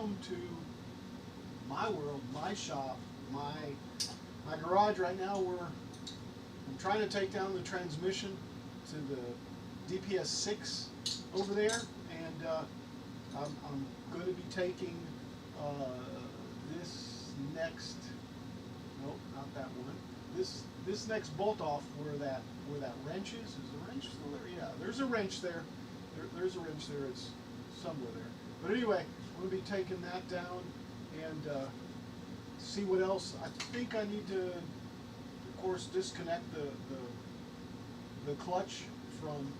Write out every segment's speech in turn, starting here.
welcome to my world, my shop, my garage. Right now I'm trying to take down the transmission to the DPS 6 over there, and I'm going to be taking this next, nope, not that one, this next bolt off where that wrench is. Is the wrench still there? Yeah, there's a wrench there. There's a wrench there. It's somewhere there. But anyway, I'm going to be taking that down and see what else. I think I need to, of course, disconnect the clutch from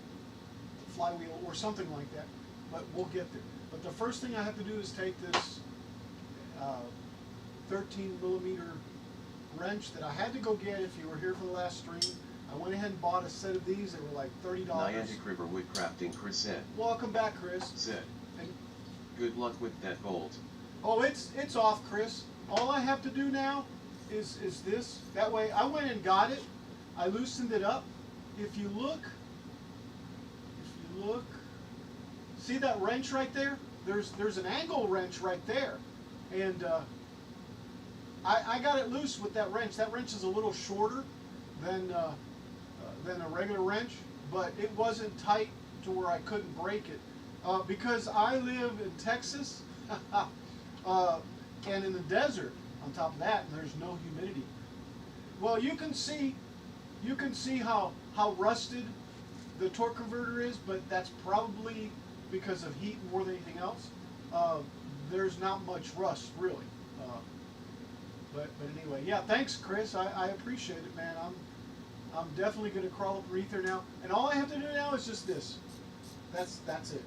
the flywheel or something like that. But we'll get there. But the first thing I have to do is take this 13mm wrench that I had to go get if you were here for the last stream. I went ahead and bought a set of these. They were like $30. Niantic River Woodcrafting, Chris said. Welcome back, Chris. Said. And, good luck with that bolt. oh, it's off, Chris. All I have to do now is this. That way, I went and got it. I loosened it up. If you look, see that wrench right there? There's an angle wrench right there, and I got it loose with that wrench. That wrench is a little shorter than a regular wrench, but it wasn't tight to where I couldn't break it. Because I live in Texas and in the desert on top of that, and there's no humidity. Well, you can see how rusted the torque converter is, but that's probably because of heat more than anything else. There's not much rust really. But anyway, yeah, thanks, Chris. I appreciate it, man. I'm definitely going to crawl up underneath there now, and all I have to do now is just this. That's it,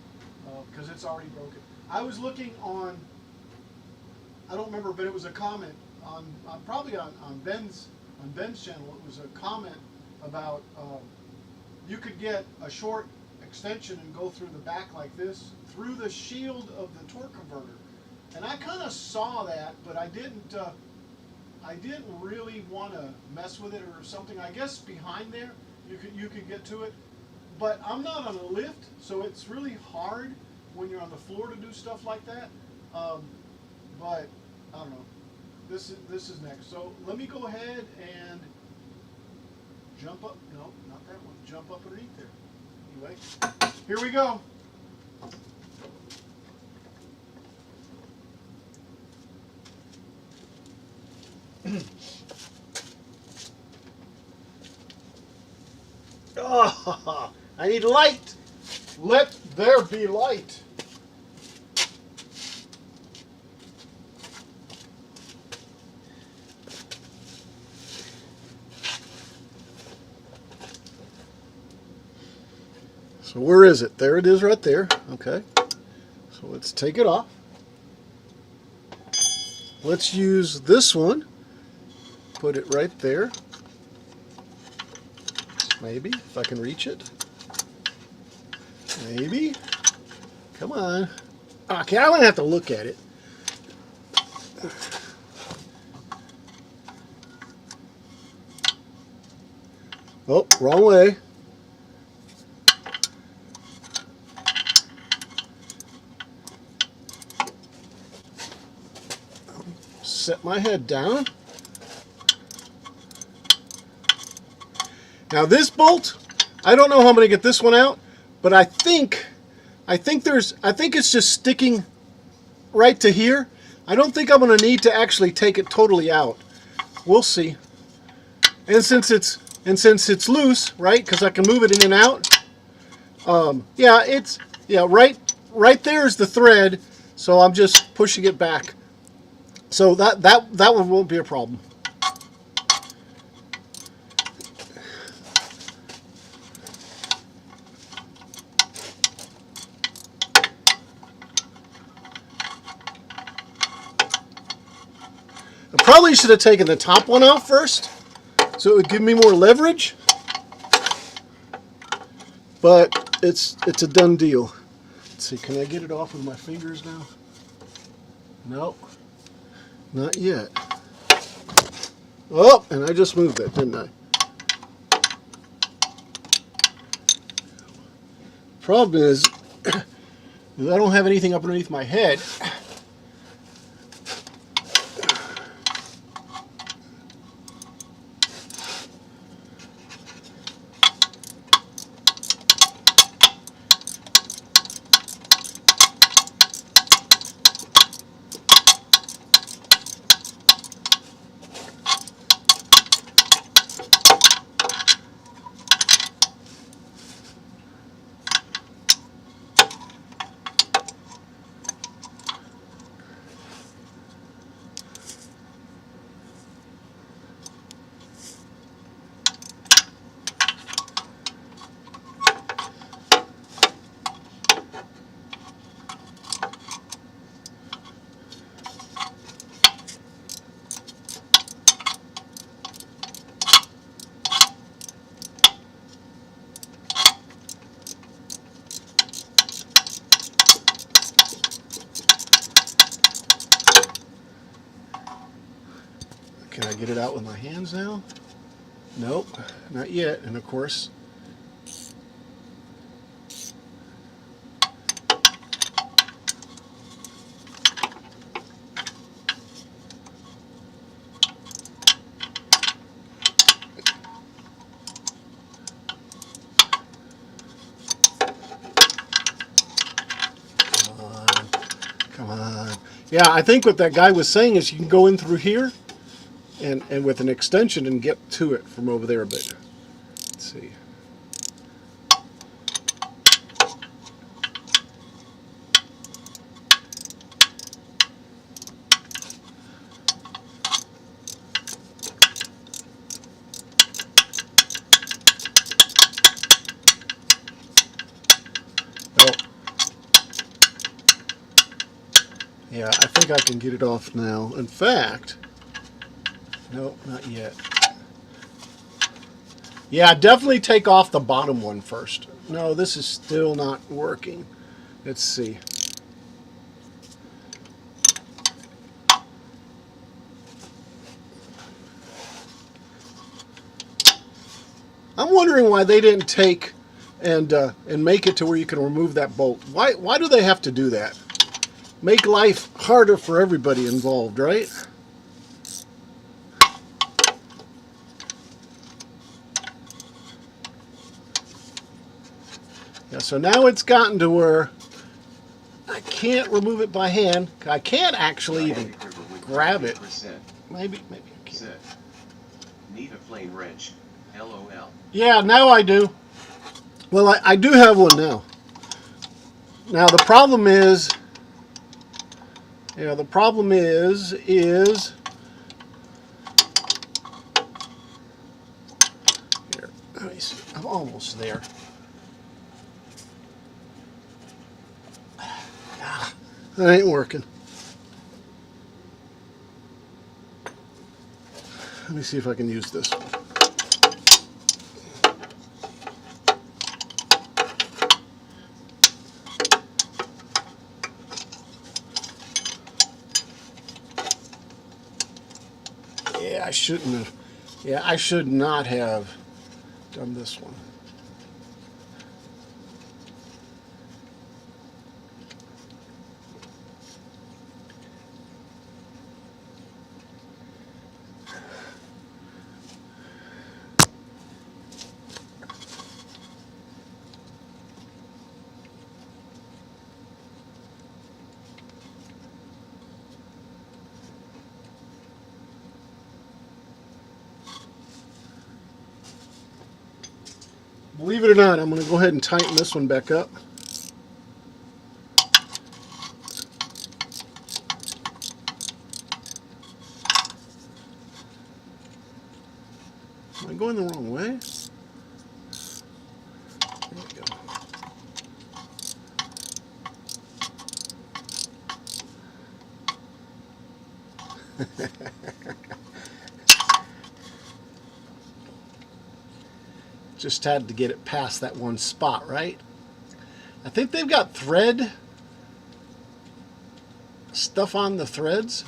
because it's already broken. I was looking on, I don't remember, but it was a comment on probably on Ben's channel. It was a comment about you could get a short extension and go through the back like this through the shield of the torque converter, and I kind of saw that, but I didn't really want to mess with it or something. I guess behind there you could get to it, but I'm not on a lift, so it's really hard when you're on the floor to do stuff like that. But I don't know. This is next. So let me go ahead and jump up. No, not that one. Jump up underneath there. Anyway, here we go. Oh, I need light. Let there be light. So where is it? There it is right there. Okay. So let's take it off. Let's use this one. Put it right there. Maybe, if I can reach it. Maybe. Come on. Okay, I'm going to have to look at it. Oh, wrong way. Set my head down. Now this bolt, I don't know how I'm going to get this one out, but I think it's just sticking right to here. I don't think I'm going to need to actually take it totally out. We'll see. And since it's loose, right? Because I can move it in and out. Right there is the thread. So I'm just pushing it back. So that one won't be a problem. I probably should have taken the top one off first, so it would give me more leverage. But it's a done deal. Let's see, can I get it off with my fingers now? Nope, not yet. Oh, and I just moved it, didn't I? Problem is, I don't have anything up underneath my head. Can I get it out with my hands now? Nope, not yet. And of course, come on. Yeah, I think what that guy was saying is you can go in through here and with an extension and get to it from over there, but let's see. Oh, yeah, I think I can get it off now. In fact, nope, not yet. Yeah, definitely take off the bottom one first. No, this is still not working. Let's see. I'm wondering why they didn't take and make it to where you can remove that bolt. Why do they have to do that? Make life harder for everybody involved, right? Yeah, so now it's gotten to where I can't remove it by hand. I can't actually even grab it. Maybe I can. Need a flame wrench. LOL. Yeah, now I do. Well, I do have one now. Now the problem is, here, let me see. I'm almost there. That ain't working. Let me see if I can use this one. Yeah, I shouldn't have. Yeah, I should not have done this one. Believe it or not, I'm going to go ahead and tighten this one back up. Am I going the wrong way? There we go. Just had to get it past that one spot, right? I think they've got thread stuff on the threads.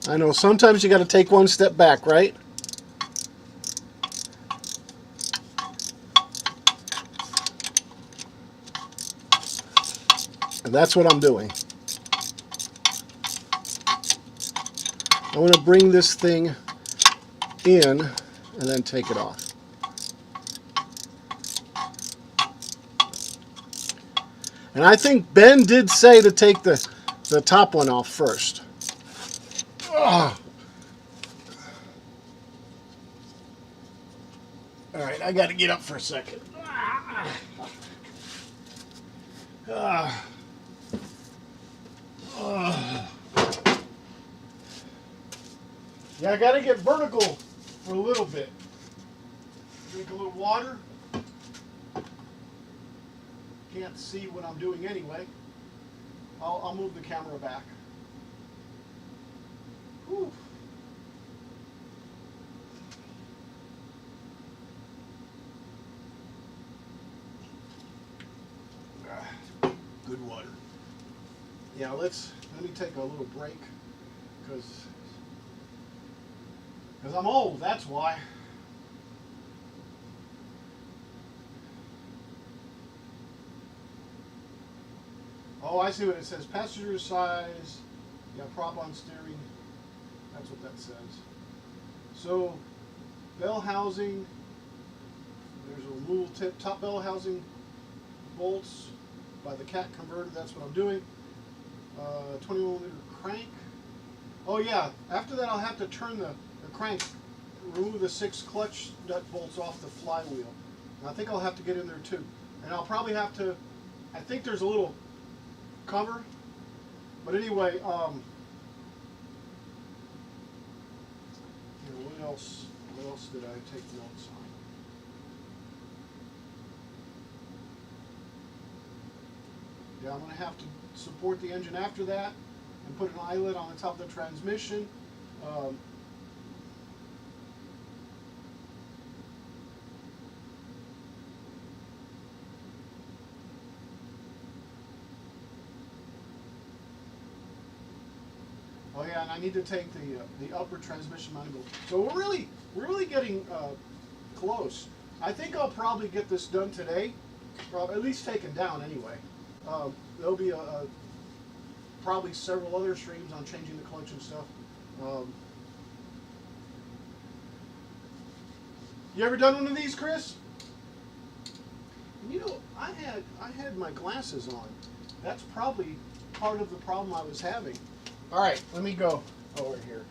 I know sometimes you got to take one step back, right? And that's what I'm doing. I want to bring this thing in and then take it off. And I think Ben did say to take the top one off first. Ugh. All right, I got to get up for a second. Yeah, I got to get vertical for a little bit. Drink a little water. Can't see what I'm doing anyway. I'll move the camera back. Whew. Good water. Yeah, let me take a little break because I'm old, that's why. Oh, I see what it says. Passenger size. Yeah, prop on steering. That's what that says. So, bell housing. There's a removal tip. Top bell housing bolts by the cat converter. That's what I'm doing. 21 liter crank. Oh yeah, after that I'll have to turn the crank, remove the 6 clutch nut bolts off the flywheel. And I think I'll have to get in there too. And I'll probably have to, I think there's a little cover. But anyway, you know, what else did I take notes on? Yeah, I'm going to have to support the engine after that and put an eyelet on the top of the transmission. Oh yeah, and I need to take the upper transmission mounting. So we're really getting close. I think I'll probably get this done today, or at least taken down anyway. There'll be probably several other streams on changing the clutch and stuff. You ever done one of these, Chris? And you know, I had my glasses on. That's probably part of the problem I was having. All right, let me go over here.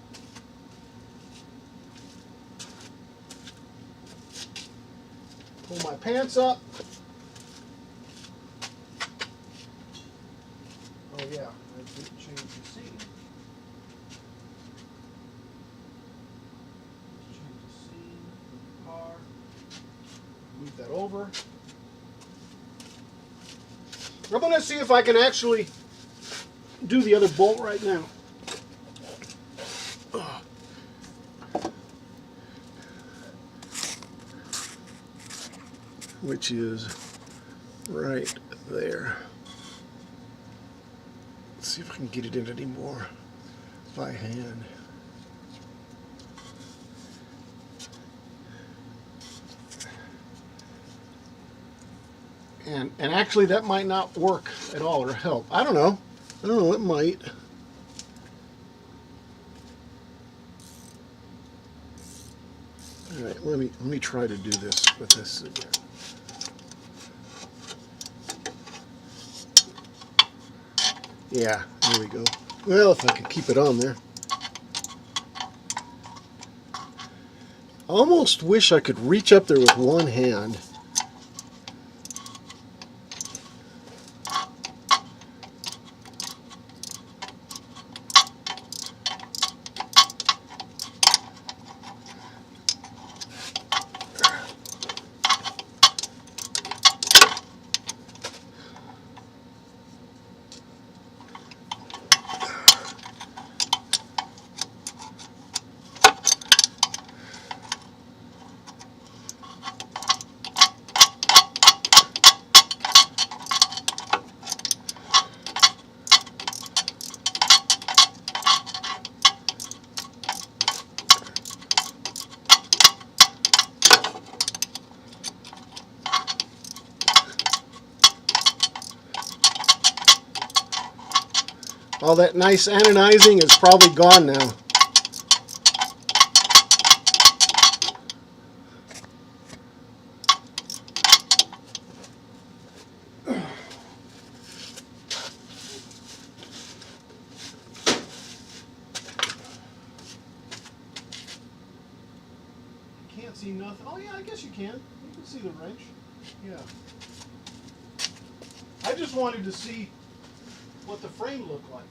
Pull my pants up. Oh yeah, I didn't change the seat. Change the seat in the car. Move that over. I'm going to see if I can actually do the other bolt right now. Which is right there. Let's see if I can get it in anymore by hand. And actually that might not work at all or help. I don't know, it might. All right, let me try to do this with this again. Yeah, there we go. Well, if I could keep it on there. Almost wish I could reach up there with one hand. All that nice anodizing is probably gone now. Can't see nothing. Oh yeah, I guess you can. You can see the wrench. Yeah. I just wanted to see what the frame looked like.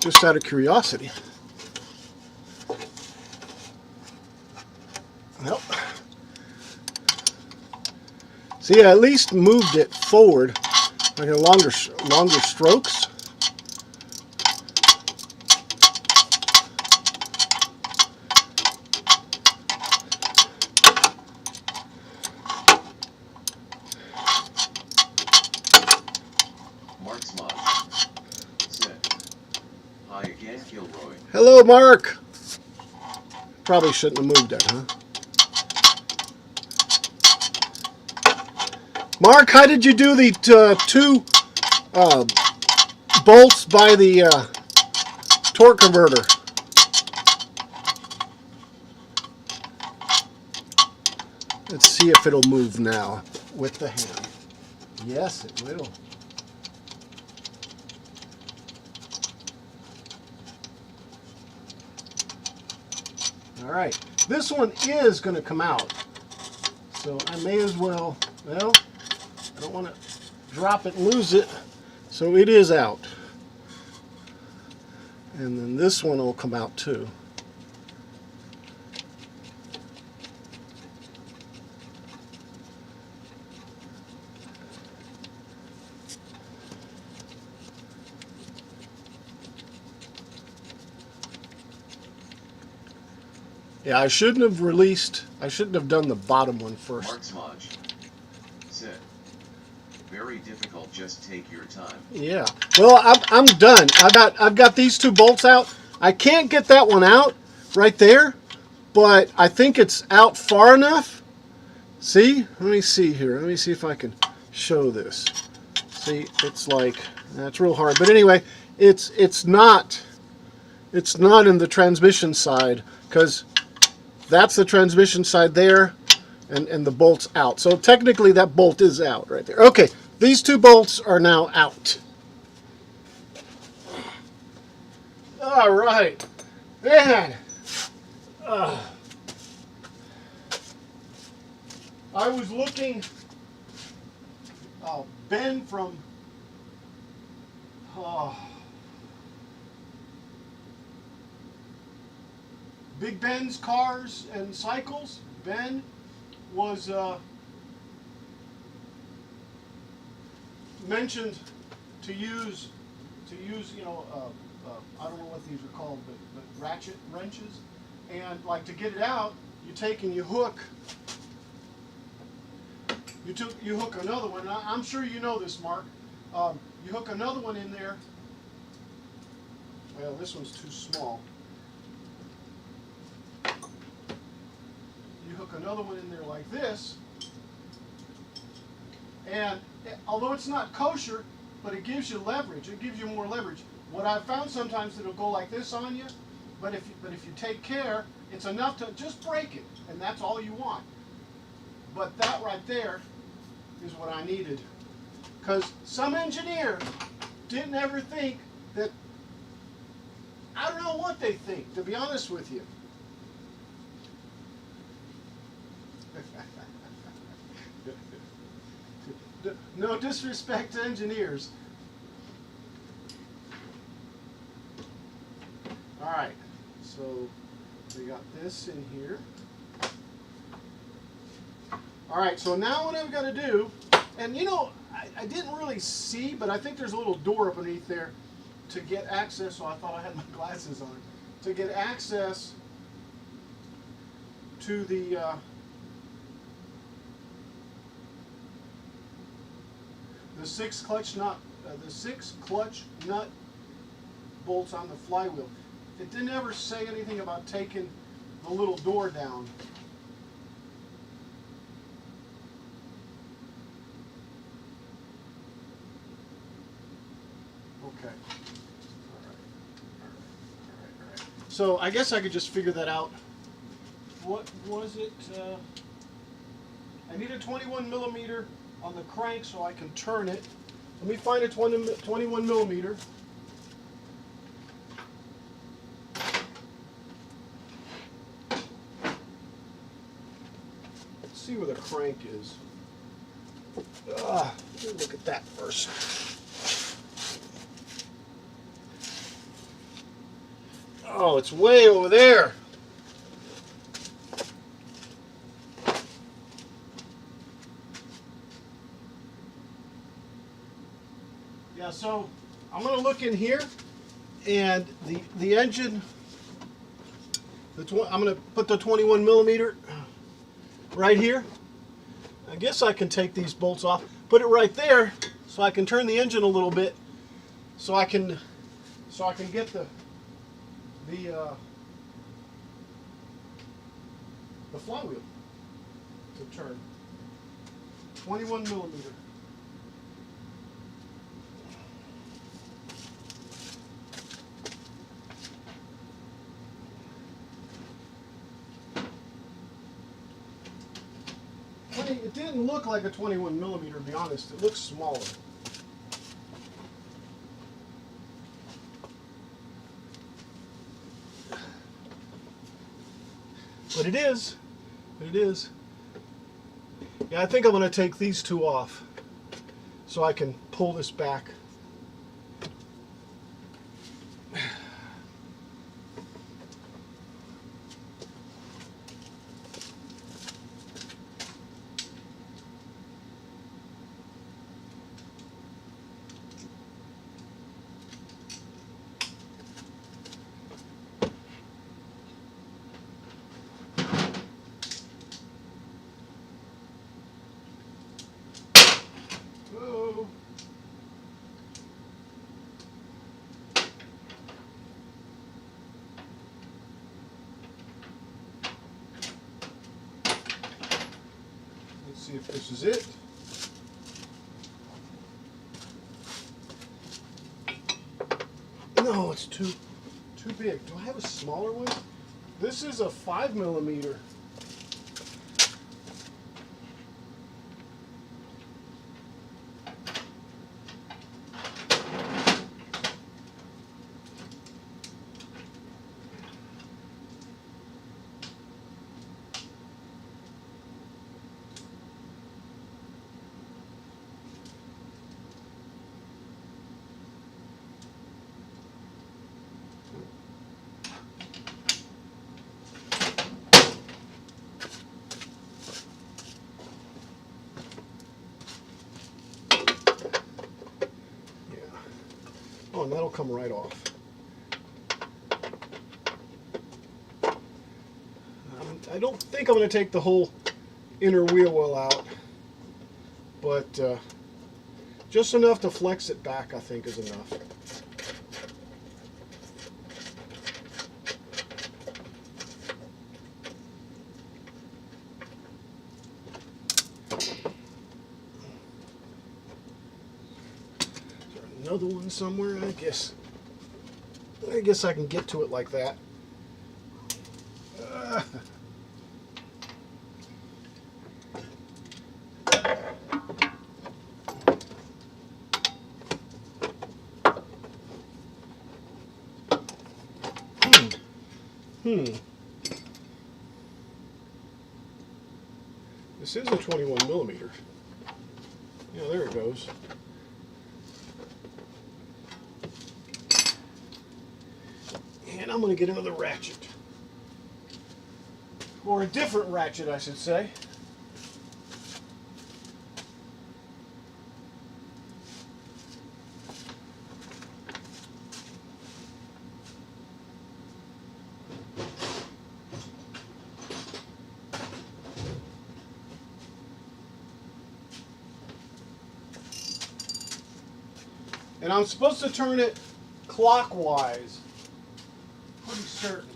Just out of curiosity. Nope. See, I at least moved it forward. Like a longer strokes. Mark's mod. Sit. Hi again, Gilroy. Hello, Mark. Probably shouldn't have moved it, huh? Mark, how did you do the two bolts by the torque converter? Let's see if it'll move now with the hand. Yes, it will. All right, this one is going to come out, so I may as well, well, I don't want to drop it and lose it, so it is out. And then this one will come out too. Yeah, I shouldn't have done the bottom one first. Mark's mod. Sit. Very difficult, just take your time. Yeah. Well, I'm done. I've got these two bolts out. I can't get that one out right there, but I think it's out far enough. See? Let me see here. Let me see if I can show this. See, it's like, that's real hard. But anyway, it's not in the transmission side, because that's the transmission side there, and the bolt's out. So technically that bolt is out right there. Okay, these two bolts are now out. All right, man. I was looking, Ben from, Big Ben's Cars and Cycles. Ben was mentioned to use I don't know what these are called, but ratchet wrenches, and like to get it out, you take and you hook. You hook another one. I'm sure you know this, Mark. You hook another one in there. Well, this one's too small. You hook another one in there like this, and although it's not kosher, but it gives you leverage. It gives you more leverage. What I've found sometimes, it'll go like this on you, but if you take care, it's enough to just break it, and that's all you want. But that right there is what I needed, because some engineer didn't ever think that. I don't know what they think, to be honest with you. No disrespect to engineers. All right, so we got this in here. All right, so now what I've got to do, and you know, I didn't really see, but I think there's a little door up underneath there to get access, so I thought I had my glasses on, to get access to the six clutch nut bolts on the flywheel. It didn't ever say anything about taking the little door down. Okay. All right. So I guess I could just figure that out. What was it? I need a 21 millimeter on the crank so I can turn it. Let me find a 21 millimeter. Let's see where the crank is. Let me look at that first. Oh, it's way over there. Yeah, so I'm going to look in here, and the engine, I'm going to put the 21 millimeter right here. I guess I can take these bolts off, put it right there, so I can turn the engine a little bit, so I can get the flywheel to turn. 21 millimeter. It didn't look like a 21 millimeter, to be honest. It looks smaller. But it is. It is. Yeah, I think I'm going to take these two off so I can pull this back. Oh. Let's see if this is it. No, it's too big. Do I have a smaller one? This is a 5 millimeter. Oh, and that'll come right off. I don't think I'm going to take the whole inner wheel well out, but just enough to flex it back, I think, is enough. Another one somewhere, I guess I can get to it like that. This is a 21 millimeter. Yeah, there it goes. And I'm going to get another ratchet. Or a different ratchet, I should say. And I'm supposed to turn it clockwise. Pretty certain.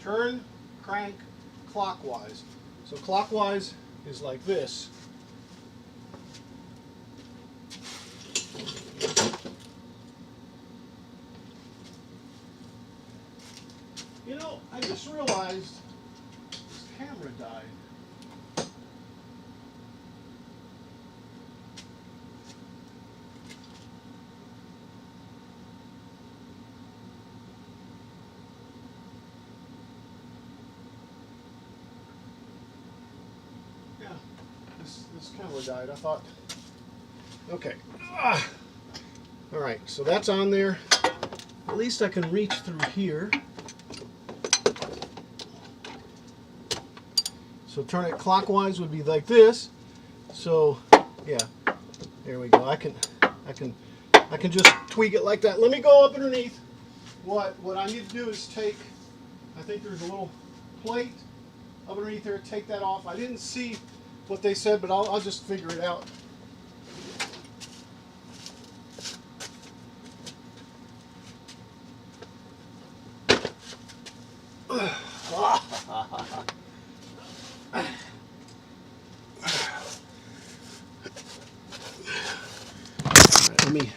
Turn, crank, clockwise. So clockwise is like this. You know, I just realized this camera died. This camera died. I thought, okay. All right, so that's on there. at least I can reach through here. So turn it clockwise would be like this. So yeah, there we go. I can just tweak it like that. Let me go up underneath. What I need to do is take, I think there's a little plate up underneath there. Take that off. I didn't see what they said, but I'll just figure it out. Let me.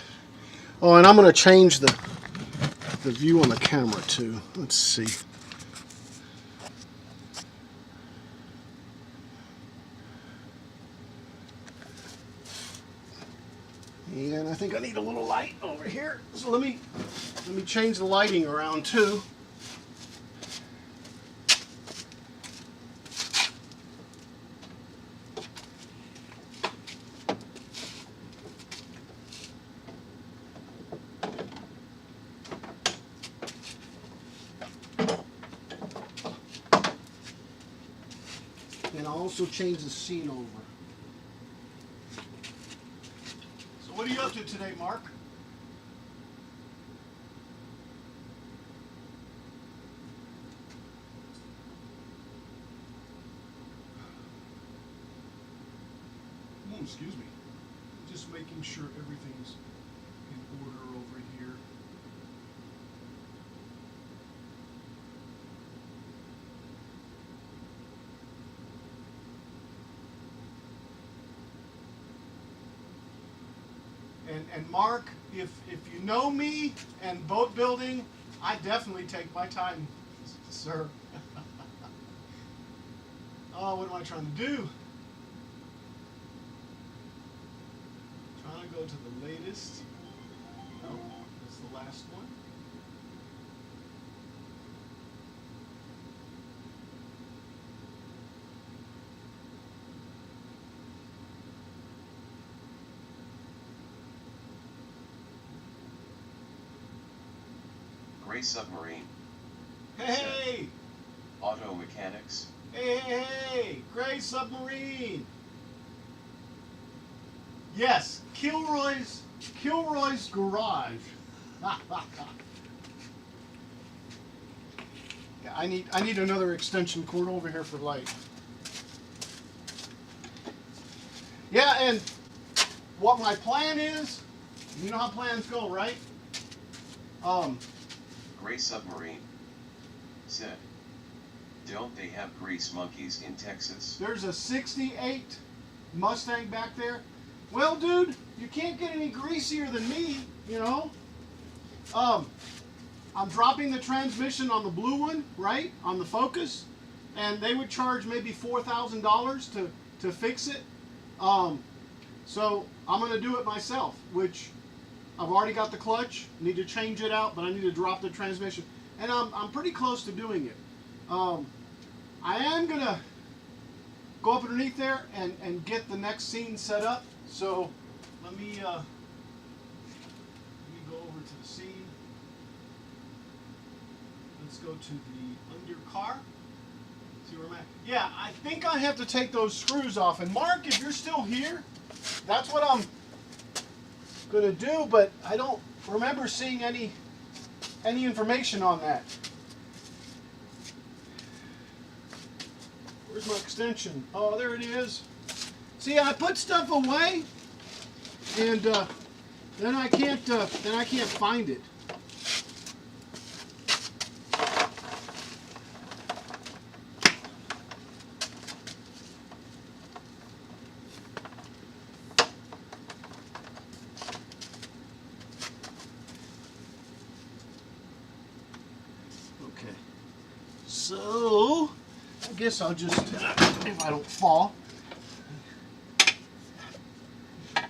Oh, and I'm going to change the view on the camera too. Let's see. And I think I need a little light over here. So let me change the lighting around too. And I'll also change the scene over. So what are you up to today, Mark? Excuse me. Just making sure everything's in order over here. And Mark, if you know me and boat building, I definitely take my time, sir. Oh, what am I trying to do? Trying to go to the latest. No, that's the last one. Gray submarine. Hey! Auto mechanics. Hey! Gray submarine! Yes, Kilroy's garage. Yeah, I need another extension cord over here for light. Yeah, and what my plan is, you know how plans go, right? Gray submarine. Said. Don't they have grease monkeys in Texas? There's a 68 Mustang back there. Well, dude, you can't get any greasier than me, you know. I'm dropping the transmission on the blue one, right, on the Focus, and they would charge maybe $4,000 to fix it. So I'm going to do it myself, which I've already got the clutch. Need to change it out, but I need to drop the transmission, and I'm pretty close to doing it. I am going to go up underneath there and get the next scene set up. So let me go over to the scene. Let's go to the under car. See where I'm at. Yeah, I think I have to take those screws off. And Mark, if you're still here, that's what I'm going to do. But I don't remember seeing any information on that. Where's my extension? Oh, there it is. See, I put stuff away, and then I can't find it. Okay. So I guess I'll just, if I don't fall.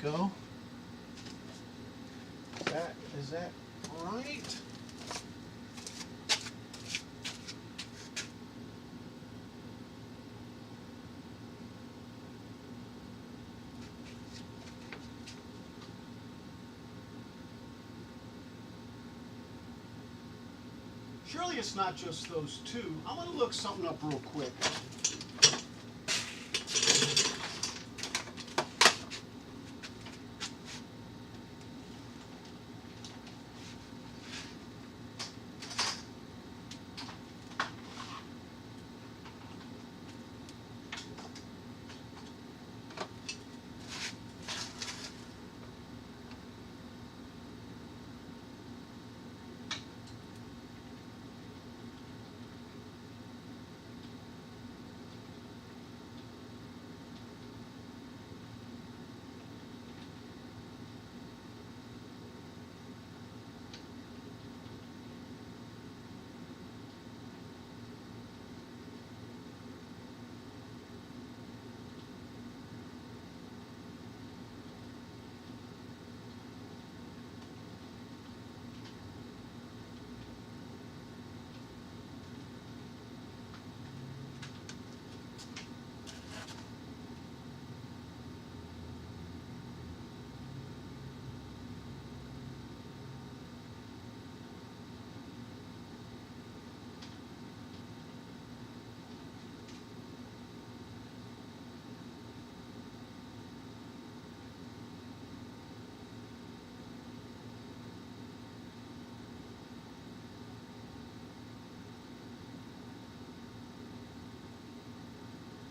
Go. Is that right? Surely it's not just those two. I'm going to look something up real quick.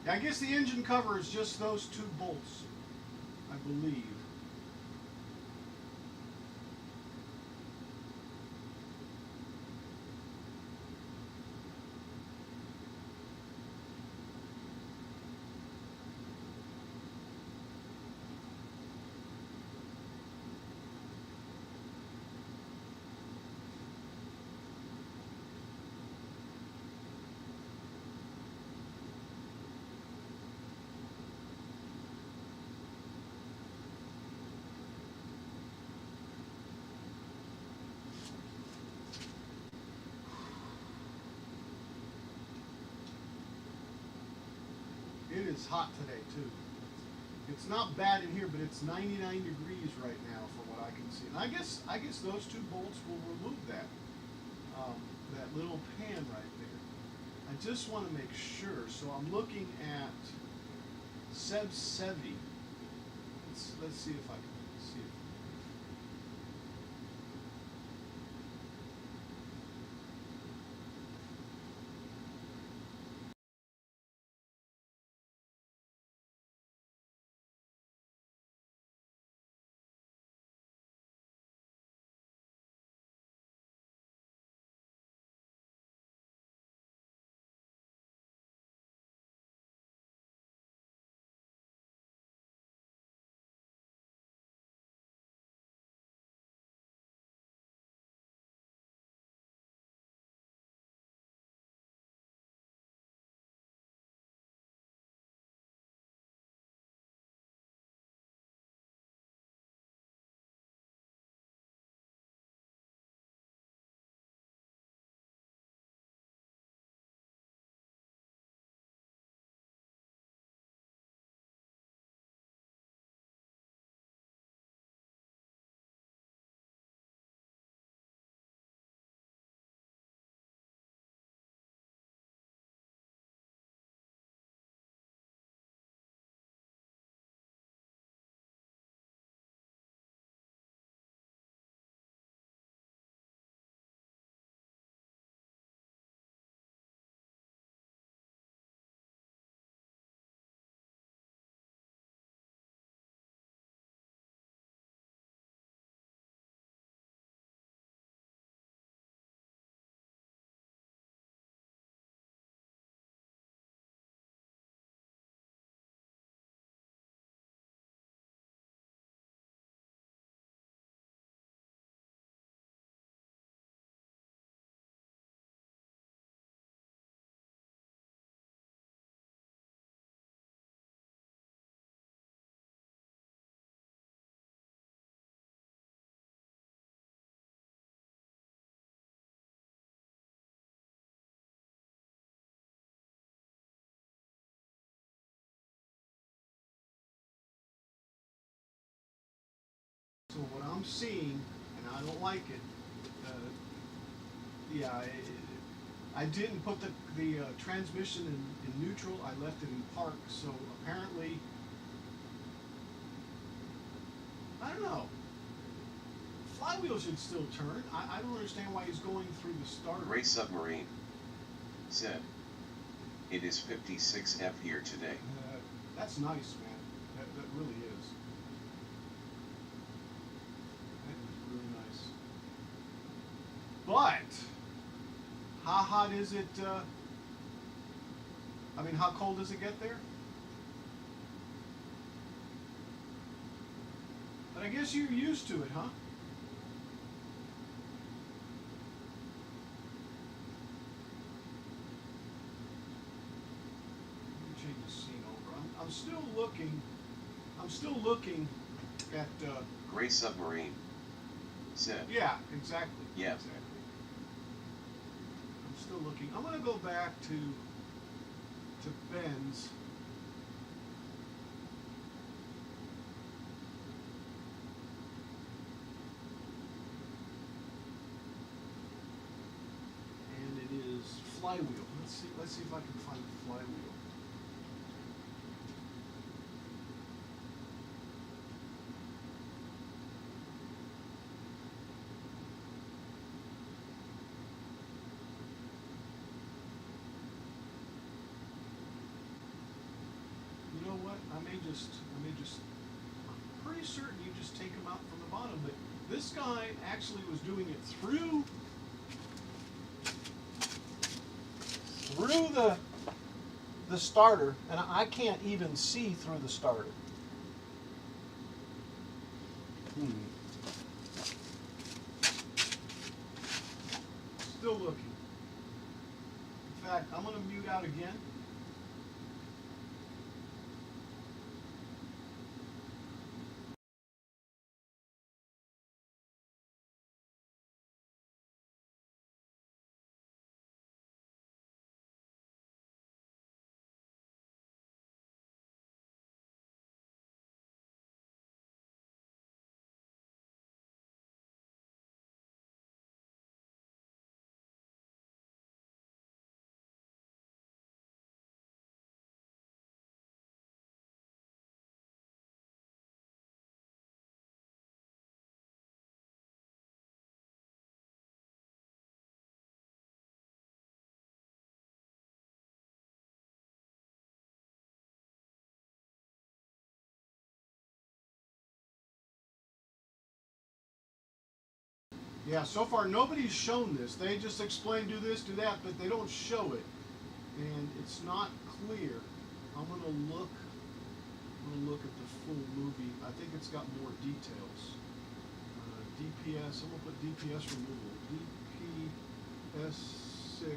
I guess the engine cover is just those two bolts, I believe. It is hot today too. It's not bad in here, but it's 99 degrees right now from what I can see. And I guess those two bolts will remove that that little pan right there. I just want to make sure. So I'm looking at Seb Sevi. Let's see if I can see it. So what I'm seeing, and I don't like it, yeah, I didn't put the transmission in neutral. I left it in park. So apparently, I don't know. Flywheel should still turn. I don't understand why he's going through the starter. Gray Submarine said, it is 56F here today. That's nice, man. That really is. That is really nice. But how hot is it? I mean, how cold does it get there? But I guess you're used to it, huh? Change the scene over. I'm still looking. I'm still looking at. Gray Submarine said, Yeah, exactly. Yeah. Exactly. I'm still looking. I'm gonna go back to Ben's. And it is flywheel. Let's see if I can find the flywheel. You know what? I may just, I'm pretty certain you just take them out from the bottom, but this guy actually was doing it through the starter, and I can't even see through the starter. Still looking. In fact, I'm going to mute out again. Yeah, so far nobody's shown this. They just explain do this, do that, but they don't show it. And it's not clear. I'm gonna look at the full movie. I think it's got more details. DPS, I'm gonna put DPS removal. DPS 6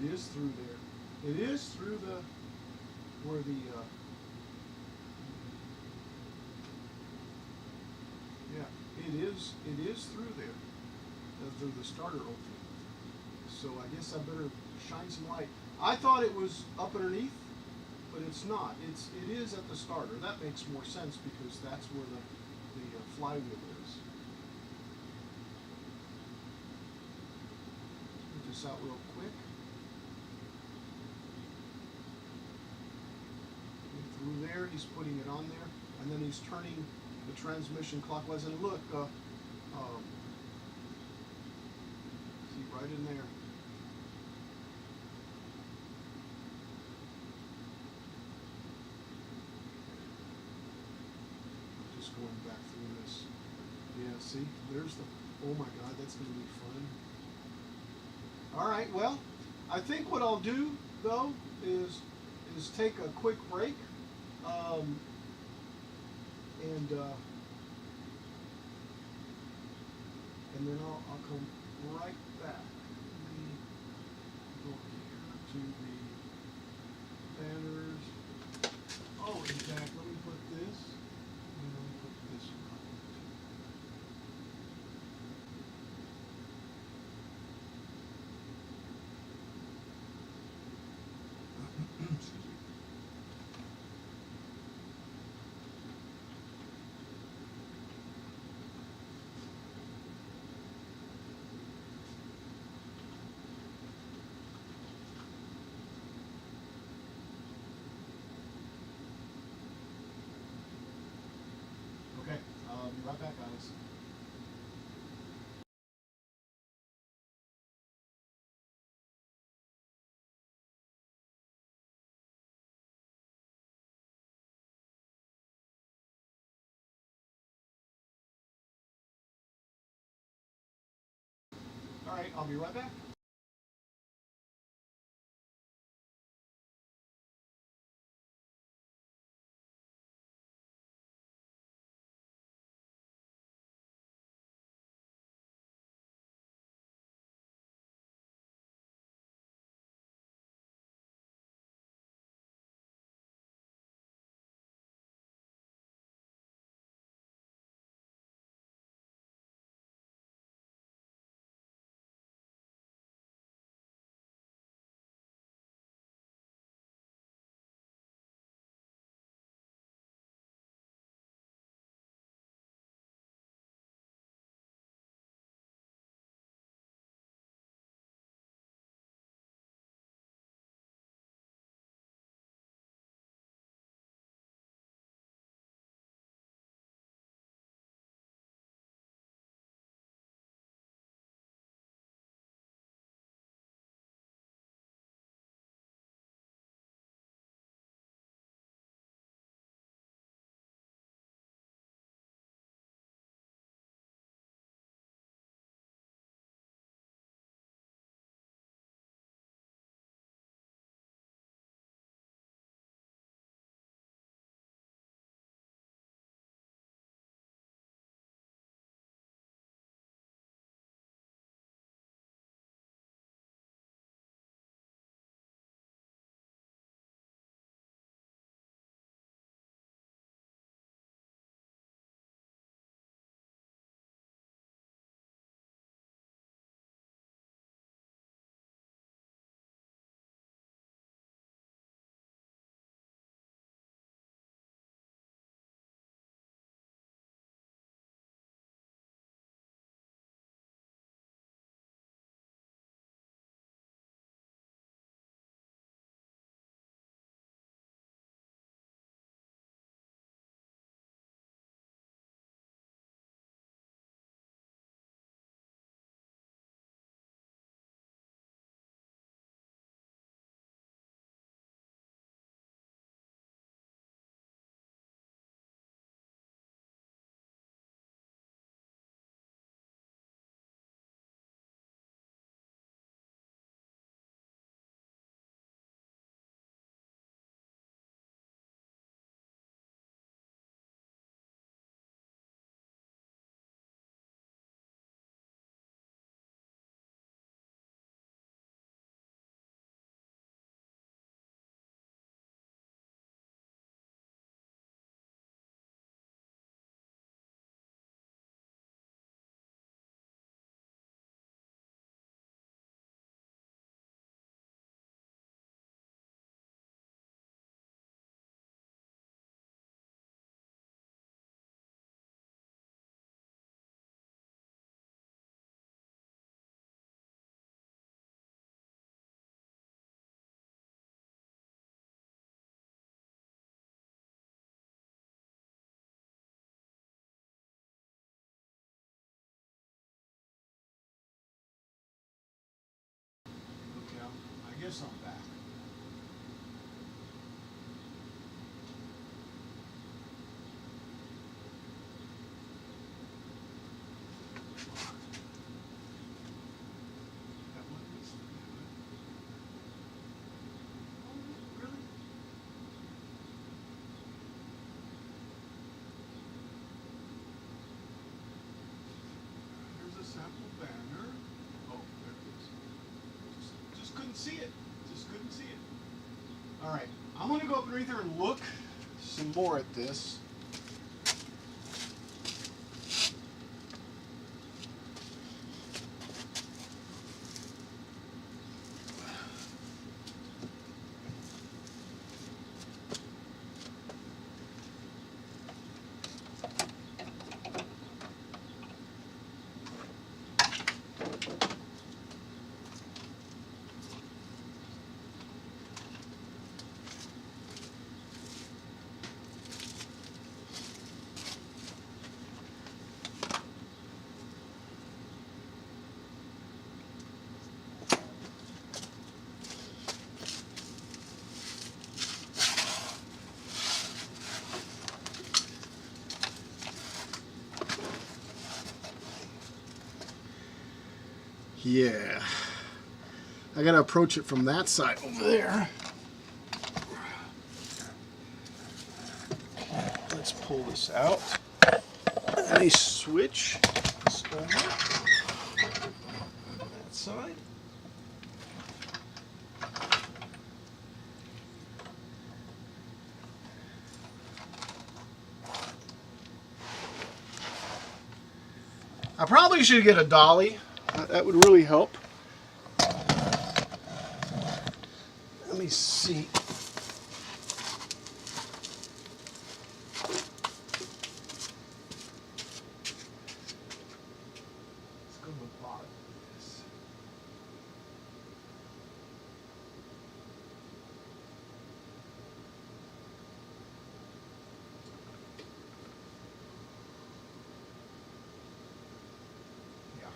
It is through there. It is through the where the yeah, it is through there, through the starter opening. So I guess I better shine some light. I thought it was up underneath, but it's not. It is at the starter. That makes more sense because that's where the flywheel is. Let's put this out real quick. Through there, he's putting it on there, and then he's turning the transmission clockwise. And look, see right in there. Just going back through this. Yeah, see, there's the. Oh my God, that's going to be fun. All right, well, I think what I'll do though is take a quick break. And then I'll come right back. Let me go here to the banners. Oh, in fact, let me put this. And let me put this one. Excuse me. Okay, I'll be right back, guys. All right, I'll be right back. this on back. That one needs to be good. Oh, really? Here's a sample banner. Oh, there it is. Just couldn't see it. Just couldn't see it. All right, I'm gonna go up underneath there and look some more at this. Yeah. I gotta approach it from that side over there. Let's pull this out. And a switch this over that side. I probably should get a dolly. That would really help. Let me see. Let's go to the bottom of this. Yeah.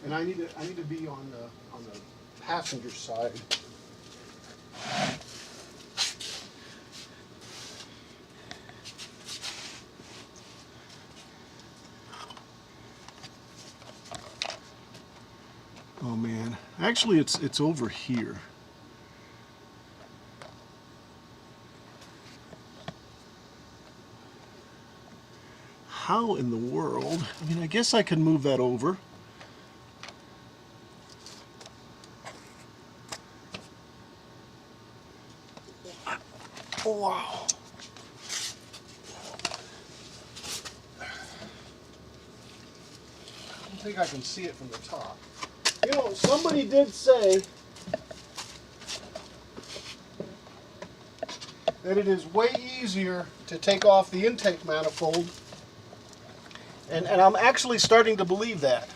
And I need to be on the passenger side. Oh man, actually it's over here. How in the world? I mean, I guess I can move that over. Oh, wow. I don't think I can see it from the top. You know, somebody did say that it is way easier to take off the intake manifold, and I'm actually starting to believe that.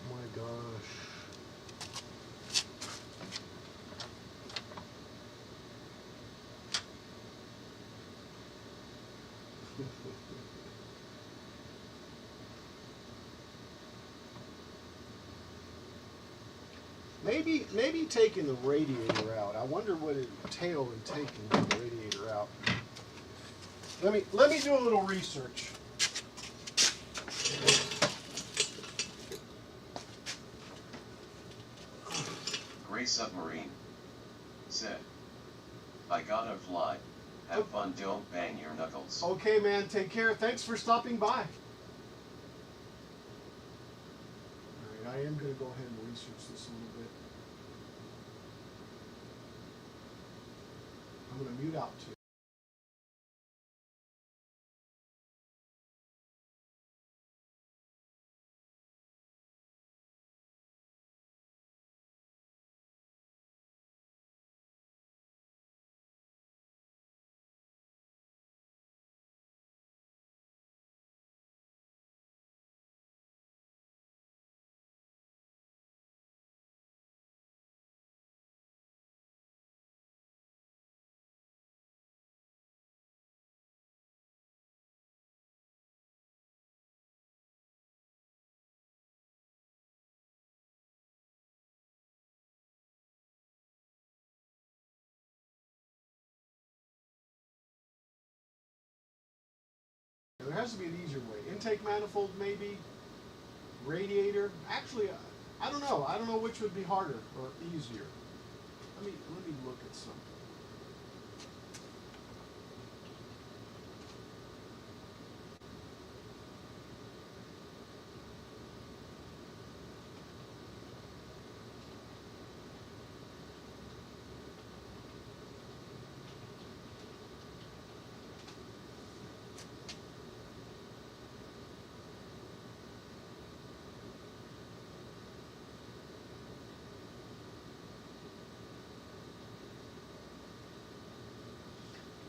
Oh my gosh. Maybe taking the radiator out. I wonder what it would entail in taking the radiator out. Let me do a little research. Gray Submarine said, I gotta fly. Have fun, don't bang your knuckles. Okay, man, take care. Thanks for stopping by. All right, I am going to go ahead and research this a little bit. I'm going to mute out too. There has to be an easier way. Intake manifold, maybe. Radiator. Actually, I don't know. I don't know which would be harder or easier. Let me look at something.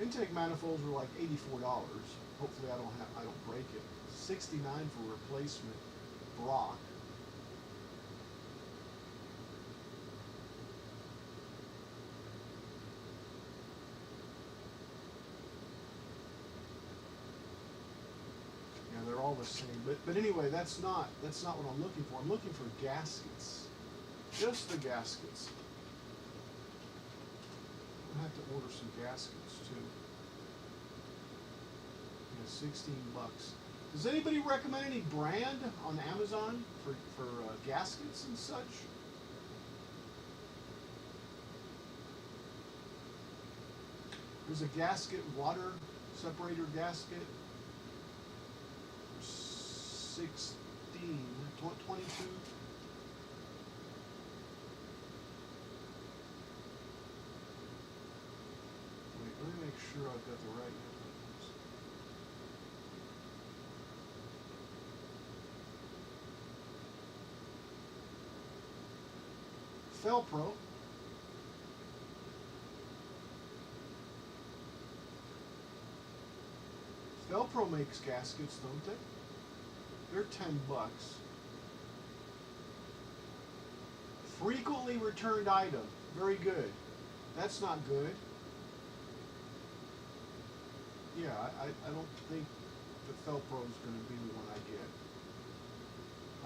Intake manifolds were like $84. Hopefully I don't break it. $69 for replacement block. Yeah, they're all the same. But anyway, that's not what I'm looking for. I'm looking for gaskets. Just the gaskets. I'll have to order some gaskets too. Yeah, 16 bucks. Does anybody recommend any brand on Amazon for gaskets and such? There's a gasket, water separator gasket. 22. Let me make sure I've got the right ones. Felpro. Felpro makes gaskets, don't they? They're 10 bucks. Frequently returned item. Very good. That's not good. Yeah, I don't think the Felpro is going to be the one I get.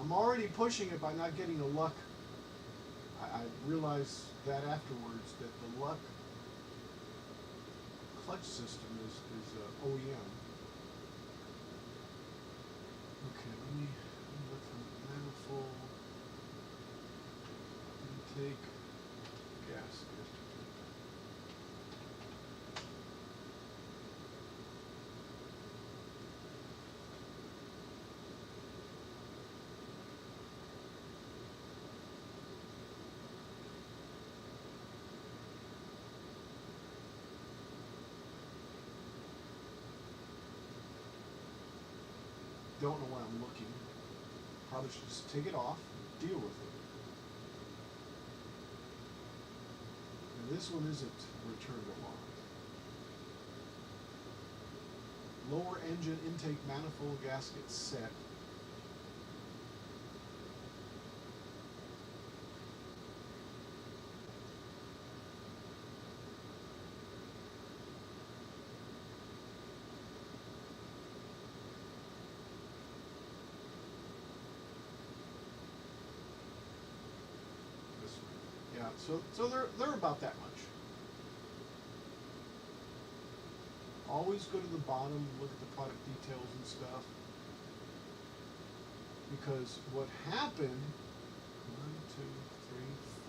I'm already pushing it by not getting the luck. I realized that afterwards that the luck clutch system is OEM. Okay, let me look for manifold. Intake gasket. Don't know why I'm looking. Probably should just take it off, deal with it. And this one isn't returned a lot. Lower engine intake manifold gasket set. Yeah, so they're about that much. Always go to the bottom, look at the product details and stuff. Because what happened, 1, 2,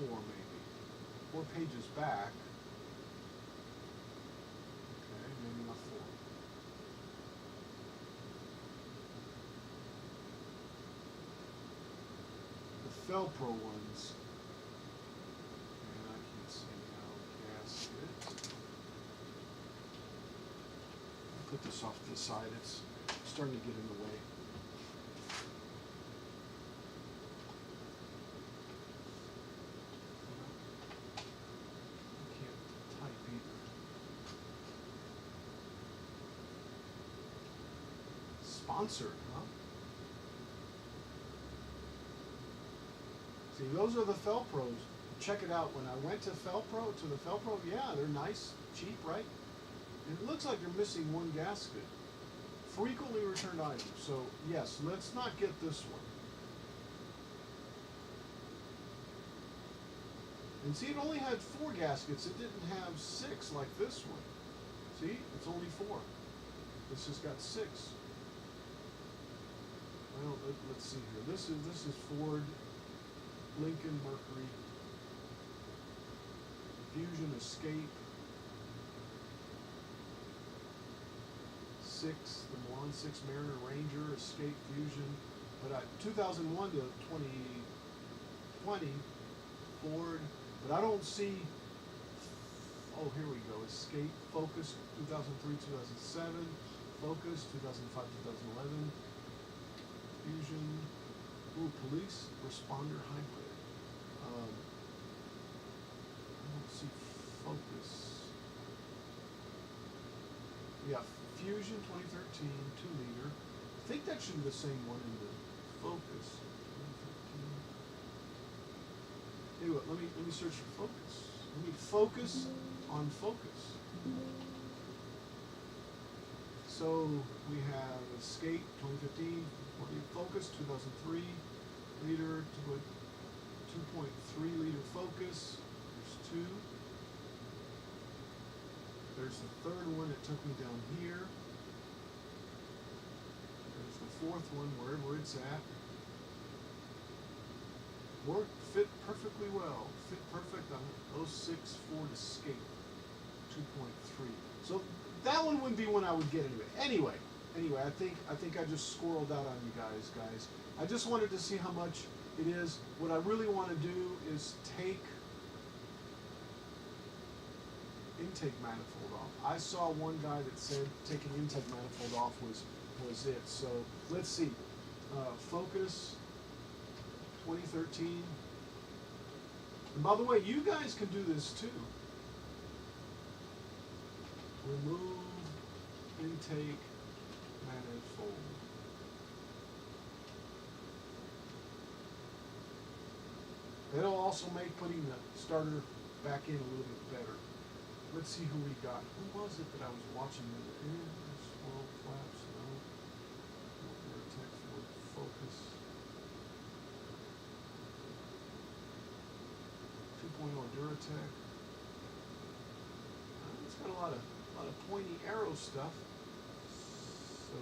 3, 4 maybe, 4 pages back. Okay, maybe not 4. The Felpro ones. Put this off to the side, it's starting to get in the way. I can't type either. Sponsored, huh? See, those are the Felpros. Check it out. When I went to the Felpro, yeah, they're nice, cheap, right? It looks like they're missing one gasket. Frequently returned items. So, yes, let's not get this one. And see, it only had 4 gaskets. It didn't have 6 like this one. See, it's only 4. This has got 6. Well, let's see here. This is Ford, Lincoln, Mercury, Fusion, Escape, 6, the Milan 6 Mariner, Ranger, Escape, Fusion. But 2001 to 2020, Ford. But I don't see. Oh, here we go. Escape, Focus, 2003, 2007, Focus, 2005, 2011, Fusion, ooh, Police, Responder, Hybrid. I don't see Focus. Yeah, Fusion, 2013, 2-liter. I think that should be the same one in the Focus. 2013. Anyway, let me search for Focus. Let me focus on Focus. So we have Escape 2015, Focus 2003, liter 2.3 liter Focus. There's 2. There's the third one that took me down here. There's the fourth one, wherever it's at. Fit perfectly well. Fit perfect on 06 Ford Escape 2.3. So that one would be one I would get anyway. Anyway, I think I just squirreled out on you guys. I just wanted to see how much it is. What I really want to do is take intake manifold off. I saw one guy that said taking intake manifold off was it. So let's see. Focus 2013. And by the way, you guys can do this too. Remove intake manifold. It'll also make putting the starter back in a little bit better. Let's see who we got. Who was it that I was watching? Swirl flaps, no. Tech Ford Focus. 2.0 Duratech. It's got a lot of pointy arrow stuff. So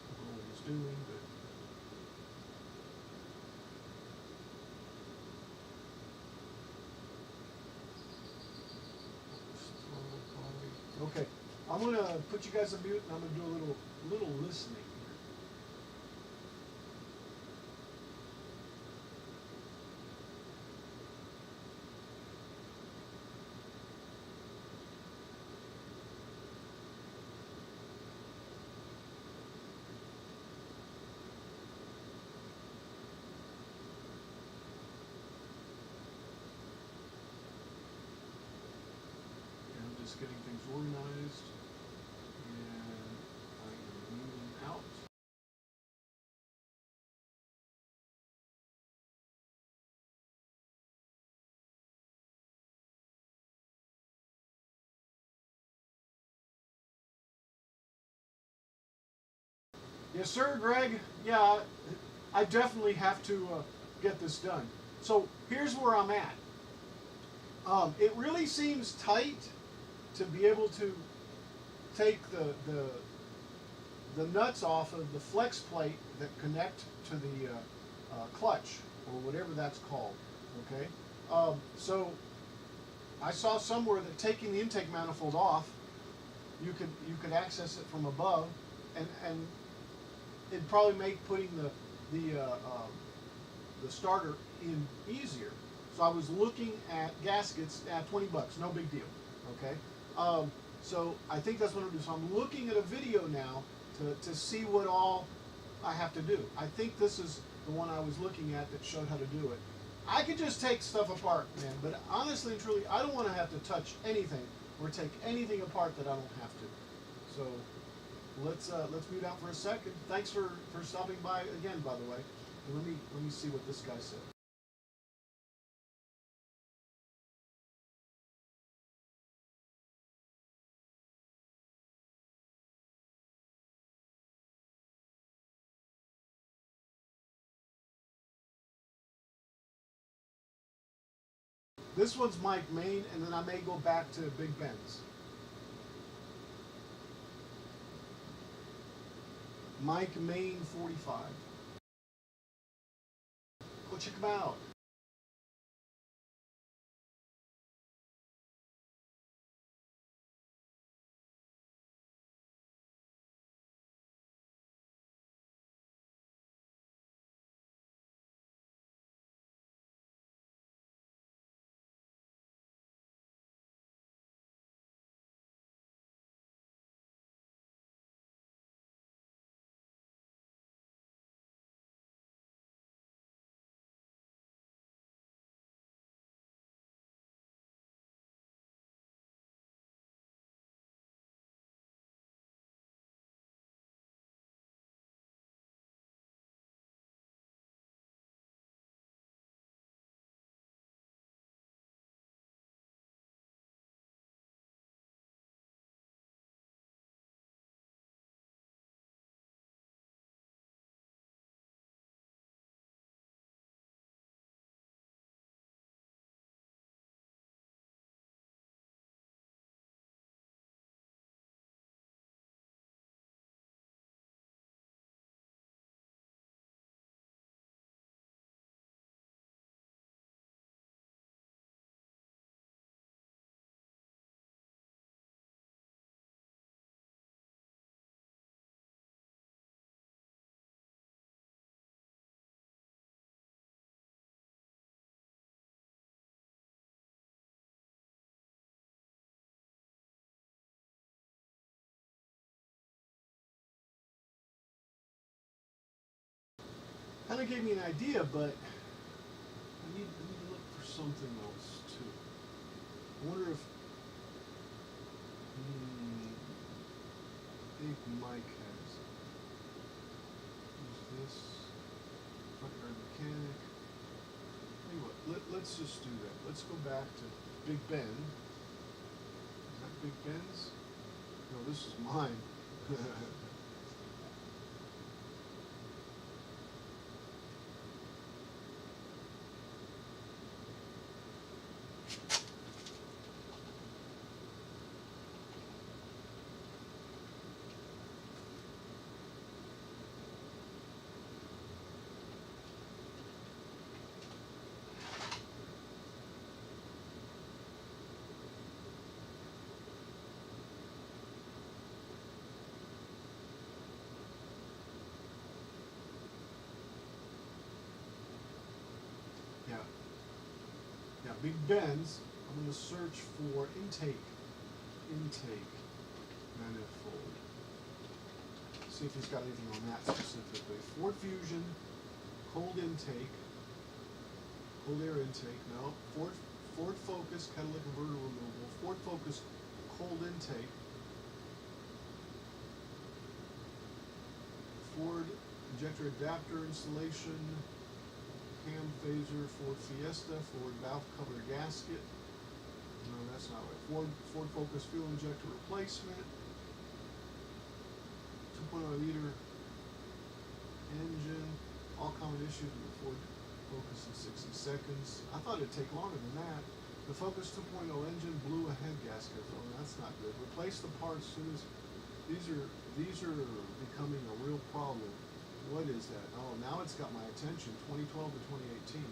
I don't know what he's doing, but okay. I'm gonna put you guys on mute and I'm gonna do a little listening. Just getting things organized, and I am moving out. Yes, sir, Greg. Yeah, I definitely have to get this done. So here's where I'm at. It really seems tight to be able to take the nuts off of the flex plate that connect to the clutch or whatever that's called. Okay, so I saw somewhere that taking the intake manifold off, you could access it from above, and it'd probably make putting the starter in easier. So I was looking at gaskets at $20, no big deal. Okay. So I think that's what I'm doing. So I'm looking at a video now to see what all I have to do. I think this is the one I was looking at that showed how to do it. I could just take stuff apart, man, but honestly and truly, I don't want to have to touch anything or take anything apart that I don't have to. So let's mute out for a second. Thanks for stopping by again, by the way. And let me see what this guy said. This one's Mike Main, and then I may go back to Big Ben's. Mike Main 45. Go check him out. Kind of gave me an idea, but I need to look for something else too. I wonder if Big Mike has. Who's this? Front yard mechanic. Tell you what, let's just do that. Let's go back to Big Ben. Is that Big Ben's? No, this is mine. Yeah, Big Ben's. I'm going to search for intake manifold. See if he's got anything on that specifically. Ford Fusion, cold intake, cold air intake. No, Ford Focus catalytic converter removal. Ford Focus cold intake. Ford injector adapter installation. Cam phaser, Ford Fiesta, Ford valve cover gasket. No, that's not right. Ford Focus fuel injector replacement. 2.0 liter engine. All common issues with the Ford Focus in 60 seconds. I thought it'd take longer than that. The Focus 2.0 engine blew a head gasket. Oh, that's not good. Replace the parts soon as these are becoming a real problem. What is that? Oh, now it's got my attention. 2012 to 2018.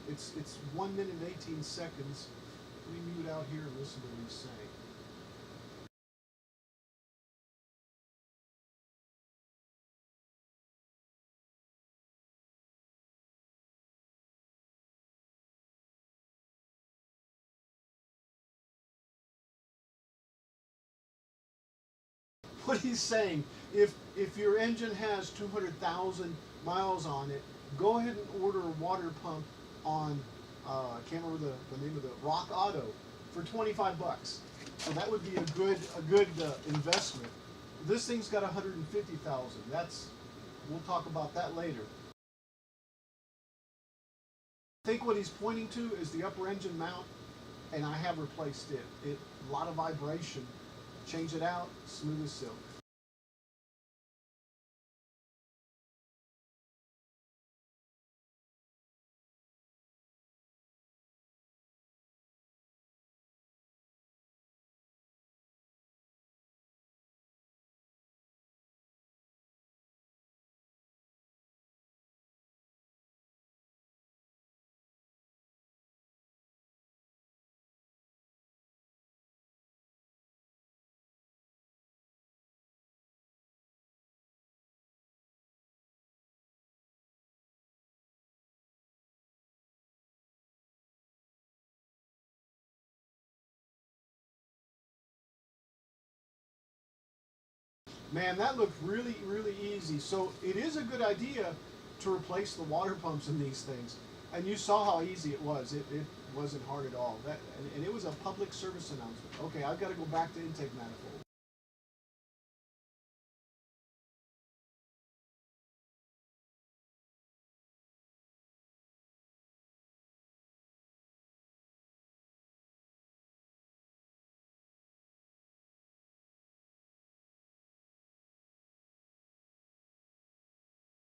It's 1 minute and 18 seconds. Let me mute out here and listen to what he's saying. What he's saying, if your engine has 200,000 miles on it, go ahead and order a water pump on I can't remember the name of the Rock Auto for 25 bucks. So that would be a good investment. This thing's got 150,000. We'll talk about that later. I think what he's pointing to is the upper engine mount, and I have replaced it. A lot of vibration. Change it out, smooth as silk. Man, that looked really, really easy. So it is a good idea to replace the water pumps in these things. And you saw how easy it was. It wasn't hard at all. And it was a public service announcement. Okay, I've got to go back to intake manifold.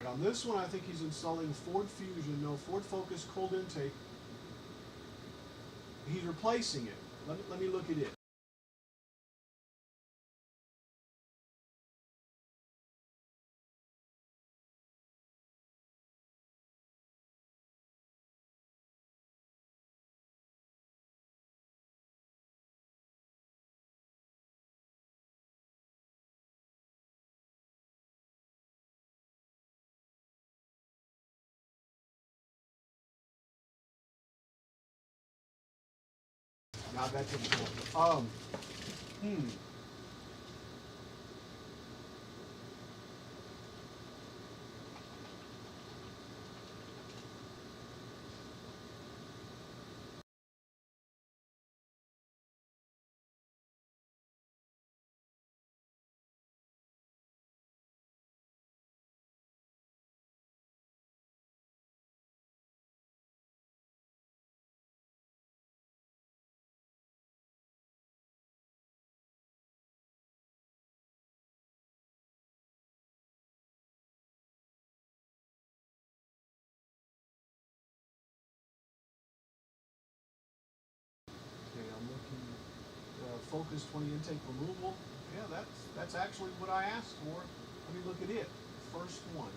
On this one, I think he's installing Ford Fusion. No, Ford Focus cold intake. He's replacing it. Let me look at it. Now that didn't help. Hmm. Okay, I'm looking. Focus 20 intake removal. Yeah, that's actually what I asked for. Let me look at it. First one.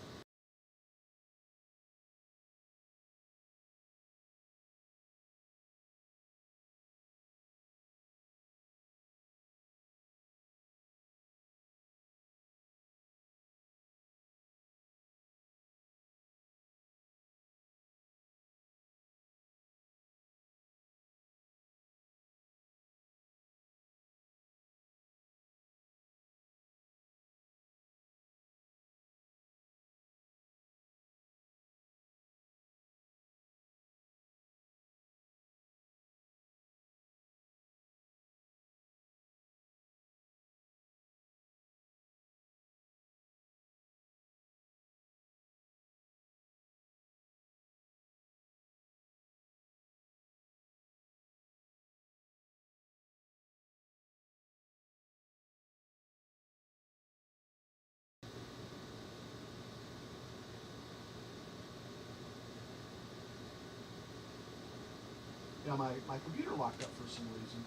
Yeah, my computer locked up for some reason.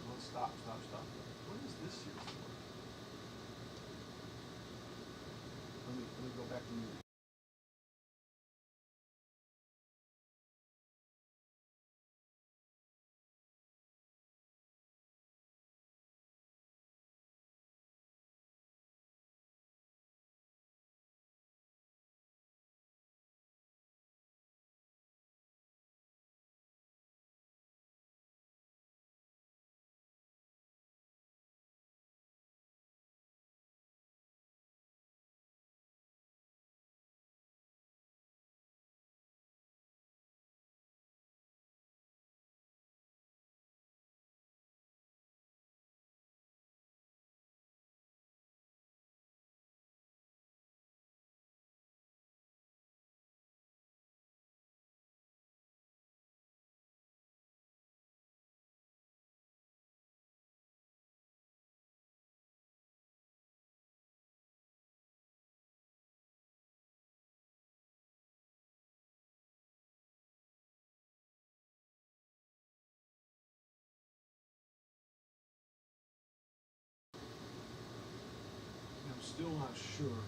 Well, stop. What is this here for? Let me go back to you. I'm still not sure.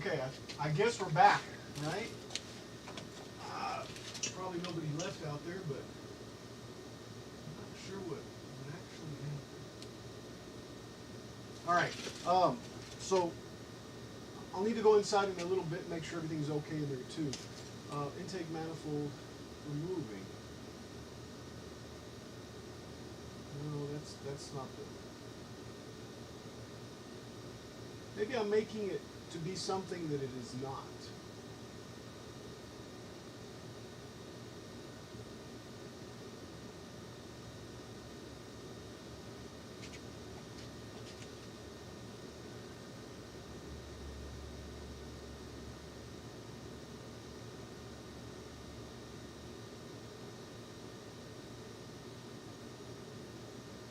Okay, I guess we're back, right? Probably nobody left out there, but I'm not sure what actually happened. All right, so I'll need to go inside in a little bit and make sure everything's okay in there too. Intake manifold removing. No, that's not the. Maybe I'm making it to be something that it is not.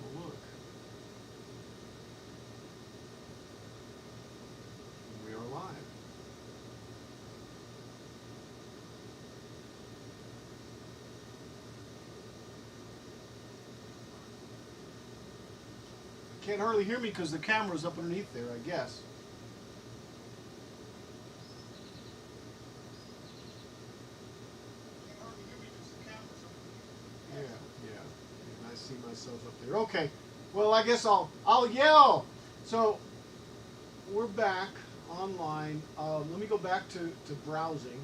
Well, look. We are live. Can't hardly hear me because the camera's up underneath there, I guess. Can't hardly hear me because the camera's up underneath. Yeah. And I see myself up there. Okay. Well, I guess I'll yell. So we're back online. Let me go back to browsing.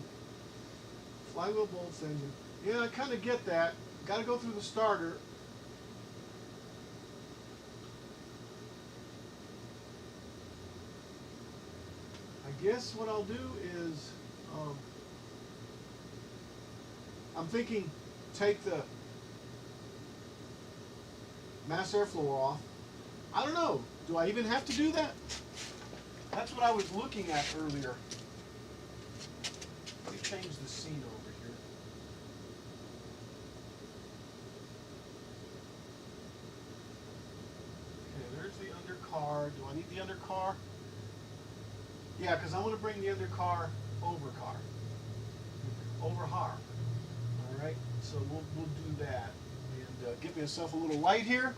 Flywheel bolts engine. Yeah, I kind of get that. Got to go through the starter. I guess what I'll do is, I'm thinking take the mass airflow off. I don't know. Do I even have to do that? That's what I was looking at earlier. Let me change the scene over here. Okay, there's the undercar. Do I need the undercar? Yeah, because I want to bring the undercar over car. Over har. Alright, so we'll do that. And get myself a little light here.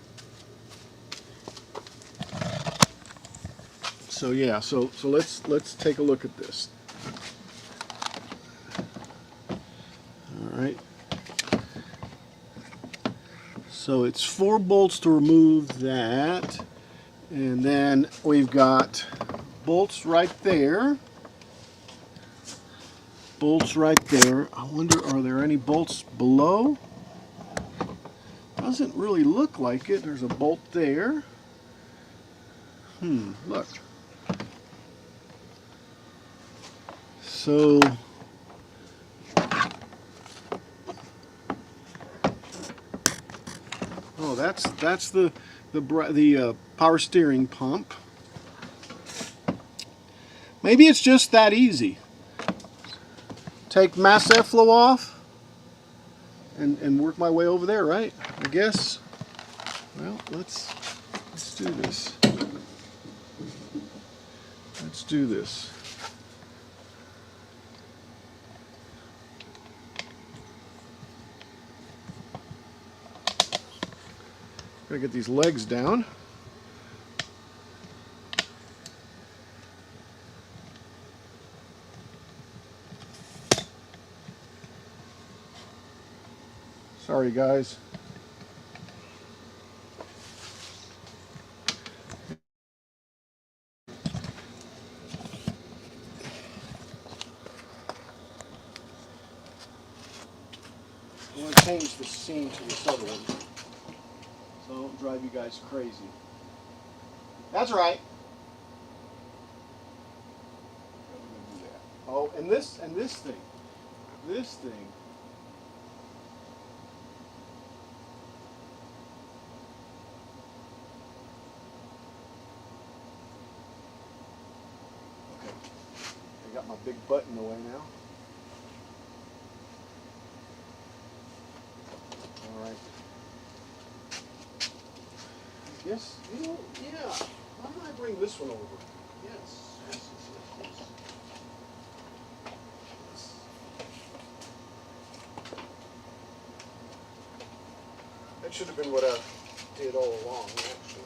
So yeah, so let's take a look at this. All right. So it's 4 bolts to remove that, and then we've got bolts right there. Bolts right there. I wonder, are there any bolts below? Doesn't really look like it. There's a bolt there. Look. So that's the power steering pump. Maybe it's just that easy. Take mass airflow off and work my way over there, right? I guess. Well, let's do this. Let's do this. Gotta get these legs down. Sorry, guys. I'm going to change the scene to this other one, so I don't drive you guys crazy. That's right. Do that. Oh, and this thing. This thing. Okay. I got my big butt in the way now. All right. Yes, you know, yeah. Why don't I bring this one over? Yes. That should have been what I did all along, actually.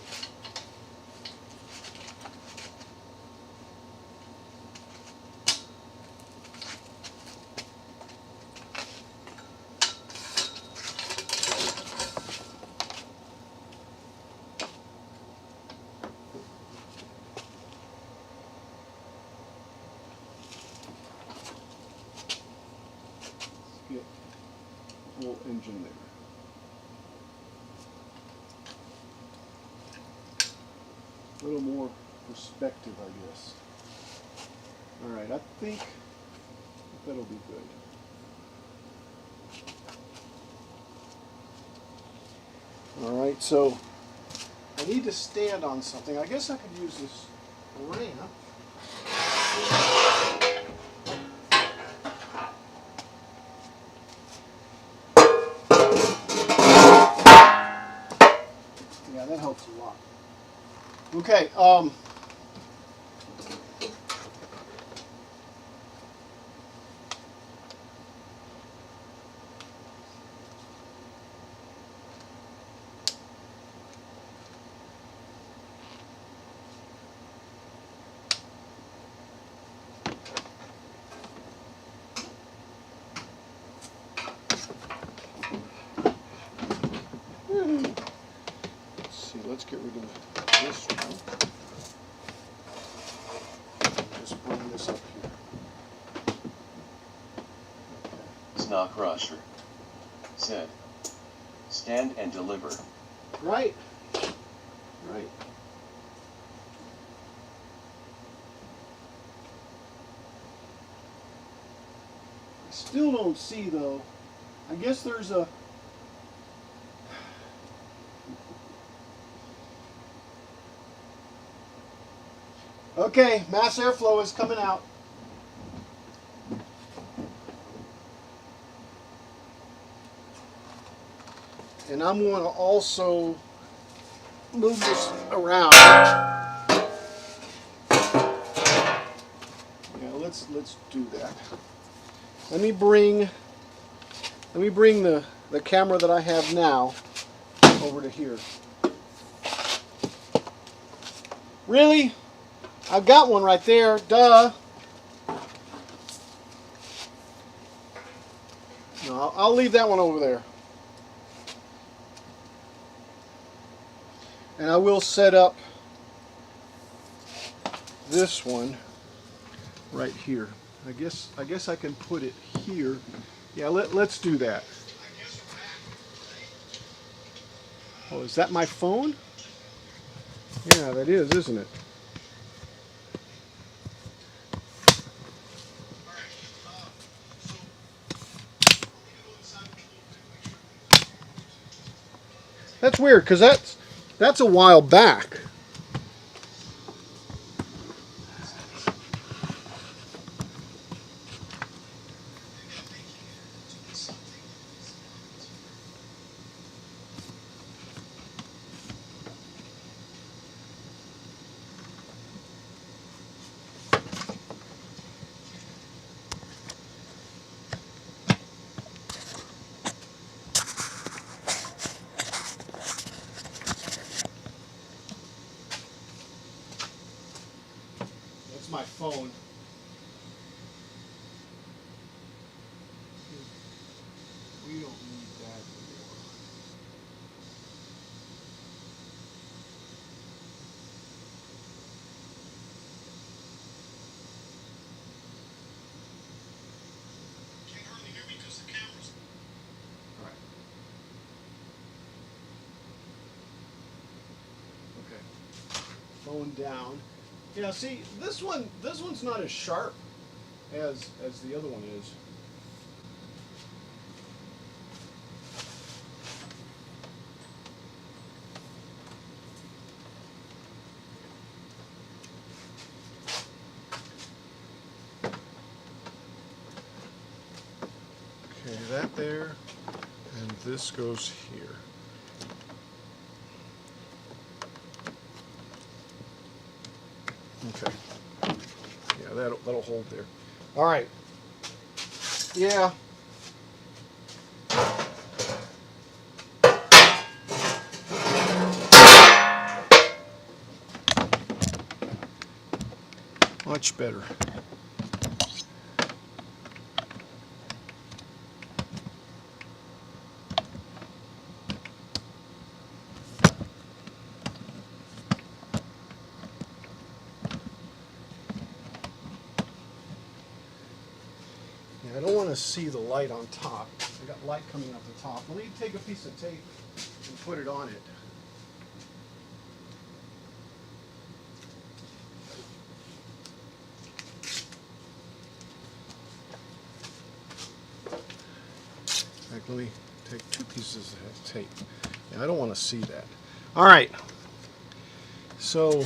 get the whole engine there. A little more perspective, I guess. All right, I think that'll be good. All right, so I need to stand on something. I guess I could use this ramp. Yeah, that helps a lot. Okay, let's see, let's get rid of this one. Just bring this up here. Snow Crusher said, stand and deliver. Right. Right. I still don't see though. I guess there's a okay, mass airflow is coming out. And I'm going to also move this around. Yeah, let's do that. Let me bring the camera that I have now over to here. Really? I've got one right there. Duh. No, I'll leave that one over there. And I will set up this one right here. I guess I can put it here. Yeah, let's do that. Oh, is that my phone? Yeah, that is, isn't it? That's weird, because that's a while back. That's my phone. We don't need that anymore. Can't hardly hear me because the camera's. All right. Okay. Phone down. Yeah, see, this one's not as sharp as the other one is. Okay, that there, and this goes here. Okay. Yeah, that'll hold there. All right. Yeah. Much better. Yeah, I don't want want to see the light on top. I got light coming up the top. Let me take a piece of tape and put it on it. In fact, let me take 2 pieces of tape. Yeah, I don't want to see that. All right. So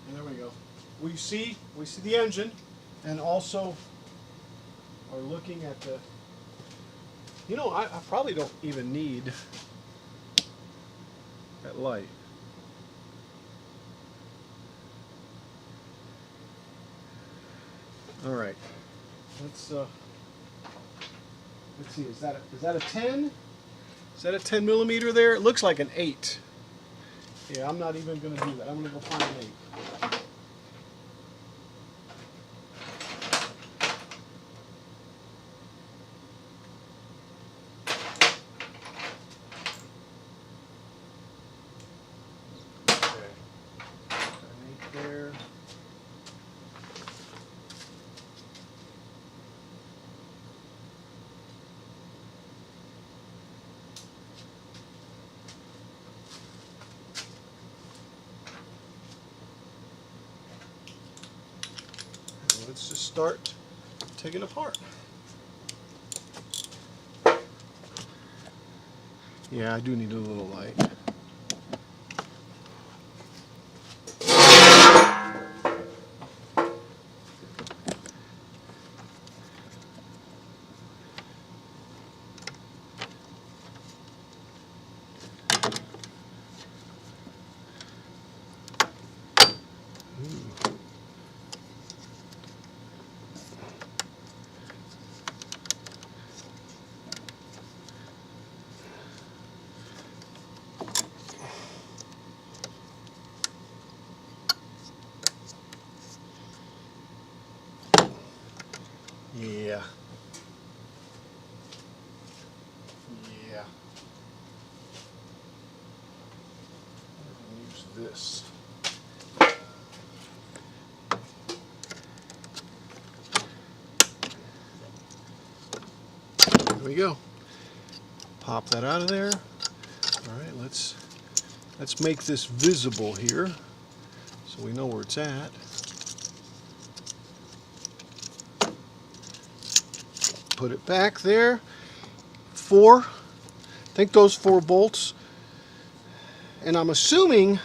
and there we go. We see the engine, and also are looking at the. You know, I probably don't even need that light. All right, let's see. Is that a 10? Is that a 10 millimeter there? It looks like an 8. Yeah, I'm not even going to do that. I'm going to go find an 8. There. Let's just start taking it apart. Yeah, I do need a little light. Yeah. Yeah. Use this. There we go. Pop that out of there. All right, let's make this visible here so we know where it's at. Put it back there. 4. I think those 4 bolts. And I'm assuming,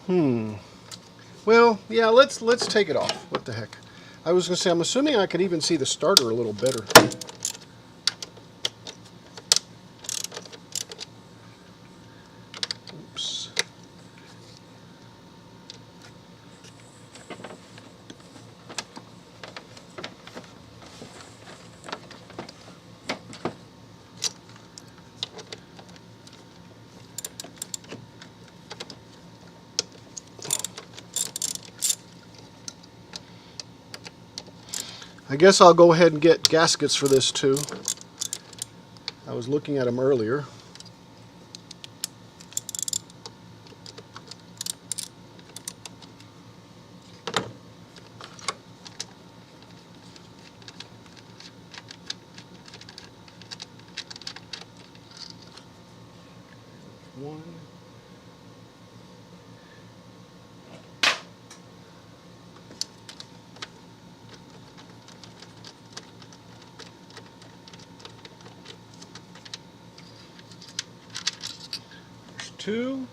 well, yeah, let's take it off. What the heck? I was going to say, I'm assuming I could even see the starter a little better. Oops. I guess I'll go ahead and get gaskets for this too. I was looking at them earlier. One. There's 2.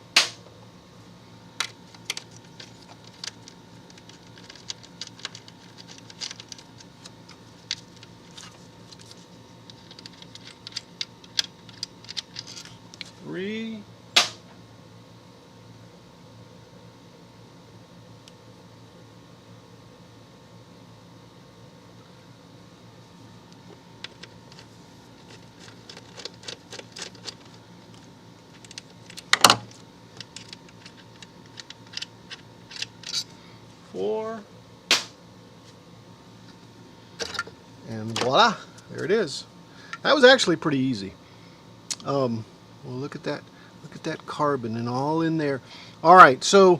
And voila, there it is. That was actually pretty easy. Well, look at that. Look at that carbon and all in there. All right, so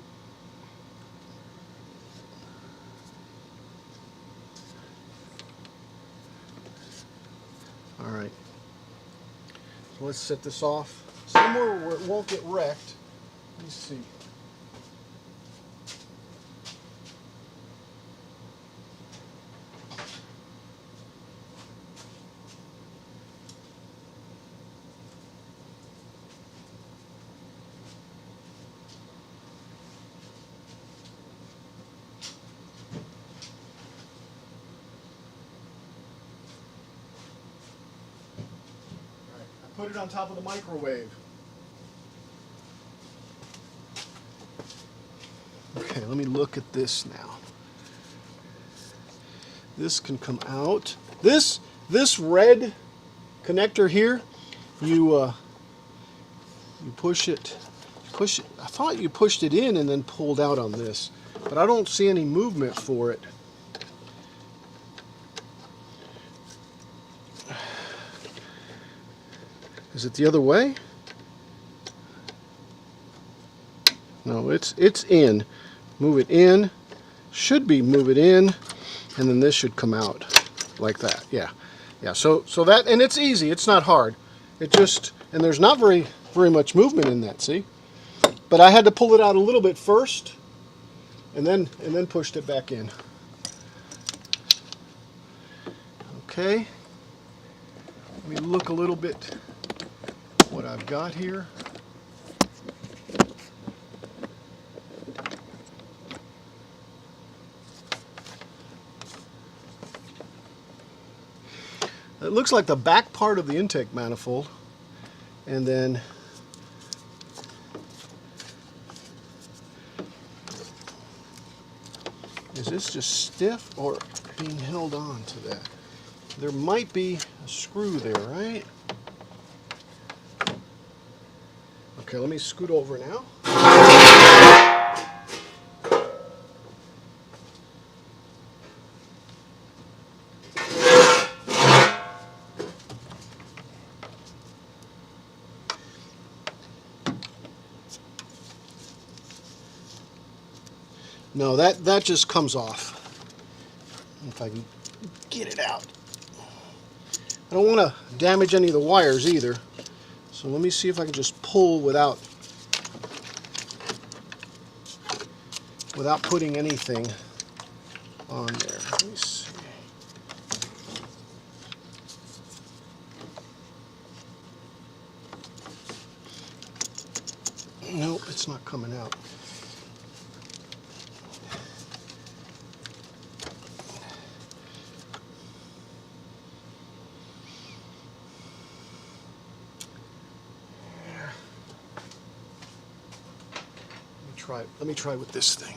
all right. So let's set this off somewhere where it won't get wrecked. Let me see. Put it on top of the microwave. Okay, let me look at this now. This can come out. This red connector here, you push it. I thought you pushed it in and then pulled out on this, but I don't see any movement for it. Is it the other way? No, it's in. Move it in. Should be move it in, and then this should come out like that. Yeah, yeah. So that, and it's easy. It's not hard. It just, and there's not very much movement in that. See, but I had to pull it out a little bit first, and then pushed it back in. Okay. Let me look a little bit what I've got here. It looks like the back part of the intake manifold, and then is this just stiff or being held on to that? There might be a screw there, right? Okay, let me scoot over now. No, that just comes off. If I can get it out. I don't want to damage any of the wires either. So let me see if I can just pull without putting anything on there. Let me see. Nope, it's not coming out. Let me try with this thing.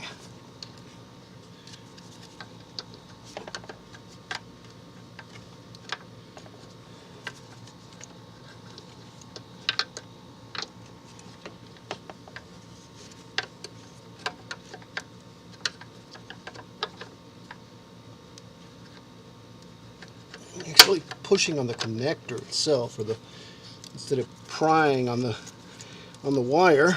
Actually pushing on the connector itself, or instead of prying on the wire.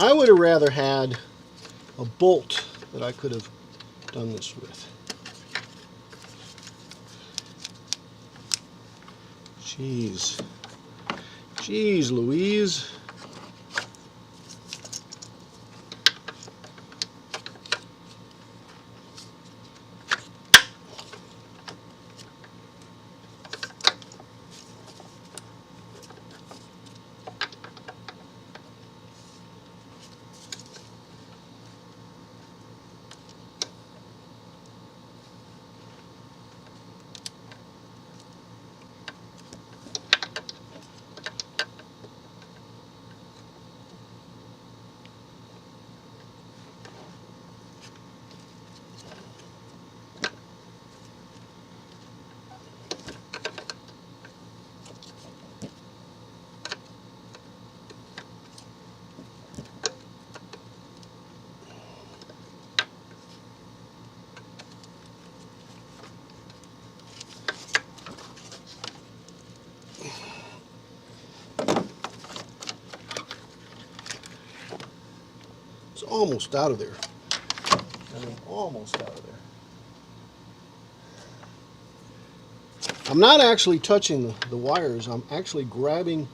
I would have rather had a bolt that I could have done this with. Jeez Louise. almost out of there. I mean, almost out of there. I'm not actually touching the wires. I'm actually grabbing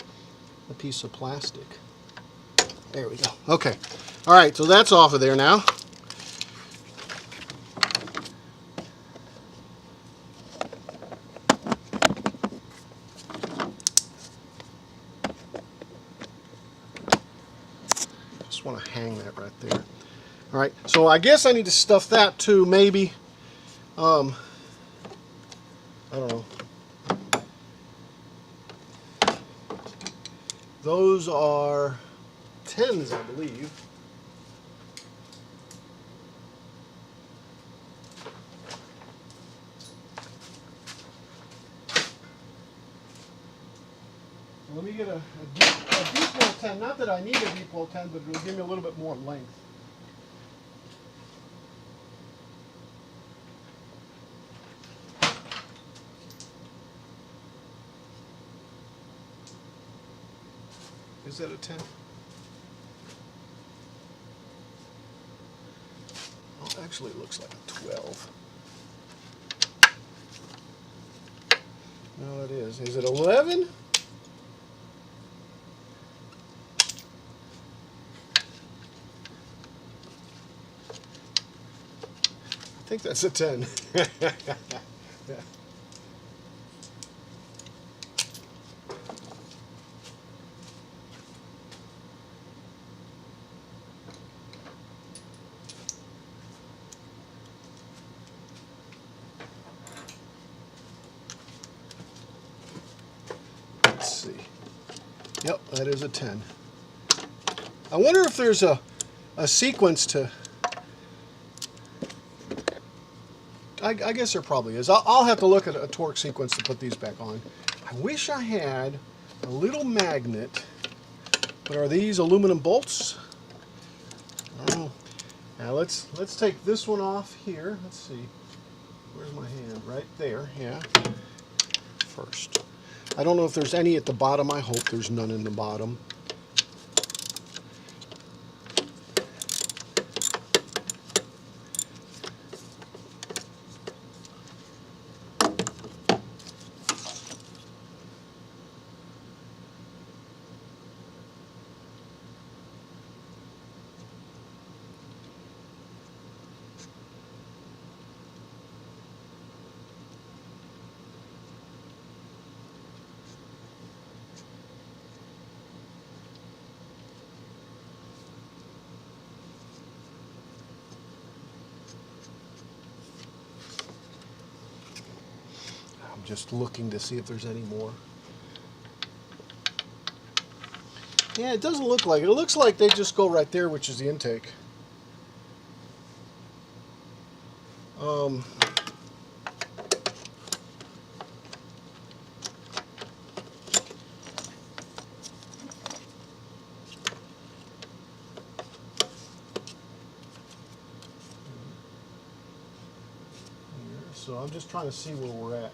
a piece of plastic. There we go. Okay. All right, so that's off of there now. Just want to hang that right there. All right, so I guess I need to stuff that too, maybe. I don't know. Those are 10s, I believe. Let me get a deep well 10. Not that I need a deep well 10, but it'll give me a little bit more length. Is that a 10? Oh, actually it looks like a 12. No, it is. Is it 11? I think that's a 10. Yeah. Let's see. Yep, that is a 10. I wonder if there's a sequence to... I guess there probably is. I'll have to look at a torque sequence to put these back on. I wish I had a little magnet, but are these aluminum bolts? I don't know. Now let's take this one off here. Let's see. Where's my hand? Right there. Yeah. First. I don't know if there's any at the bottom. I hope there's none in the bottom. Just looking to see if there's any more. Yeah, it doesn't look like it. It looks like they just go right there, which is the intake. So I'm just trying to see where we're at.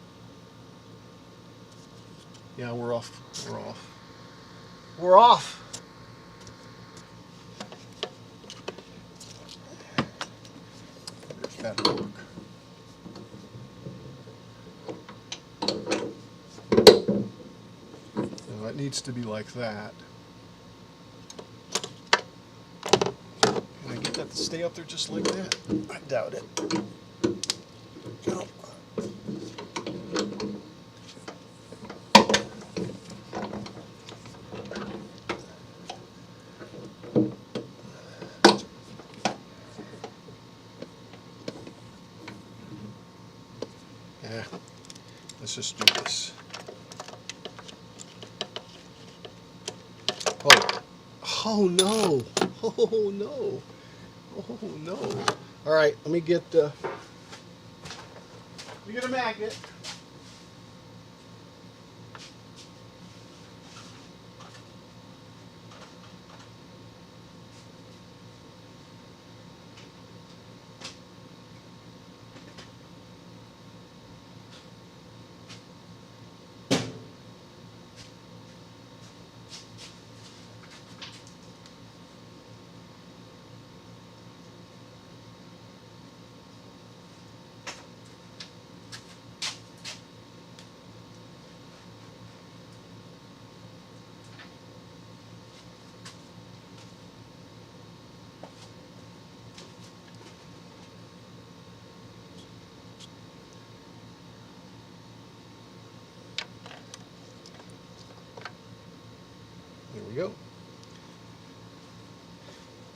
Yeah, we're off. We're off. We're off. If that'll work. Now it needs to be like that. Can I get that to stay up there just like that? I doubt it. No. Yeah, let's just do this. Oh no! Oh no! Oh no! All right, let me get a magnet.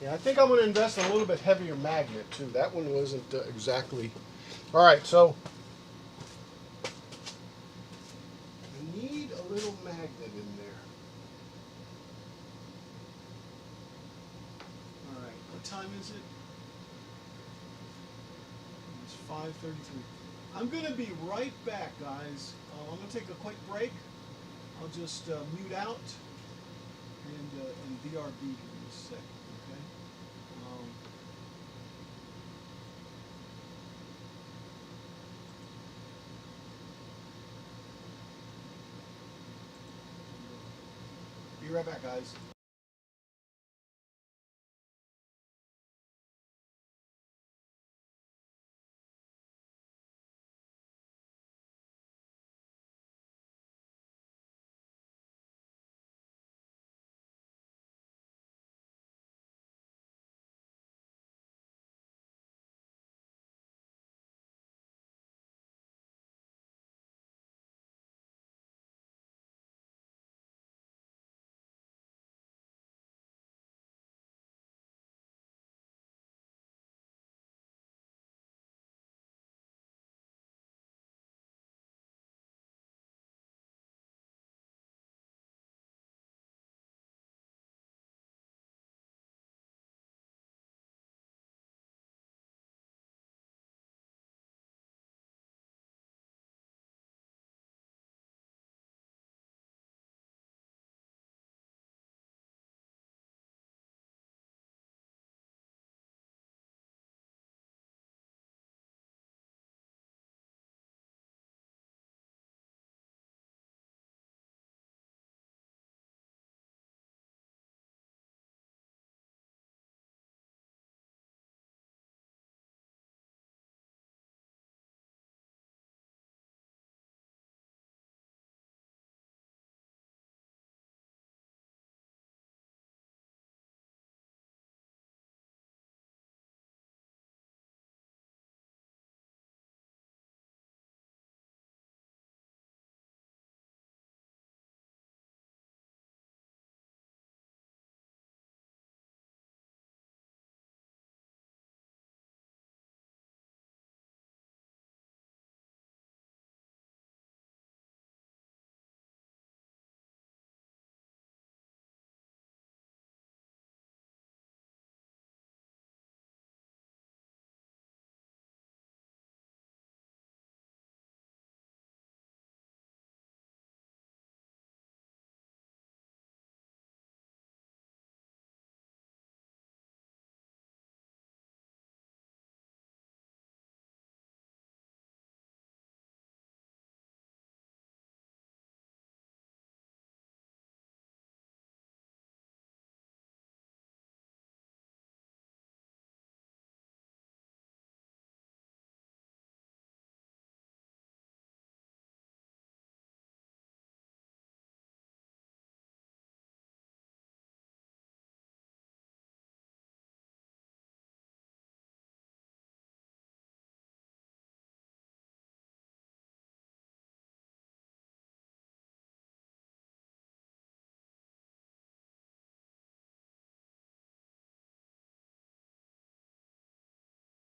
Yeah, I think I'm going to invest in a little bit heavier magnet too. That one wasn't exactly. All right, so I need a little magnet in there. All right, what time is it? It's 5:33. I'm going to be right back, guys. I'm going to take a quick break. I'll just mute out and BRB here in a second, okay? Be right back, guys.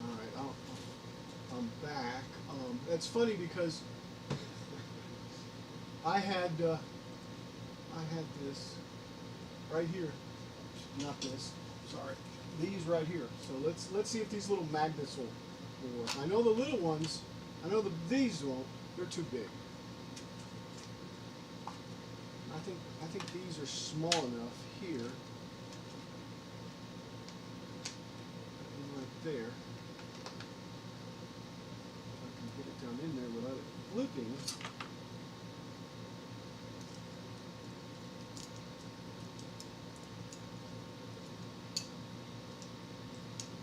All right, I'm back. That's funny because I had this right here, not this. Sorry, these right here. So let's see if these little magnets will work. I know the little ones. I know these won't. They're too big. I think these are small enough here. And right there. If I can get it down in there without it flipping.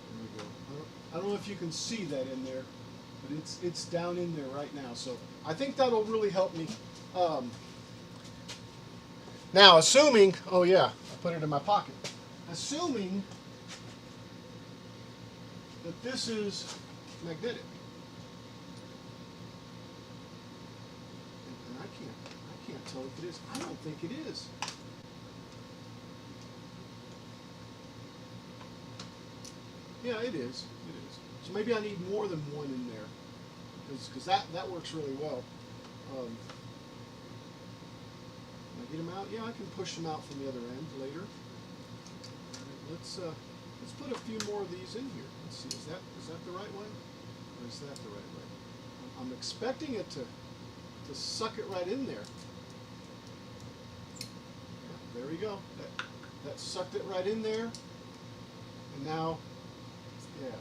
There we go. I don't know if you can see that in there, but it's down in there right now. So I think that'll really help me. Now, assuming, oh yeah, I put it in my pocket. Assuming that this is magnetic. And I can't tell if it is. I don't think it is. Yeah, it is. It is. So maybe I need more than one in there, because that works really well. Can I get them out? Yeah, I can push them out from the other end later. All right, let's put a few more of these in here. Let's see. Is that the right way, or is that the right way? I'm expecting it to suck it right in there. Yeah, there we go. That sucked it right in there. And now, yeah.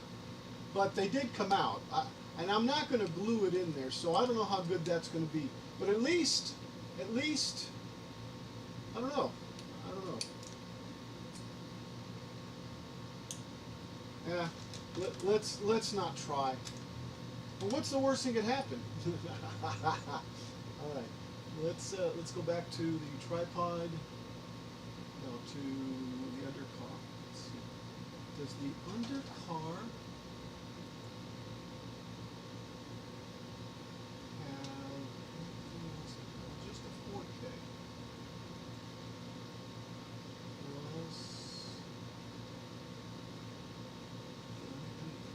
But they did come out. And I'm not going to glue it in there, so I don't know how good that's going to be. But at least, I don't know. Yeah, let's not try. Well, what's the worst thing that could happen? All right, let's go back to the tripod. No, to the undercar. Let's see. Does the undercar have anything else? Just a 4K.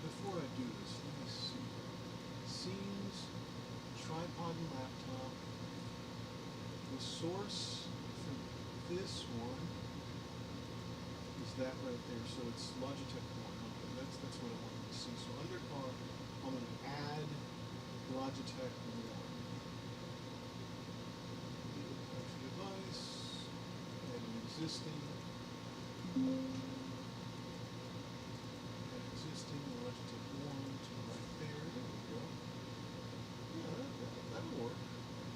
Before I do this, let me see. Scenes, tripod and laptop. The source for this one is that right there. So it's Logitech 1. Okay, that's what I wanted to see. So under car, I'm going to add Logitech 1. Country device, add an existing. Existing Logitech 1 to right there. There we go. Yeah, that'll work.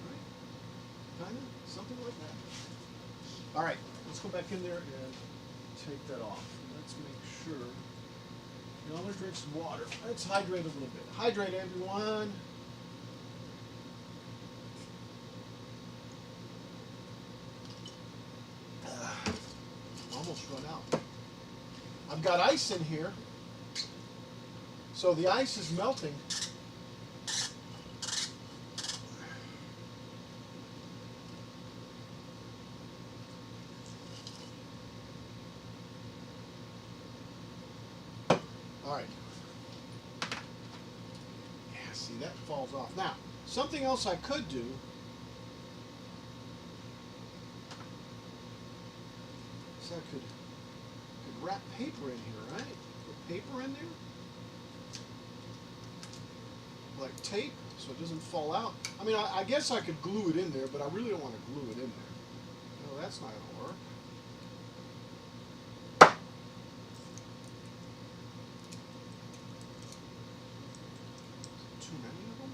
Right? Kind of? Something like that. All right, let's go back in there and take that off. Let's make sure. You know, I'm going to drink some water. Let's hydrate a little bit. Hydrate, everyone. Almost run out. I've got ice in here. So the ice is melting. All right. Yeah, see, that falls off. Now, something else I could do is I could wrap paper in here, right? Put paper in there. Like tape, so it doesn't fall out. I mean, I guess I could glue it in there, but I really don't want to glue it in there. No, that's not going to work. Too many of them?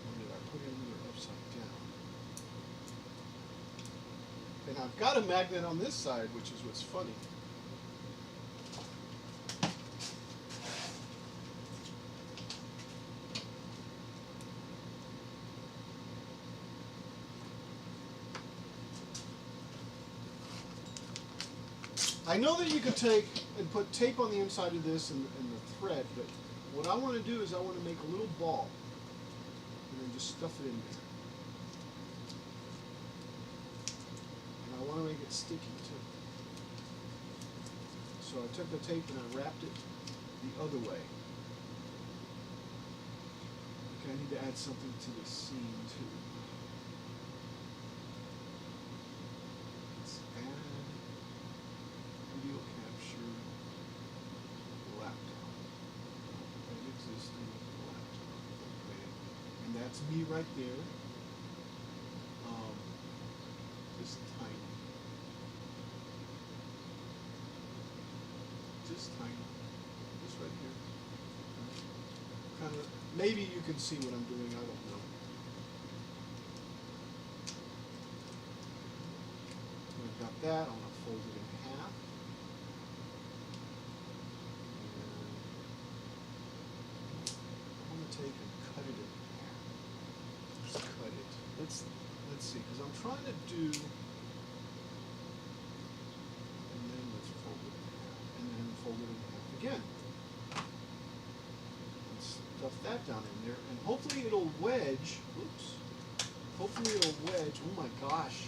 Or did I put it in there upside down? And I've got a magnet on this side, which is what's funny. I know that you could take and put tape on the inside of this and the thread, but what I want to do is I want to make a little ball and then just stuff it in there. And I want to make it sticky too. So I took the tape and I wrapped it the other way. Okay, I need to add something to the scene too. Let's add video capture laptop. An existing laptop. Okay. And that's me right there. Just tiny. Just tiny. Just right here. Kind of, maybe you can see what I'm doing, I don't know. I've got that, I'm going to fold it in half. And I'm going to take and cut it in half. Just cut it. Let's see, because I'm trying to do, and then let's fold it in half, and then fold it in half again. Stuff that down in there, and hopefully it'll wedge. Oops. Hopefully it'll wedge. Oh my gosh.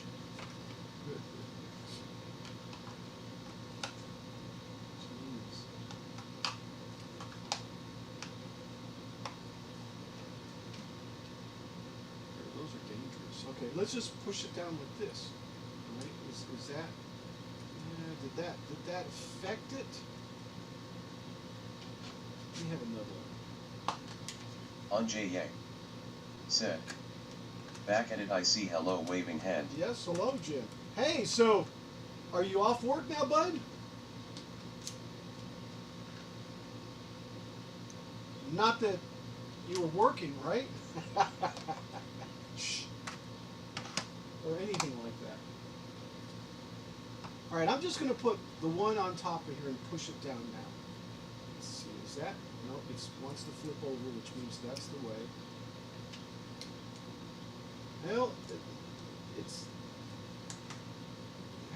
let's just push it down like this. Right? Is that? Did that affect it? We have another one. Anjay Yang said, back at it, I see hello waving hand. Yes, hello, Jim. Hey, so are you off work now, bud? Not that you were working, right? Shh. Or anything like that. All right, I'm just going to put the one on top of here and push it down now. Let's see, is that? No, it wants to flip over, which means that's the way. Well, that's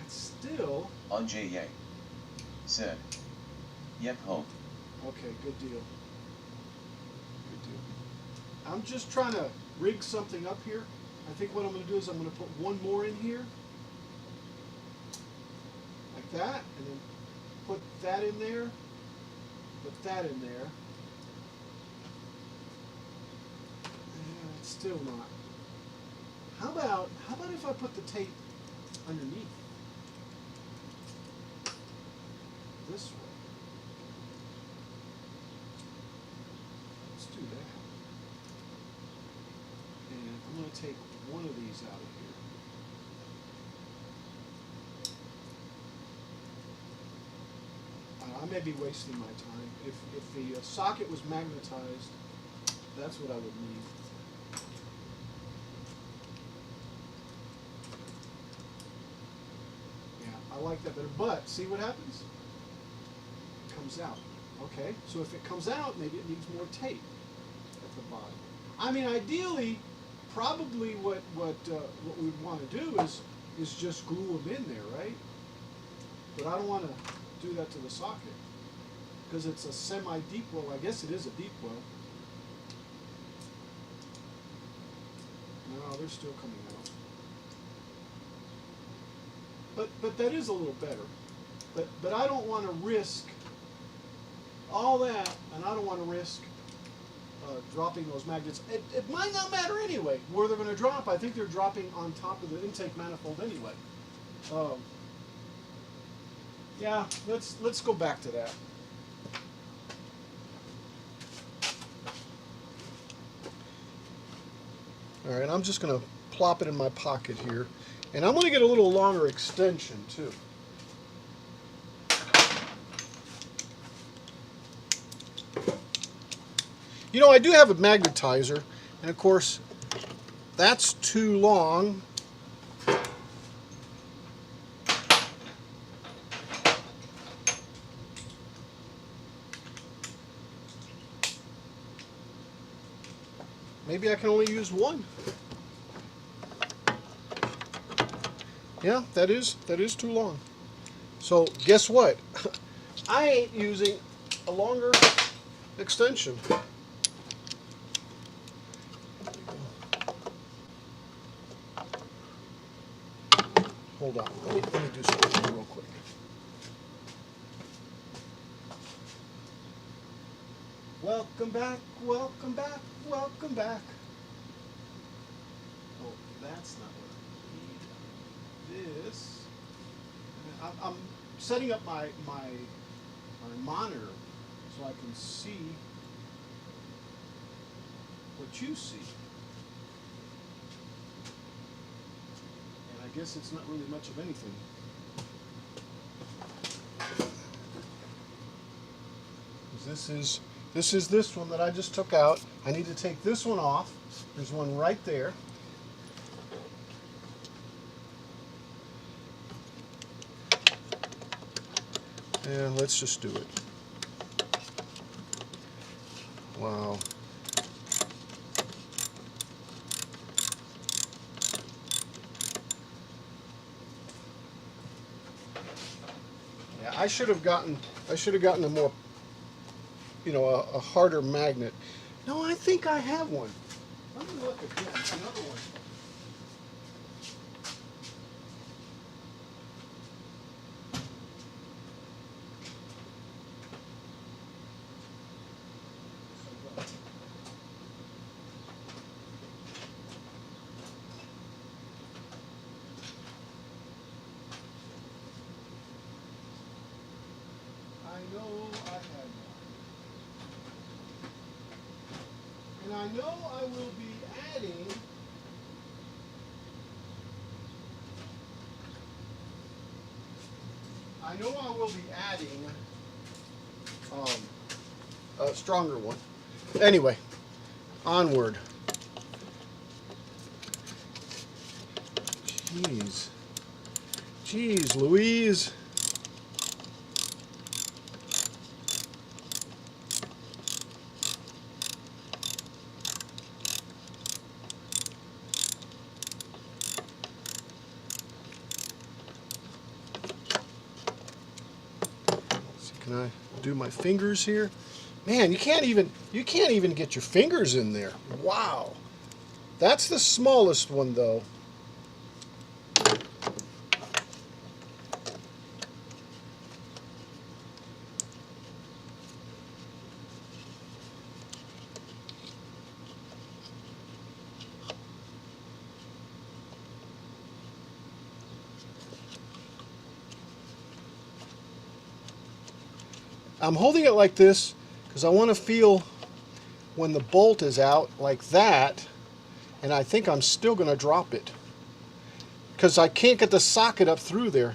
still... Anjay Yang said, yep, home. Okay, good deal. Good deal. I'm just trying to rig something up here. I think what I'm going to do is I'm going to put one more in here. Like that. And then put that in there. Put that in there. Yeah, it's still not. How about if I put the tape underneath? This way. Let's do that. And I'm going to take one of these out of here. I may be wasting my time. If the socket was magnetized, that's what I would need. Yeah, I like that better. But see what happens? It comes out. Okay, so if it comes out, maybe it needs more tape at the bottom. I mean, ideally, probably what we'd want to do is just glue them in there, right? But I don't want to do that to the socket because it's a semi-deep well. I guess it is a deep well. No, they're still coming out. But that is a little better. But I don't want to risk all that, and I don't want to risk dropping those magnets. It might not matter anyway where they're going to drop. I think they're dropping on top of the intake manifold anyway. Yeah, let's go back to that. All right, I'm just going to plop it in my pocket here, and I'm going to get a little longer extension too. You know, I do have a magnetizer, and of course, that's too long. Maybe I can only use one. Yeah, that is too long. So guess what? I ain't using a longer extension. Hold on, let me do something real quick. Welcome back, welcome back, welcome back. Oh, that's not what I need. This, I'm setting up my monitor so I can see what you see. I guess it's not really much of anything. This is this one that I just took out. I need to take this one off. There's one right there. And let's just do it. Wow. I should have gotten a more, a harder magnet. No, I think I have one. Let me look again. Another one. I know I had one. And I know I will be adding a stronger one. Anyway, onward. Jeez Louise. Can I do my fingers here? Man, you can't even get your fingers in there. Wow. That's the smallest one though. I'm holding it like this because I want to feel when the bolt is out like that, and I think I'm still going to drop it because I can't get the socket up through there.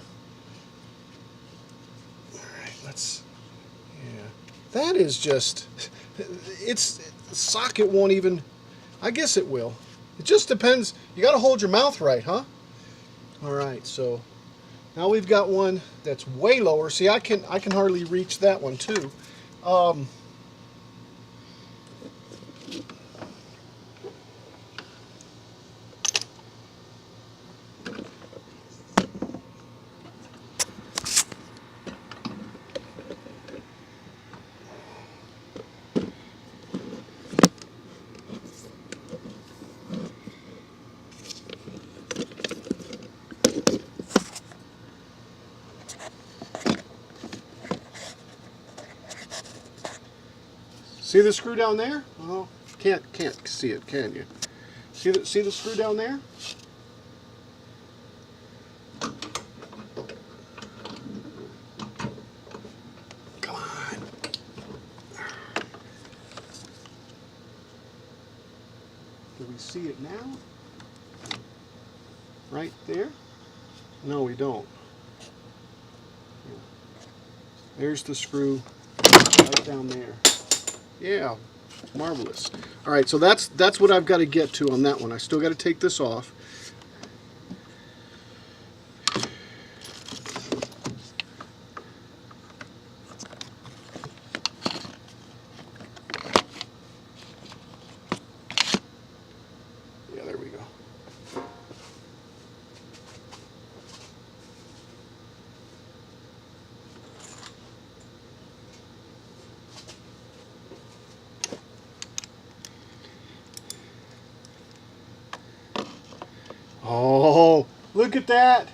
All right, yeah. That is just, the socket won't even, I guess it will. It just depends. You got to hold your mouth right, huh? All right, so now we've got one that's way lower. See, I can hardly reach that one too. See the screw down there? Oh, can't see it, can you? See the screw down there? Come on. Do we see it now? Right there? No, we don't. There's the screw right down there. Yeah, marvelous. All right, so that's what I've got to get to on that one. I still got to take this off. Yeah, there we go. Oh, look at that.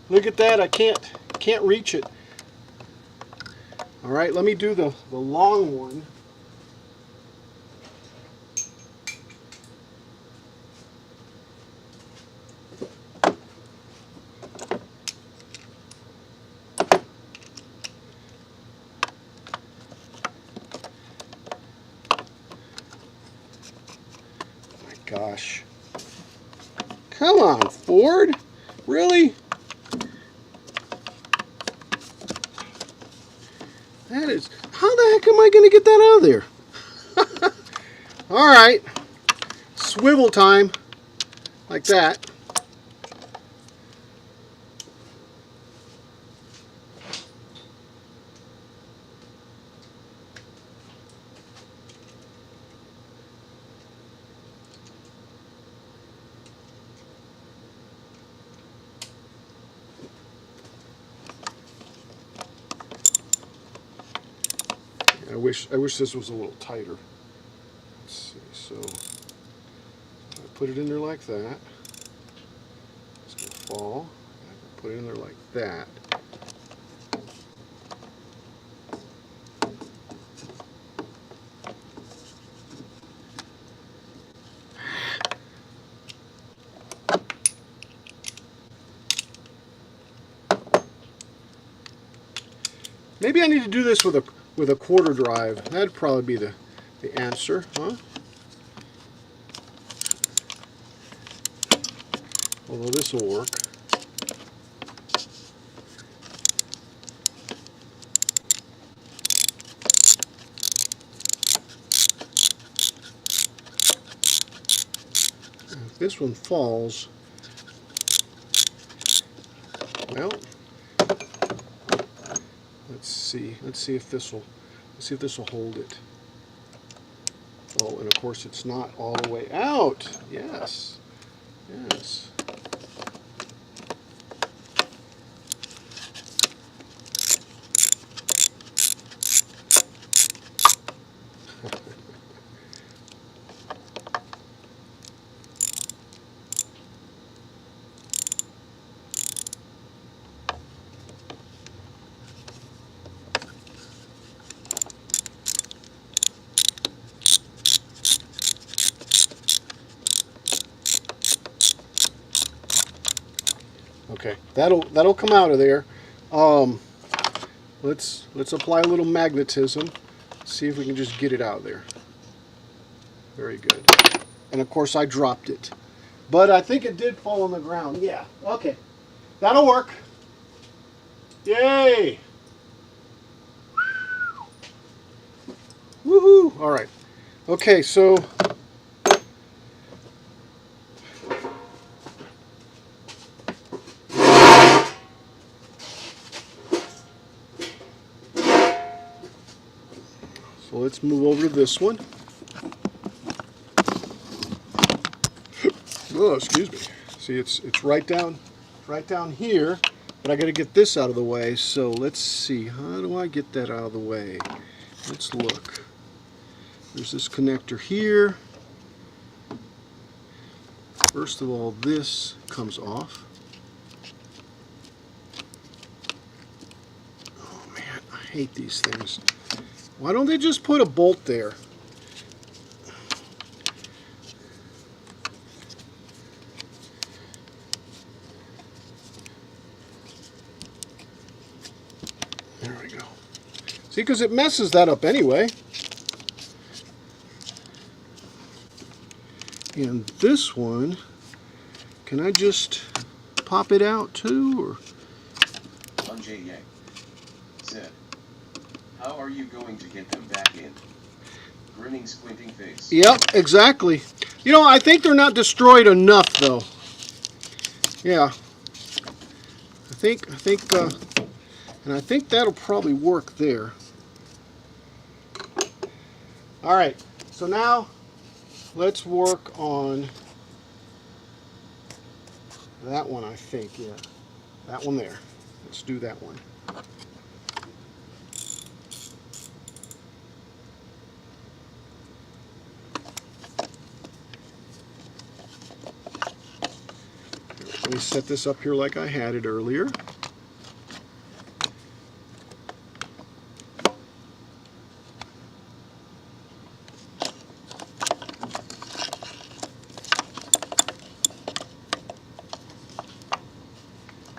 Look at that. I can't reach it. All right, let me do the long one. My gosh. Come on, Ford. Really? That is, how the heck am I going to get that out of there? All right. Swivel time. Like that. I wish this was a little tighter. Let's see, so I put it in there like that. It's going to fall. I put it in there like that. Maybe I need to do this with a quarter drive. That'd probably be the answer, huh? Although this will work. If this one falls, well, let's see if this will hold it. Oh, and of course it's not all the way out. Yes. Yes. Okay, that'll come out of there. Let's apply a little magnetism. See if we can just get it out of there. Very good. And of course I dropped it, but I think it did fall on the ground. Yeah. Okay, that'll work. Yay! Woohoo! All right. Okay, so. So let's move over to this one. Oh, excuse me. See, it's right down here, but I got to get this out of the way. So let's see. How do I get that out of the way? Let's look. There's this connector here. First of all, this comes off. Oh man, I hate these things. Why don't they just put a bolt there? There we go. See, because it messes that up anyway. And this one, can I just pop it out too, or? Sanjay Yang said, "How are you going to get them back in?" Grinning, squinting face. Yep, exactly. You know, I think they're not destroyed enough, though. Yeah. And I think that'll probably work there. All right, so now let's work on that one, I think, yeah. That one there. Let's do that one. Let me set this up here like I had it earlier.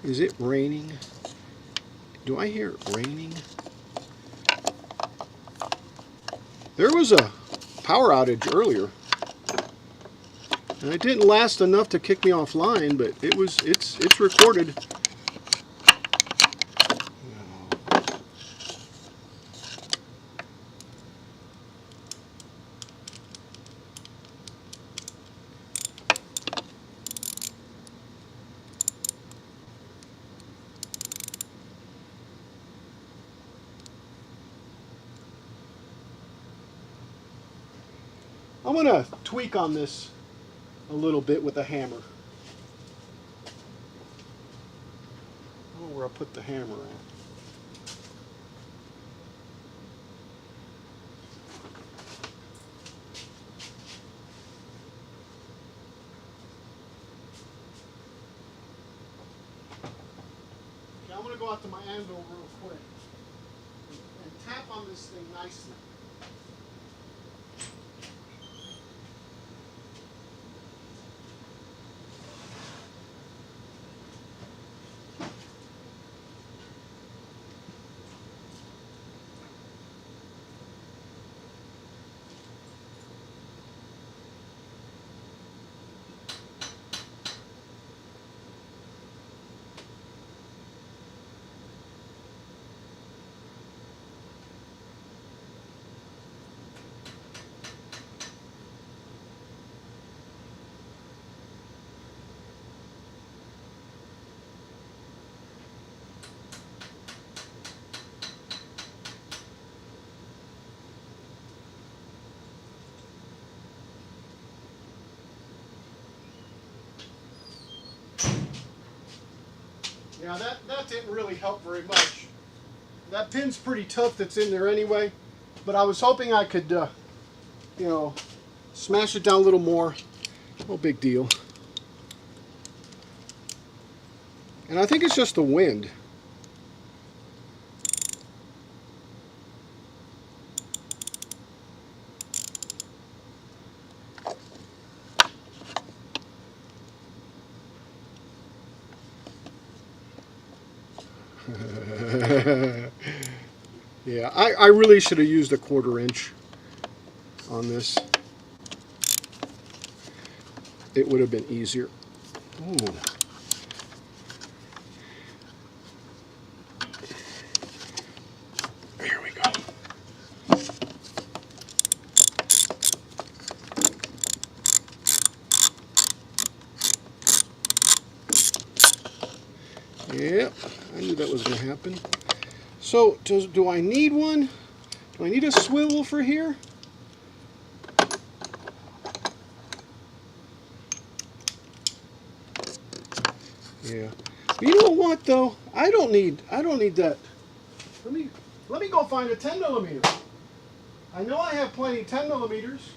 Is it raining? Do I hear it raining? There was a power outage earlier. And it didn't last enough to kick me offline, but it's recorded. I'm going to tweak on this a little bit with a hammer. I don't know where I put the hammer at. Okay, I'm going to go out to my anvil real quick and tap on this thing nicely. Yeah, that didn't really help very much. That pin's pretty tough that's in there anyway, but I was hoping I could, you know, Smash it down a little more. No big deal. And I think it's just the wind. Yeah, I really should have used a 1/4 inch on this. It would have been easier. Ooh. Here we go. Yep, I knew that was going to happen. So, do I need one? Do I need a swivel for here? Yeah. But you know what though? I don't need that. Let me go find a 10 millimeter. I know I have plenty of 10 millimeters.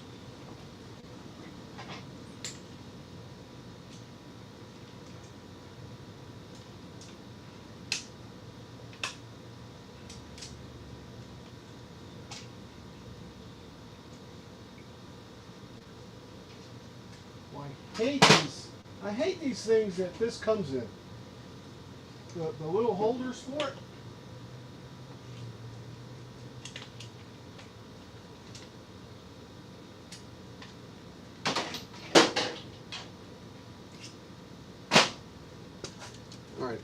I hate these things that this comes in. The little holders for it. All right,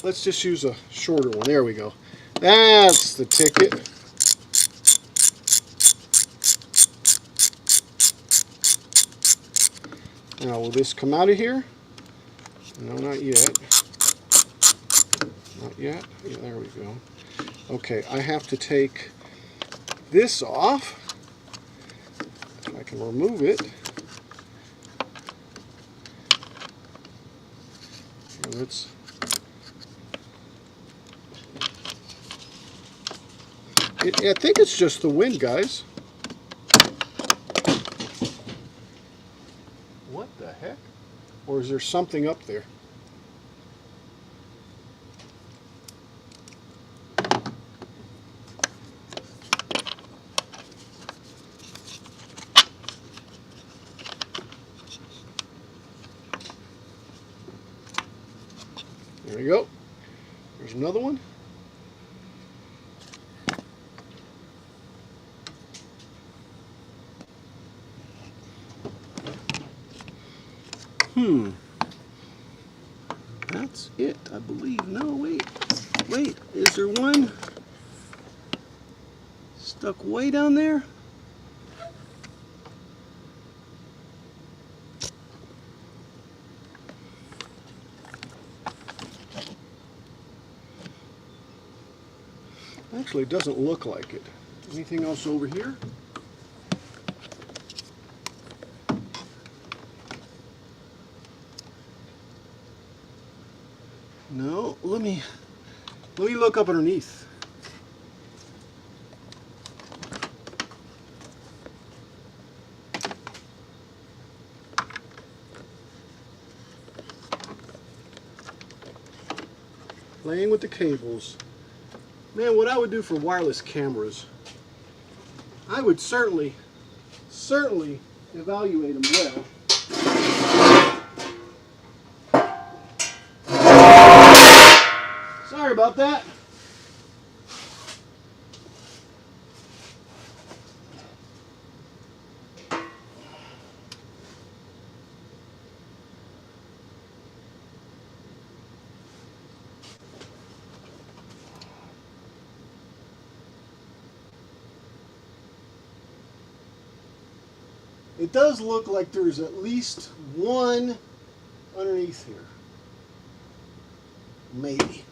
let's just use a shorter one. There we go. That's the ticket. Now, will this come out of here? No, not yet. Not yet. Yeah, there we go. Okay, I have to take this off. If I can remove it. And let's. I think it's just the wind, guys. What the heck? Or is there something up there? There we go. There's another one. That's it, I believe. No, wait. Wait, is there one stuck way down there? Actually, it doesn't look like it. Anything else over here? No, let me look up underneath. Playing with the cables. Man, what I would do for wireless cameras, I would certainly evaluate them well. Sorry about that. It does look like there's at least one underneath here. Maybe.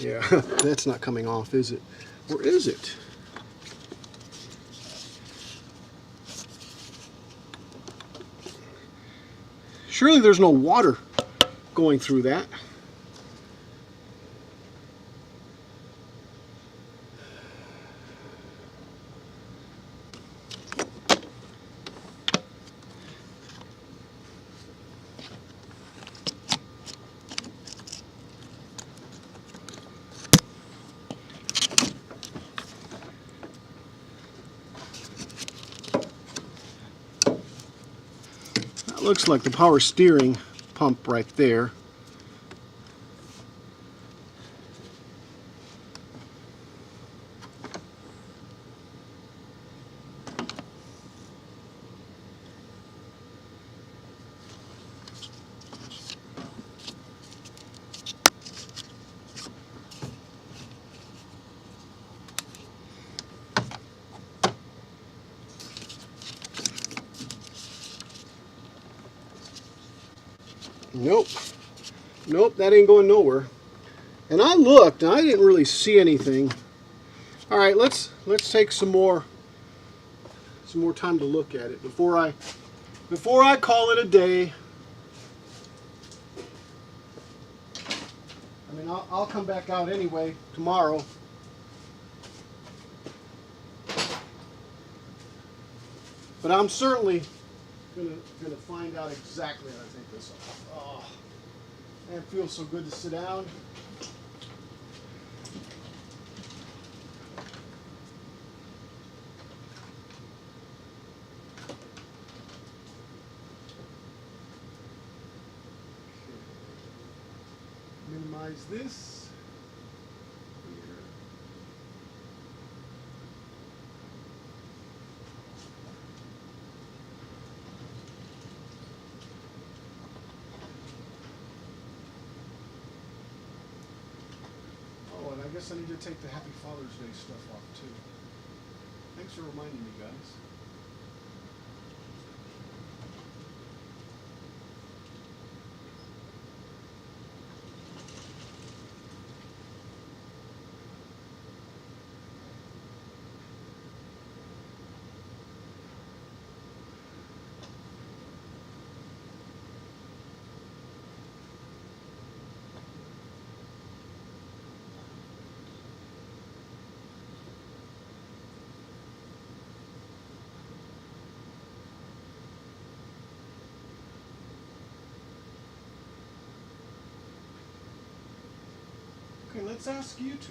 Yeah, that's not coming off, is it? Or is it? Surely there's no water going through that. That looks like the power steering pump right there. Nope. Nope, that ain't going nowhere. And I looked and I didn't really see anything. All right, let's take some more time to look at it before I call it a day. I mean, I'll come back out anyway tomorrow. But I'm certainly gonna find out exactly how to take this off. Oh, man, it feels so good to sit down. Okay. Minimize this. Here. Oh, and I guess I need to take the Happy Father's Day stuff off too. Thanks for reminding me, guys. Okay, let's ask YouTube.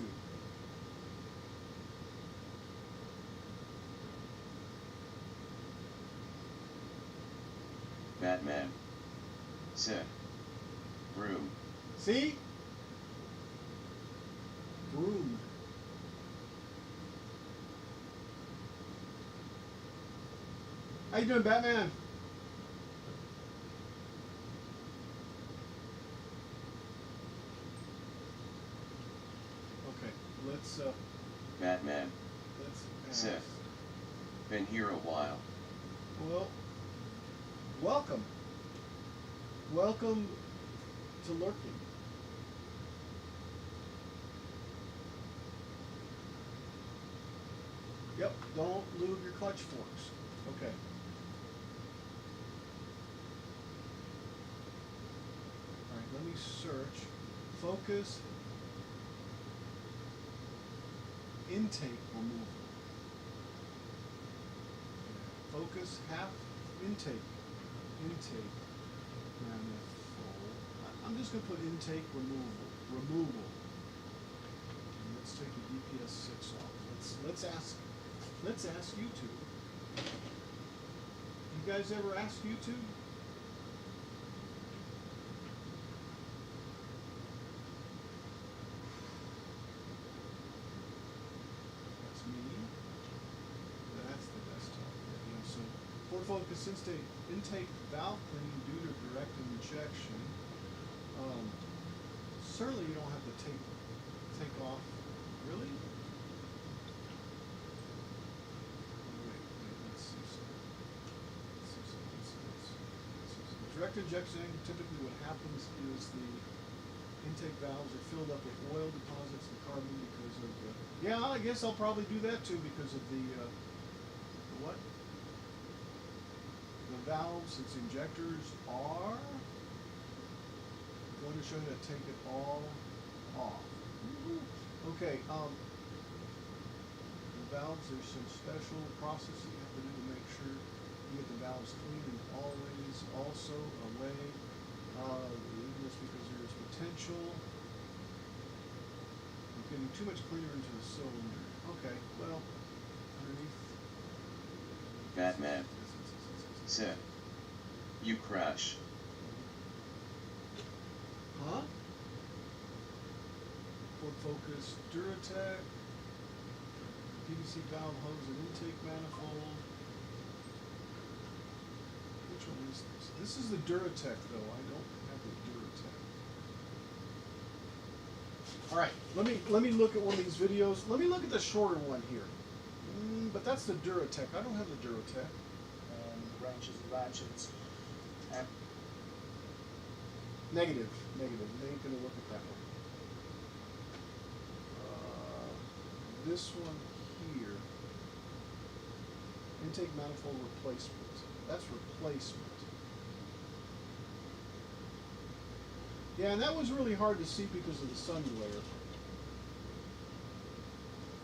Batman said, room. See? Broom. How you doing, Batman? Okay, let's Batman let's said, been here a while. Well, welcome. Welcome to lurking. Yep, don't lube your clutch forks. Okay. Alright, let me search. Focus. Intake removal. Focus half intake. Intake. Manifold. I'm just going to put intake removal. Removal. And let's take the DPS 6 off. Let's ask YouTube. You guys ever ask YouTube? That's me. That's the desktop. Yeah, so Ford Focus intake valve cleaning due to direct injection. Certainly you don't have to take off. Really? Direct injection, typically what happens is the intake valves are filled up with oil deposits and carbon because of the... Yeah, I guess I'll probably do that too because of the what? The valves, its injectors are... I'm going to show you how to take it all off. Okay, the valves, there's some special process you have to do to make sure you get the valves clean and always also away this because there's potential of getting too much cleaner into the cylinder. Okay, well, underneath. Batman said, "You crash." Huh? Ford Focus, Duratec, PVC valve hose and intake manifold. Which one is this? This is the Duratec though. I don't have the Duratec. All right, let me look at one of these videos. Let me look at the shorter one here. But that's the Duratec. I don't have the Duratec. And wrenches and ratchets. And Negative. They ain't gonna look at that one. This one here. Intake manifold replacement. That's replacement. Yeah, and that was really hard to see because of the sun glare.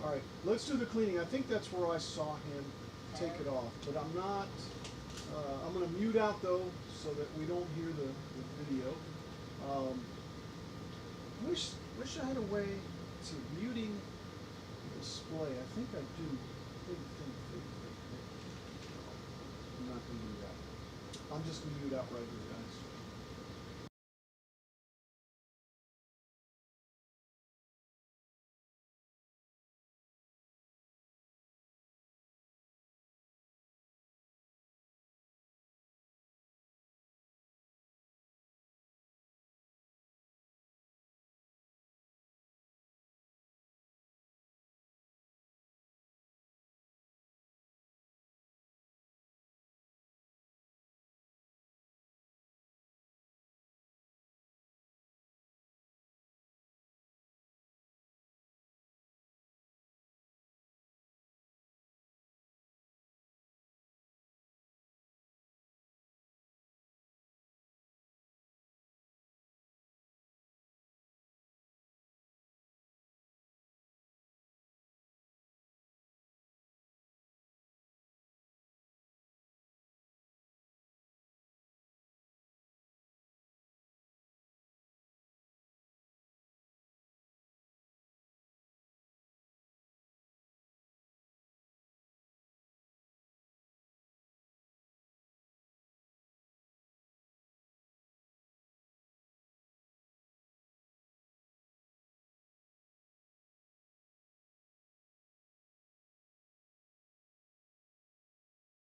Alright, let's do the cleaning. I think that's where I saw him take it off. But I'm not... I'm going to mute out though so that we don't hear the video. Wish I had a way to muting the display. I think I do. Think. I'm not going to do that. I'm just going to mute out right here, guys.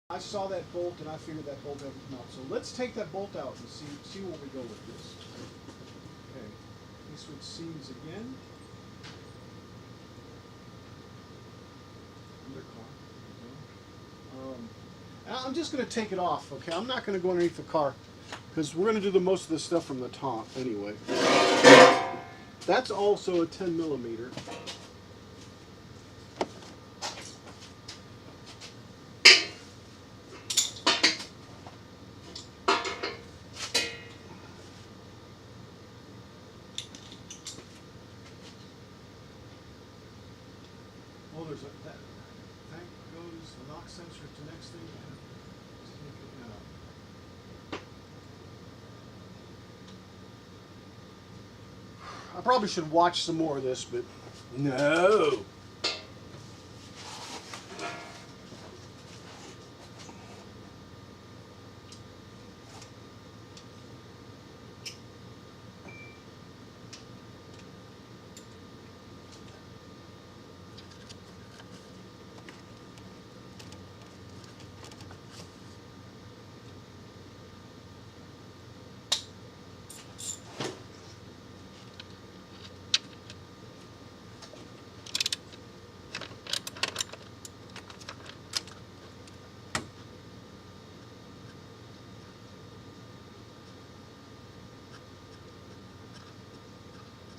I saw that bolt and I figured that bolt had to come out. So let's take that bolt out and see where we go with this. Okay, we switch seams again. And I'm just going to take it off, okay? I'm not going to go underneath the car because we're going to do the most of this stuff from the top anyway. That's also a 10 millimeter. Oh, there's a, that goes, the knock sensor to the next thing. Take it out. I probably should watch some more of this, but no.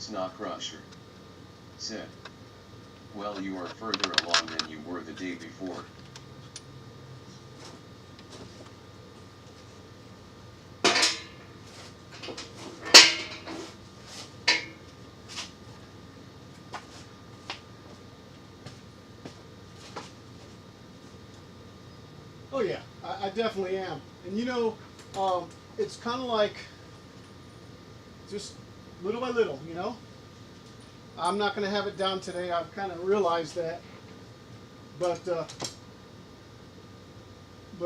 Snot Crusher said, well, you are further along than you were the day before. Oh yeah, I definitely am. And you know, it's kind of like just little by little, you know. I'm not going to have it down today. I've kind of realized that, but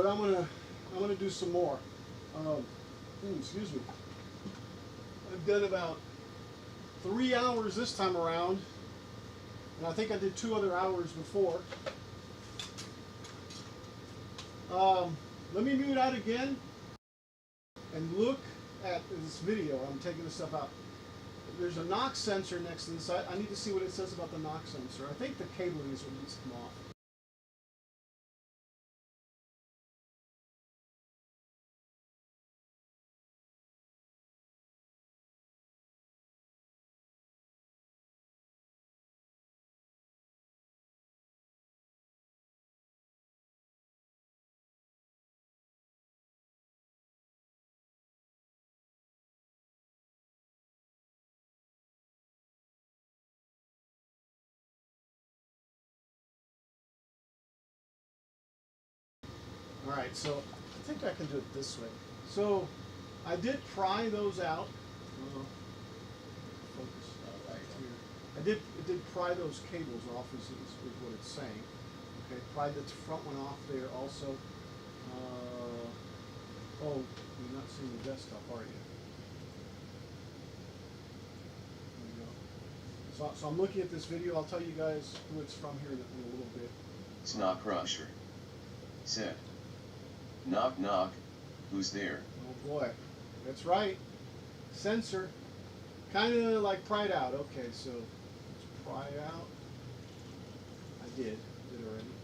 I'm gonna do some more. Excuse me. I've done about 3 hours this time around, and I think I did 2 other hours before. Let me mute out again and look at this video. I'm taking this stuff out. There's a knock sensor next to this. I need to see what it says about the knock sensor. I think the cabling is what needs to come off. All right, so I think I can do it this way. So I did pry those out. Focus right here. It did pry those cables off, is what it's saying. Okay, pry the front one off there also. Oh, you're not seeing the desktop, are you? There you go. So I'm looking at this video. I'll tell you guys who it's from here in a little bit. Snot Crusher said, knock knock, who's there? Oh boy, that's right. Sensor, kind of like pried out. Okay, so let's pry out. I did already.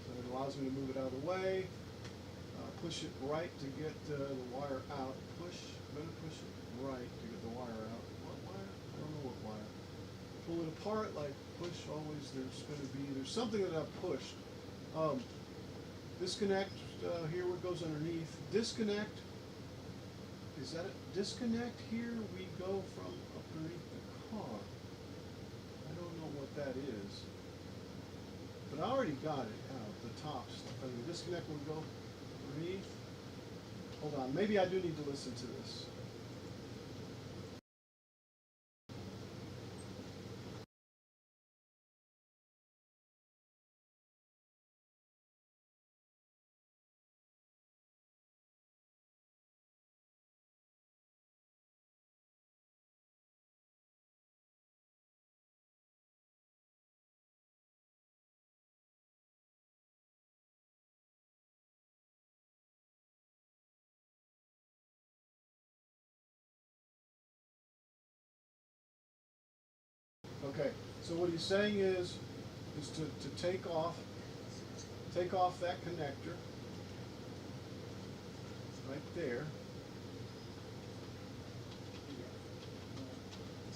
So it allows me to move it out of the way. Push it right to get the wire out. Better push it right to get the wire out. What wire? I don't know what wire. Pull it apart, like push always. There's something that I've pushed. Disconnect, here what goes underneath. Disconnect, is that it? Disconnect, here we go from underneath the car. I don't know what that is. But I already got it out, the top stuff. I mean, disconnect will go underneath. Hold on, maybe I do need to listen to this. Okay, so what he's saying is to take off that connector right there,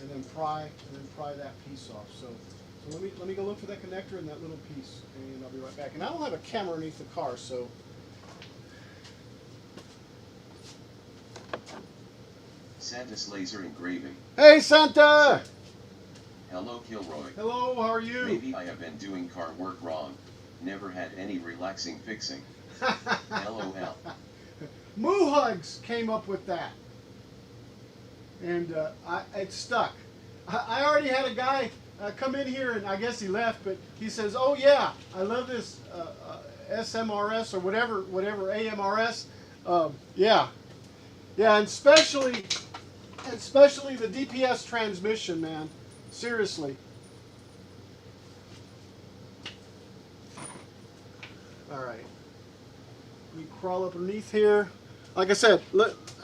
and then pry that piece off. So let me go look for that connector and that little piece, and I'll be right back. And I don't have a camera underneath the car, so. Santa's laser engraving. Hey, Santa! Hello Kilroy. Hello, how are you? Maybe I have been doing car work wrong. Never had any relaxing fixing. LOL. Moo Hugs came up with that, and it stuck. I already had a guy come in here, and I guess he left, but he says, "Oh yeah, I love this SMRS or whatever AMRS. Yeah, and especially the DPS transmission, man. Seriously." All right. We crawl up underneath here. Like I said,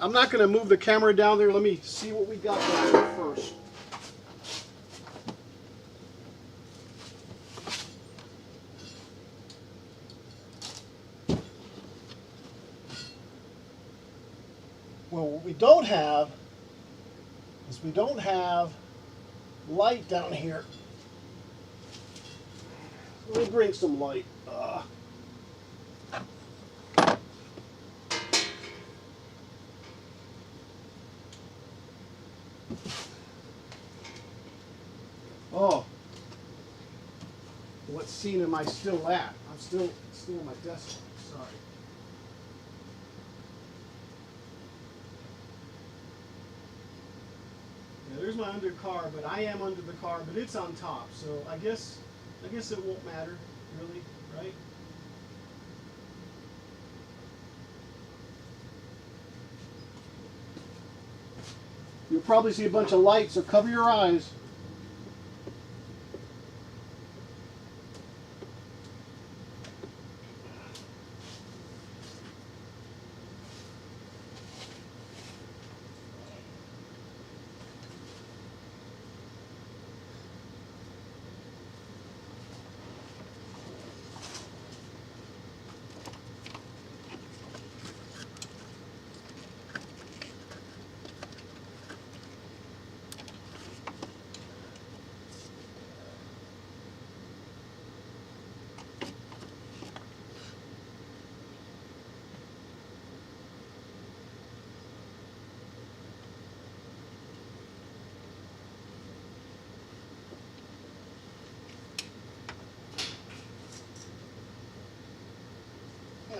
I'm not going to move the camera down there. Let me see what we got down there first. Well, what we don't have we don't have light down here. Let me bring some light. Oh, what scene am I still at? I'm still on my desktop. Sorry. Yeah, there's my under car, but I am under the car, but it's on top, so I guess it won't matter, really, right? You'll probably see a bunch of lights, so cover your eyes.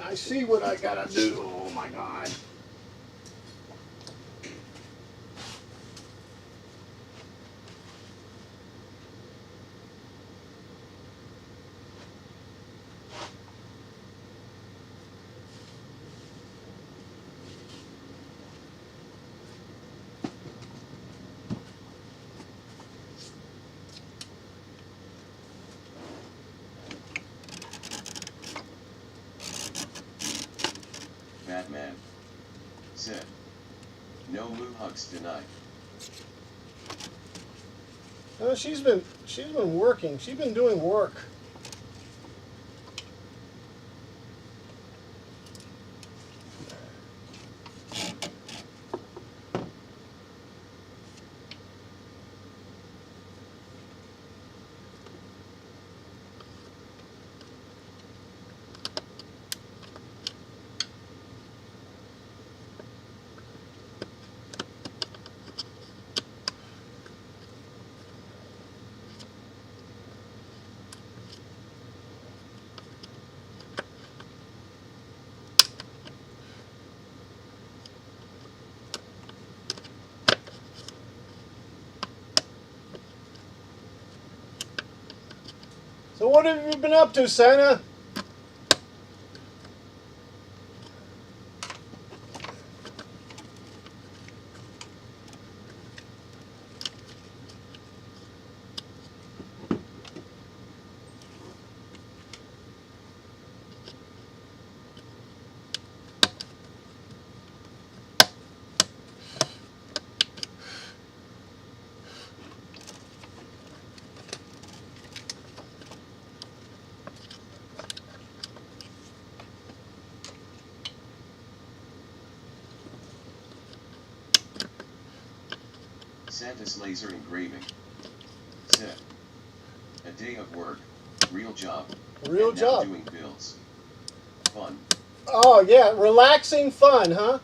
I see what I gotta do. Oh my God. Batman said, "No moo hugs tonight." No, she's been working. She's been doing work. So what have you been up to, Santa? Santa's laser engraving said, "A day of work, real job, Real and job. now doing bills. Fun." Oh yeah, relaxing fun, huh?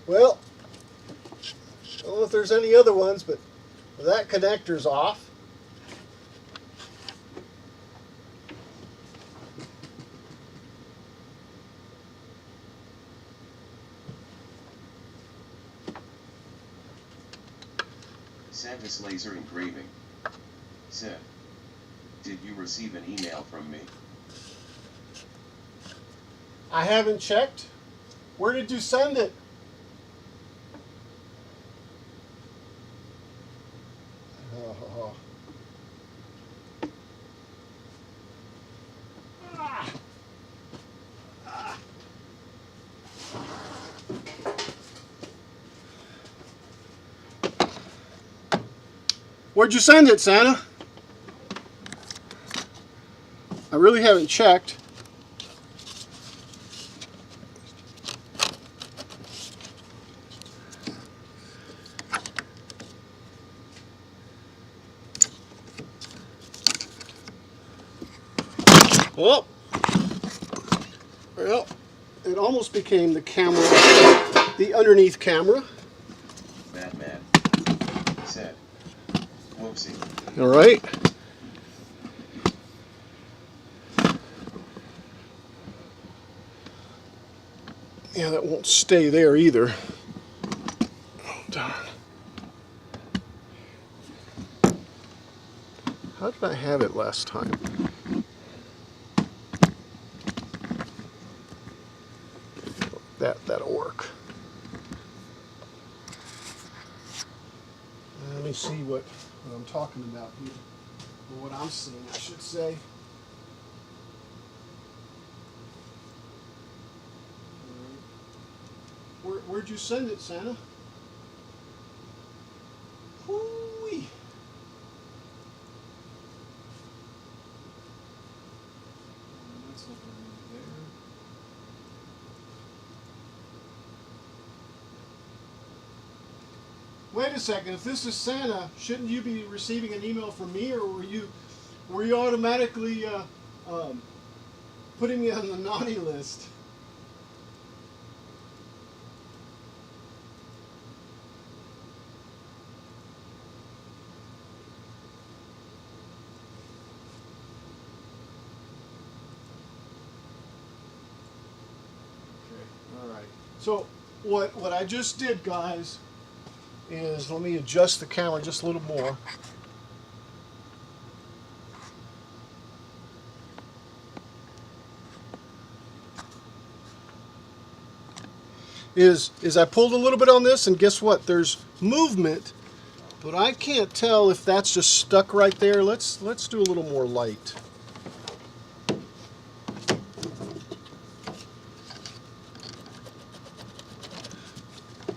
Well, I don't know if there's any other ones, but that connector's off. Santa's laser engraving said, "Did you receive an email from me?" I haven't checked. Where did you send it? Oh. Where'd you send it, Santa? I really haven't checked. Oh, well, it almost became the camera, the underneath camera. Batman said. Whoopsie. All right. Yeah, that won't stay there either. Oh, darn. How did I have it last time? That'll work. Let me see what I'm talking about here. Or what I'm seeing, I should say. Where'd you send it, Santa? Hoo-wee. That's not going to be there. Wait a second. If this is Santa, shouldn't you be receiving an email from me, or were you automatically putting me on the naughty list? All right. So what I just did, guys, is let me adjust the camera just a little more. Is I pulled a little bit on this, and guess what? There's movement, but I can't tell if that's just stuck right there. Let's do a little more light.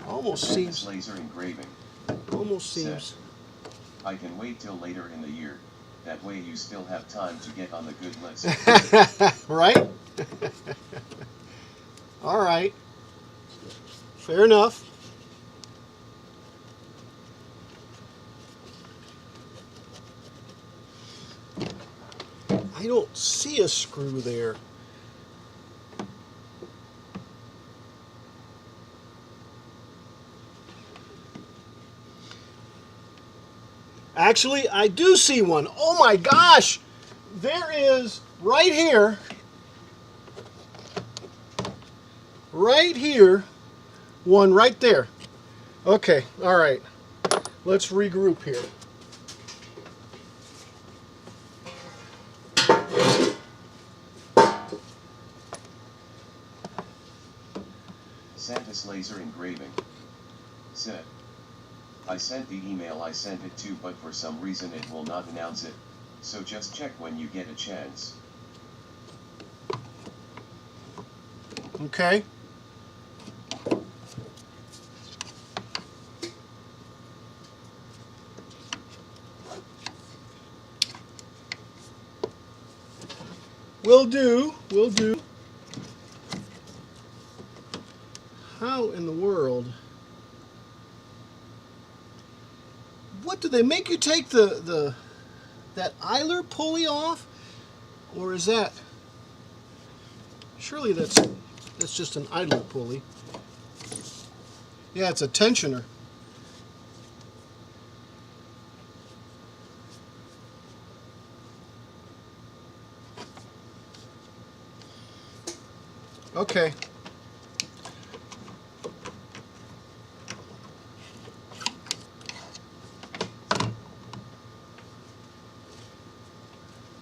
Almost Santa's seems. laser engraving. Almost said, seems. I can wait till later in the year. That way you still have time to get on the good list. Right? All right. Fair enough. I don't see a screw there. Actually, I do see one. Oh my gosh! There is right here, one right there. Okay, all right. Let's regroup here. Santa's laser engraving said, I sent the email I sent it to, but for some reason it will not announce it, so just check when you get a chance. Okay. Will do. Will do. How in the world? What do they make you take that eyler pulley off, or is that? Surely that's just an idler pulley. Yeah, it's a tensioner. Okay.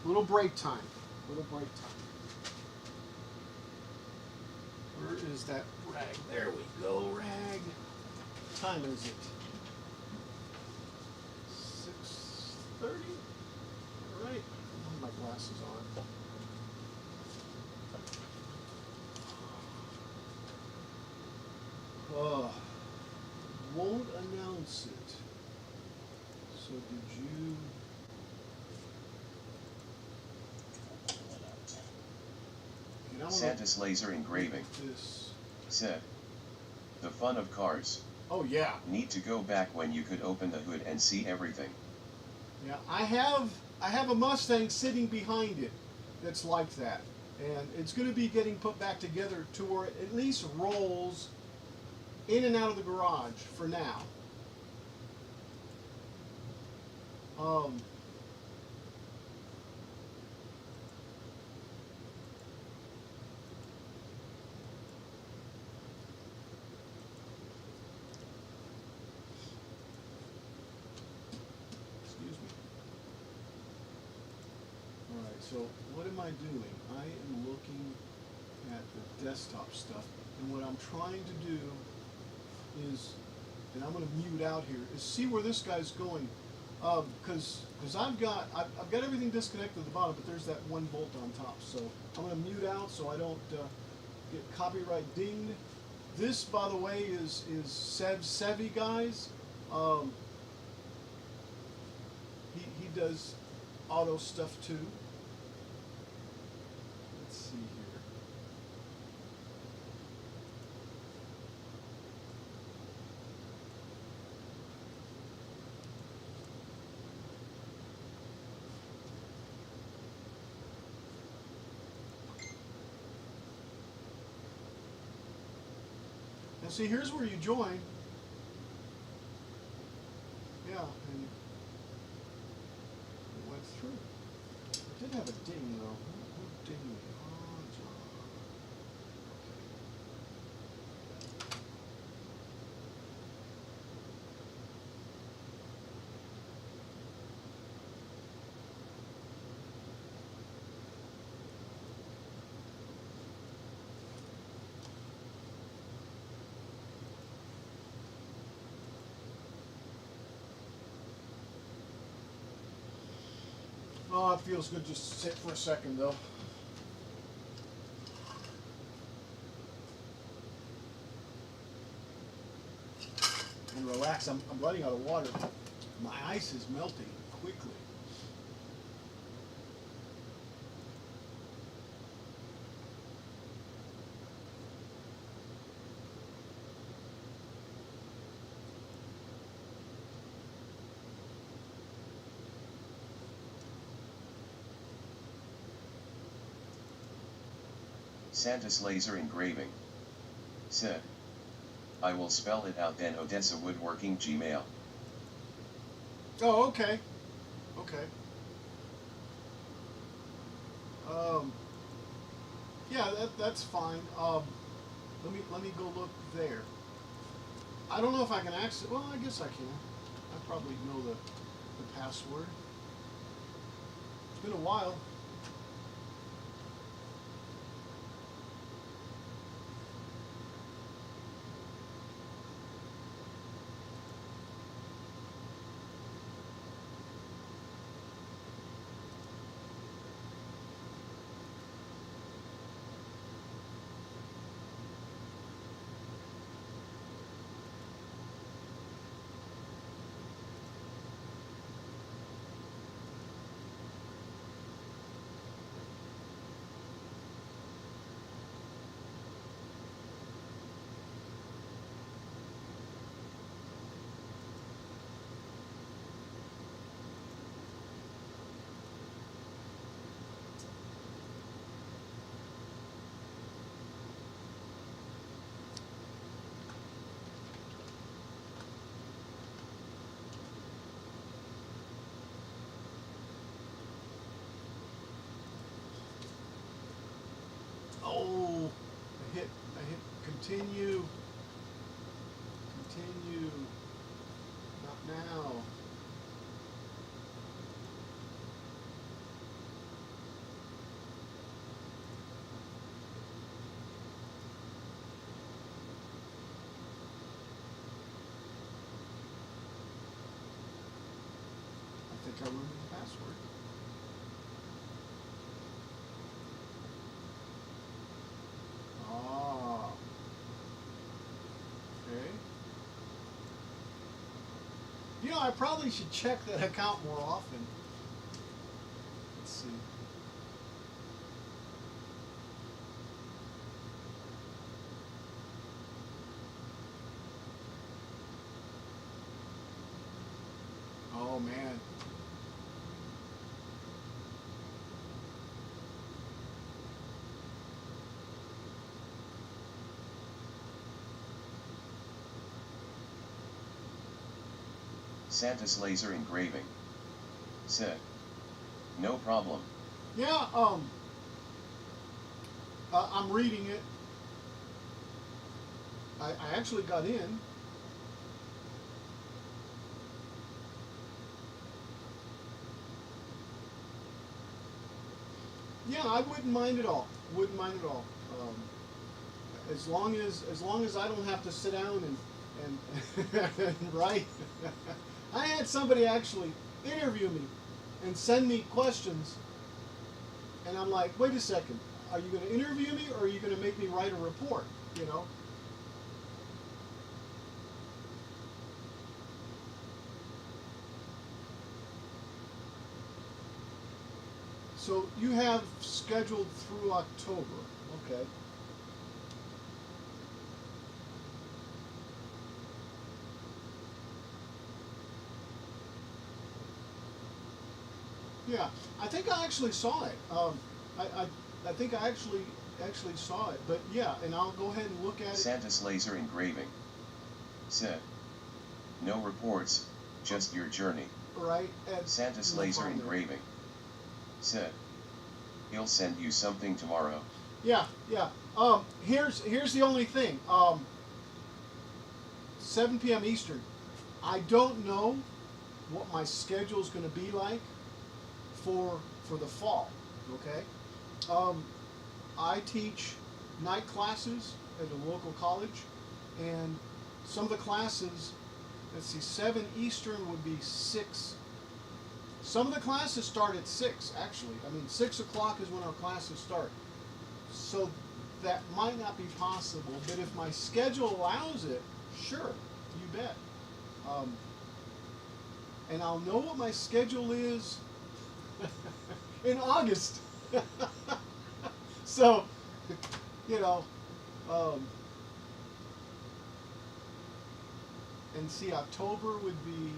Little break time. Little break time. Where is that rag? There we go, rag. What time is it? 6:30? All right. I have my glasses on. Oh, won't announce it. So did you? Okay, now I wanna Santa's laser engraving. look at this. Said. The fun of cars. Oh yeah, Need to go back when you could open the hood and see everything. yeah. I have a Mustang sitting behind it that's like that, and it's going to be getting put back together to where it at least rolls in and out of the garage for now. Excuse me. All right. So what am I doing? I am looking at the desktop stuff, and what I'm trying to do is, and I'm going to mute out here, is see where this guy's going, because I've got everything disconnected at the bottom, but there's that one bolt on top. So I'm going to mute out so I don't get copyright dinged. This, by the way, is Seb's Sevi, guys. He does auto stuff too. Let's see here. And see, here's where you join. Yeah, and it went through. It did have a ding though. Who dinged me? Oh, John. Oh, it feels good just to sit for a second though. And relax. I'm running out of water. My ice is melting quickly. Santa's laser engraving. Said. I will spell it out then. Odessa Woodworking Gmail. Oh, okay. Okay. Yeah, that's fine. Let me go look there. I don't know if I can access. Well, I guess I can. I probably know the password. It's been a while. Oh, I hit continue. Continue. Not now. I think I remember the password. Ah. Okay. know, I probably should check that account more often. Let's see. Oh man. Santa's laser engraving said, no problem. Yeah, I'm reading it. I actually got in. Yeah, I wouldn't mind at all. Wouldn't mind at all. As long as I don't have to sit down and write. I had somebody actually interview me and send me questions, and I'm like, wait a second, are you going to interview me or are you going to make me write a report? You know. So you have scheduled through October, okay. Yeah, I think I actually saw it. I think I actually saw it, but yeah, and I'll go ahead and look at it. Santa's laser engraving said, no reports, just your journey. Right. Santa's laser engraving said, he'll send you something tomorrow. Yeah, yeah. Here's the only thing. 7 p.m. Eastern. I don't know what my schedule is going to be like for the fall. Okay. I teach night classes at a local college, and some of the classes, let's see, 7 Eastern would be 6. Some of the classes start at 6, actually. I mean, 6 o'clock is when our classes start. So that might not be possible, but if my schedule allows it, sure, you bet. And I'll know what my schedule is in August. So, you know, and see, October would be,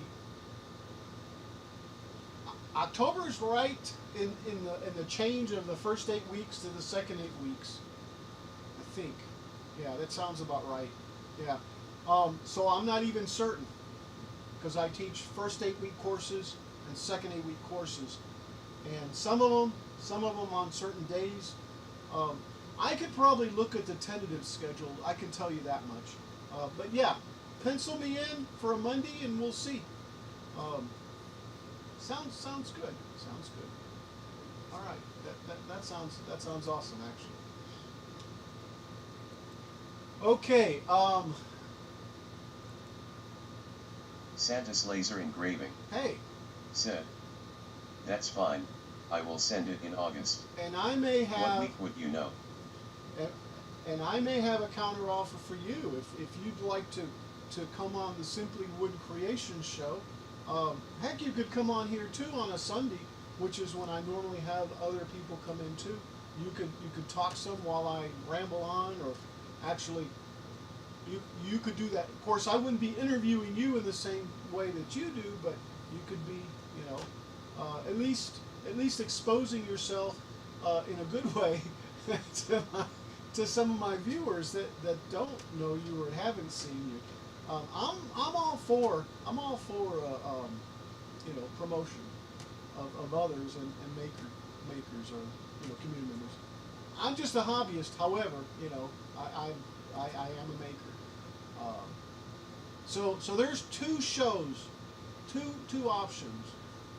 October's right in the change of the first 8 weeks to the second 8 weeks, I think. Yeah, that sounds about right. Yeah. So I'm not even certain, because I teach first 8-week courses and second 8-week courses, and some of them on certain days. I could probably look at the tentative schedule. I can tell you that much. But yeah, pencil me in for a Monday and we'll see. Sounds good. Sounds good. All right, that sounds awesome, actually. Okay. Santa's laser engraving Hey. said, that's fine. I will send it in August. And I may have. What week would you know? And I may have a counter offer for you if you'd like to come on the Simply Wood Creations show. Heck, you could come on here too on a Sunday, which is when I normally have other people come in too. You could talk some while I ramble on, or actually you could do that. Of course, I wouldn't be interviewing you in the same way that you do, but you could be, you know, at least exposing yourself in a good way to some of my viewers that don't know you or haven't seen you. I'm all for you know, promotion of others and makers or, you know, community members. I'm just a hobbyist. However, you know, I am a maker. So there's 2 shows, two options.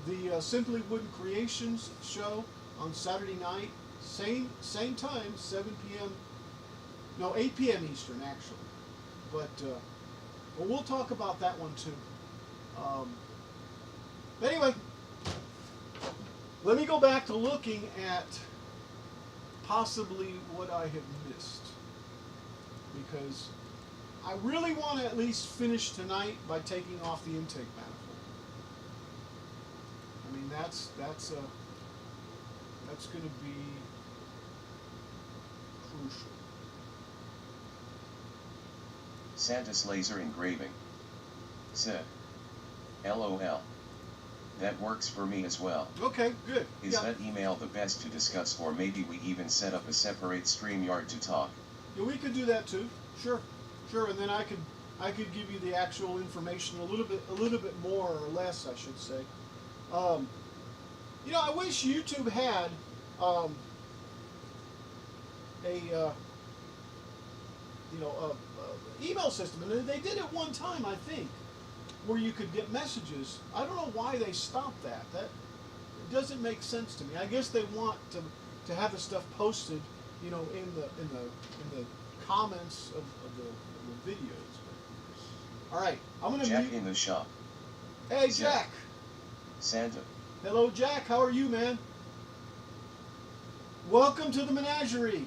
The Simply Wooden Creations show on Saturday night, same time, 7 p.m. No, 8 p.m. Eastern actually. But well, we'll talk about that one too. But anyway, let me go back to looking at possibly what I have missed, because I really want to at least finish tonight by taking off the intake manifold. that's going to be crucial. Santa's laser engraving. Said. LOL. That works for me as well. Okay, good. Is that email the best to discuss, or maybe we even set up a separate StreamYard to talk? Yeah, we could do that too. Sure, and then I could give you the actual information a little bit more or less, I should say. You know, I wish YouTube had a email system, and they did it one time, I think, where you could get messages. I don't know why they stopped that. That it doesn't make sense to me. I guess they want to have the stuff posted, you know, in the comments of the videos. All right, I'm gonna Jack mute. in the shop. Hey, Jack. Santa. Hello, Jack. How are you, man? Welcome to the menagerie.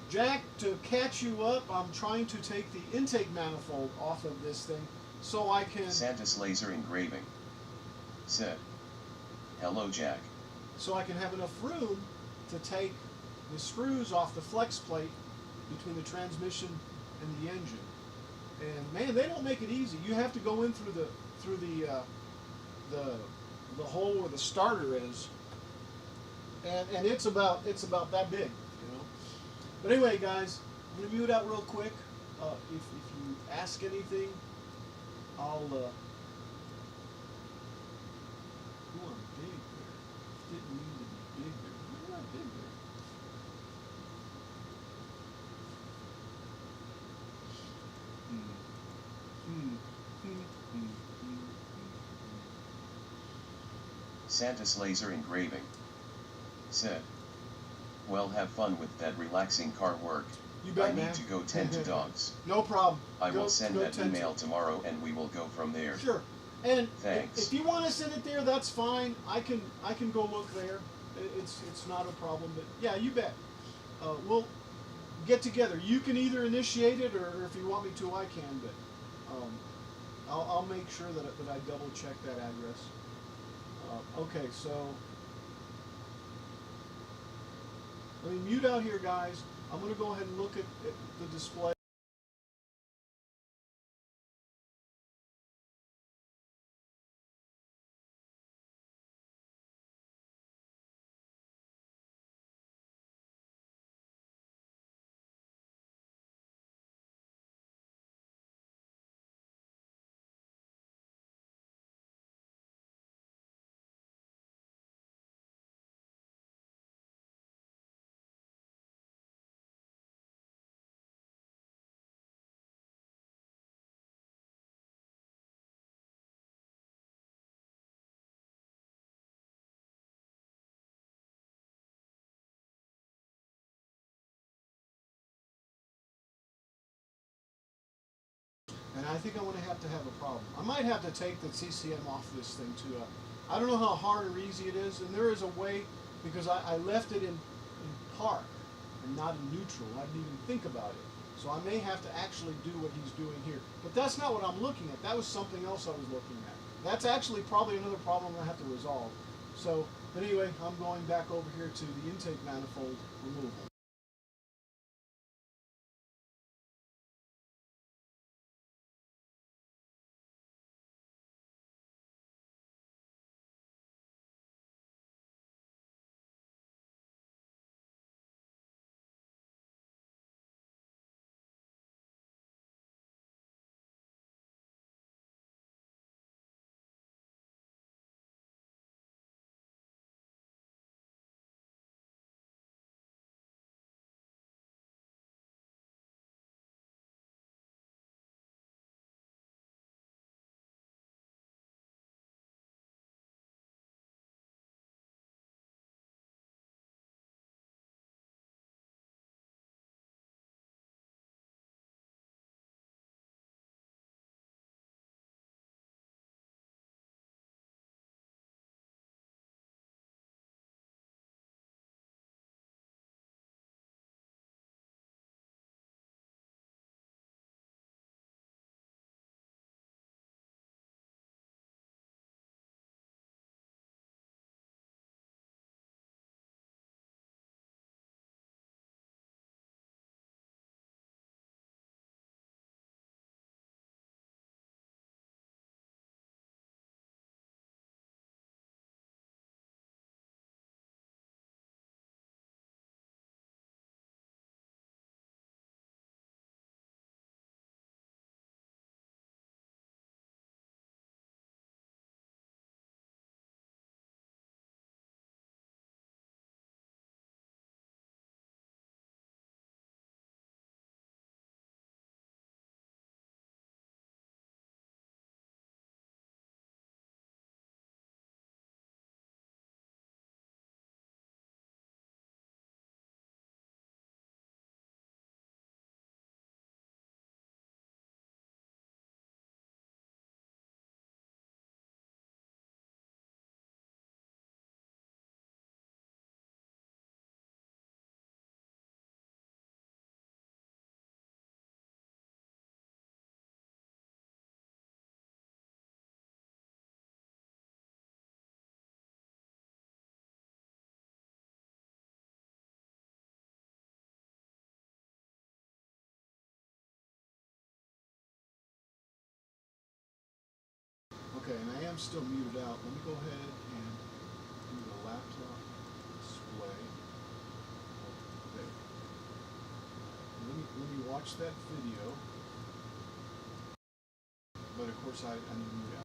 Jack, to catch you up, I'm trying to take the intake manifold off of this thing so I can... Santa's laser engraving. Said. Hello, Jack. So I can have enough room to take the screws off the flex plate between the transmission and the engine. And man, they don't make it easy. You have to go in through the hole where the starter is, and it's about that big, you know. But anyway, guys, I'm gonna mute out real quick. If you ask anything, I'll. Ooh, I'm big there. Didn't mean to be big there. Why am I big there? Santa's laser engraving. Said. Well, have fun with that relaxing car work. You bet, I need man. to go tend to dogs. No problem. I will send that tend email tomorrow and we will go from there. Sure. And Thanks. if you want to send it there, that's fine. I can go look there. It's not a problem. But yeah, you bet. We'll get together. You can either initiate it, or if you want me to, I can. But I'll make sure that I double check that address. Okay, so let me mute out here, guys. I'm going to go ahead and look at the display. And I think I'm going to have a problem. I might have to take the CCM off this thing too. I don't know how hard or easy it is, and there is a way, because I left it in park and not in neutral. I didn't even think about it. So I may have to actually do what he's doing here. But that's not what I'm looking at. That was something else I was looking at. That's actually probably another problem I have to resolve. So, but anyway, I'm going back over here to the intake manifold removal. still muted out. Let me go ahead and do the laptop display. There. Let me watch that video. But of course I need to mute out.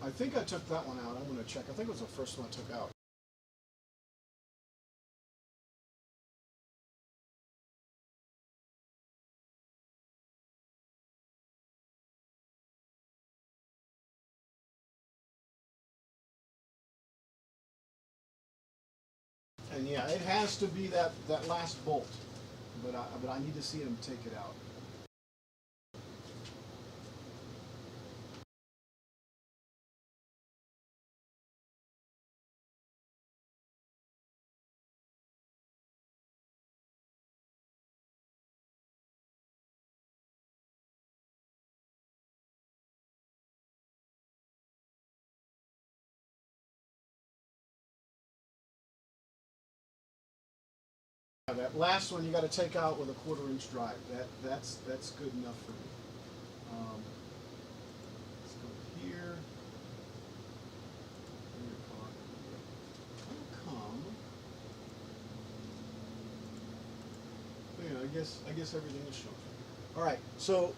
I think I took that one out. I'm going to check. I think it was the first one I took out. And yeah, it has to be that last bolt, but I need to see him take it out. That last one you got to take out with a 1/4 inch drive. That's good enough for me. Let's go here. How come? Yeah, I guess everything is shown. All right, so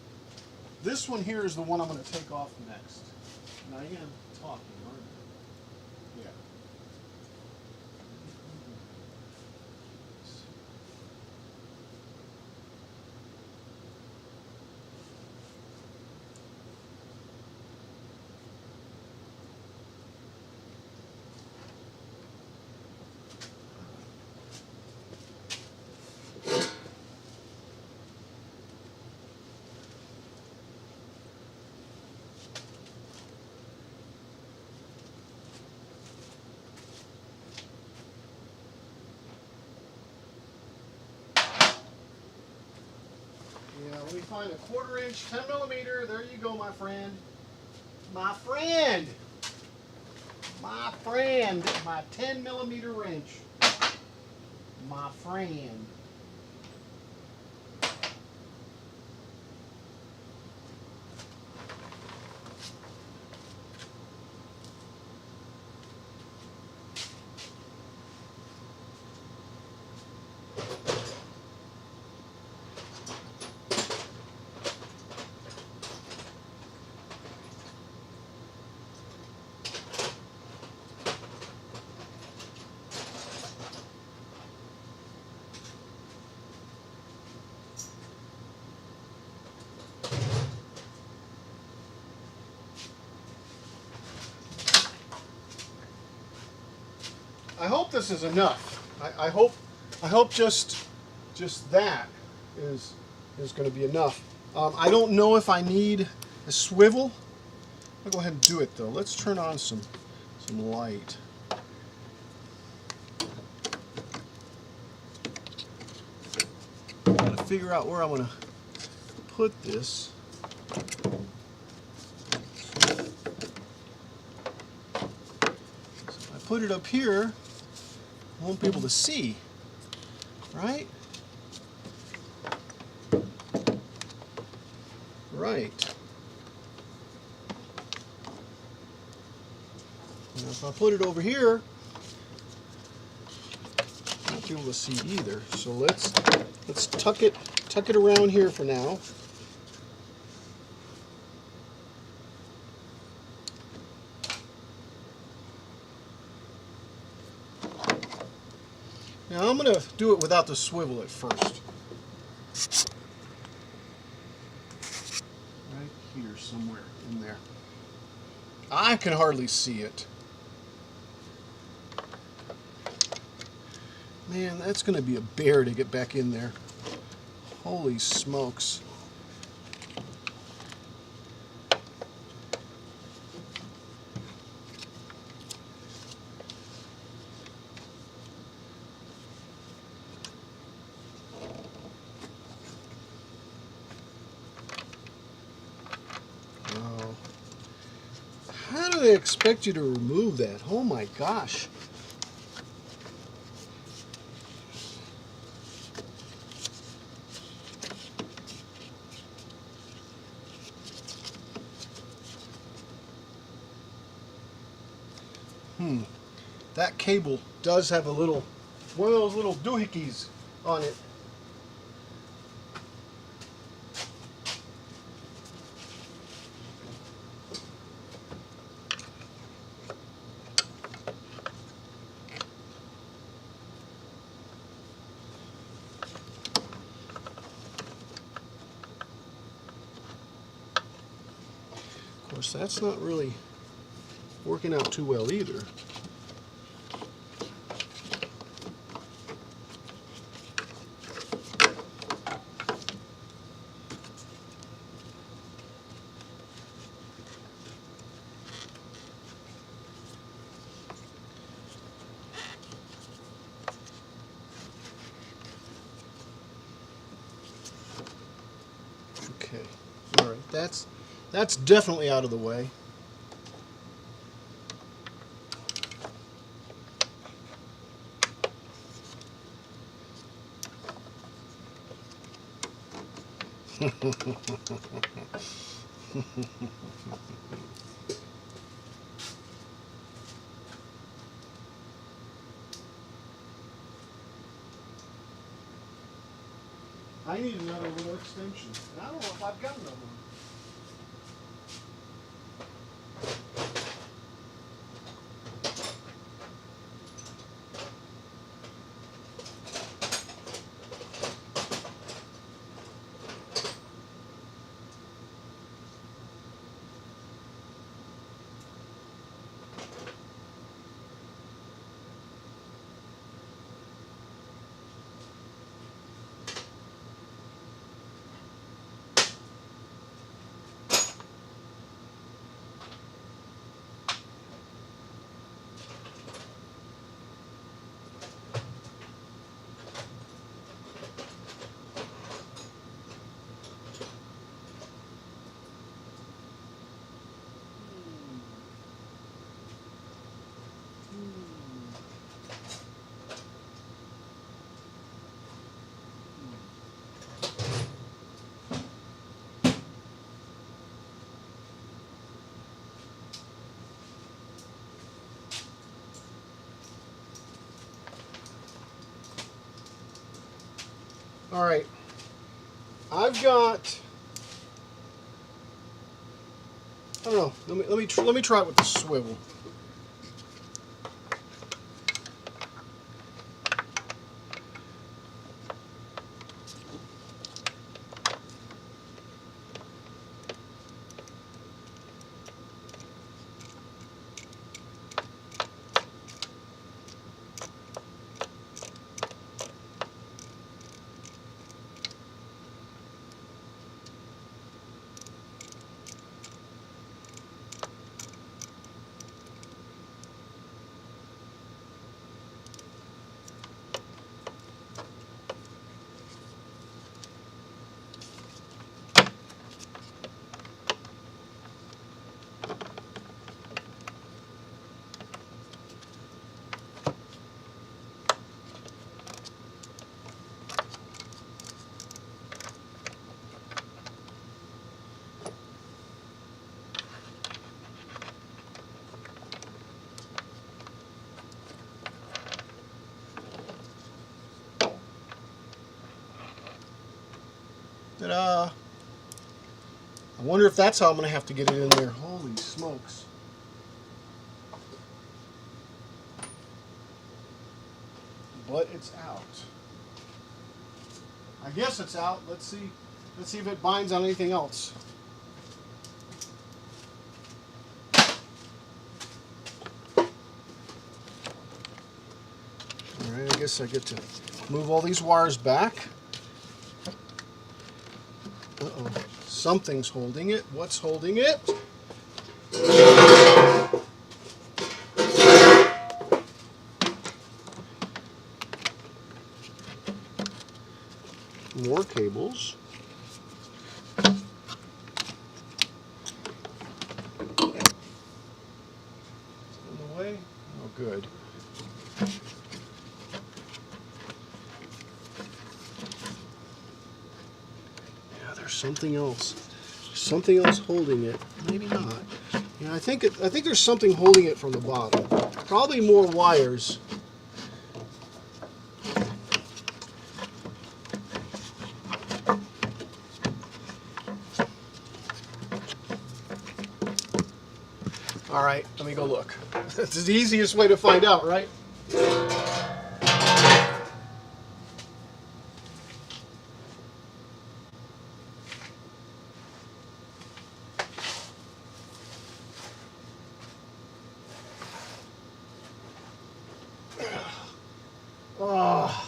this one here is the one I'm going to take off next. And I am talking, aren't I? Yeah. Yeah, let me find a 1/4 inch, 10 millimeter. There you go, my friend. My friend. My friend. My 10 millimeter wrench. My friend. I hope this is enough. I hope just that is going to be enough. I don't know if I need a swivel. I'll go ahead and do it though. Let's turn on some light. Gotta figure out where I'm gonna put this. So if I put it up here, I won't be able to see, right? Right. Now if I put it over here, I won't be able to see either. So let's tuck it around here for now. Now I'm going to do it without the swivel at first. Right here somewhere in there. I can hardly see it. Man, that's going to be a bear to get back in there. Holy smokes. Oh. How do they expect you to remove that? Oh my gosh. That cable does have a little, one of those little doohickeys on it. Of course, that's not really working out too well either. Okay, all right, that's definitely out of the way. I need another little extension. And I don't know if I've got another one. All right, I've got, I don't know, let me try it with the swivel. Ta-da! I wonder if that's how I'm going to have to get it in there. Holy smokes. but it's out. I guess it's out. Let's see if it binds on anything else. Alright, I guess I get to move all these wires back. Uh-oh. Something's holding it. What's holding it? More cables. In the way? Oh, good. Yeah, there's something else. Something else holding it. Maybe not. Yeah, I think there's something holding it from the bottom. Probably more wires. All right, let me go look. That's the easiest way to find out, right? Oh.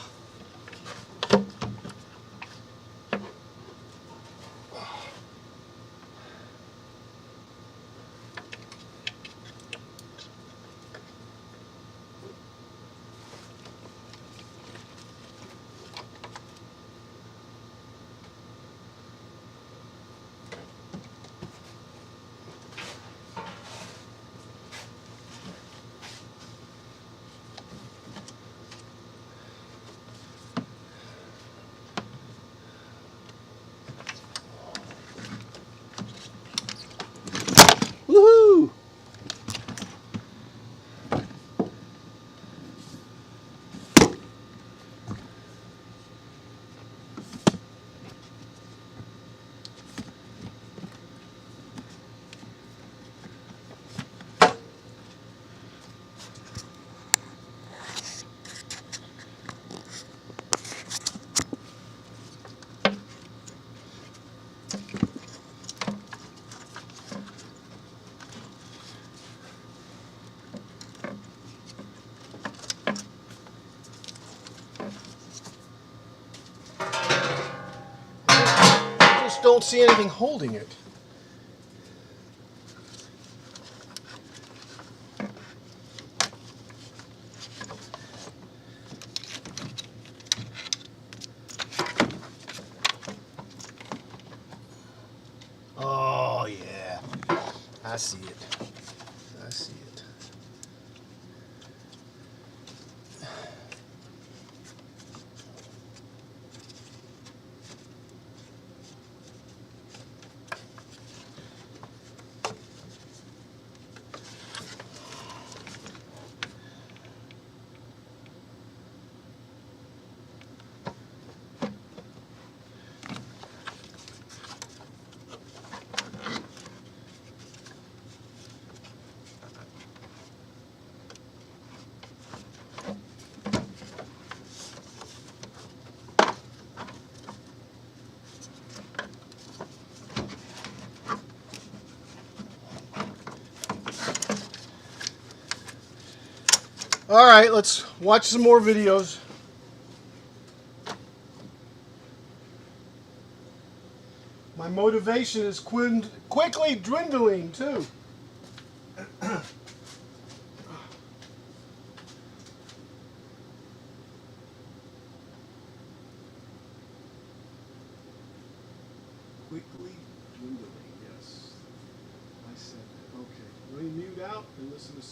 Woohoo! I just don't see anything holding it. Oh, yeah. I see it. I see it. All right, let's watch some more videos. My motivation is quickly dwindling, too. Quickly dwindling, yes. I said that. Okay, let me mute out and listen to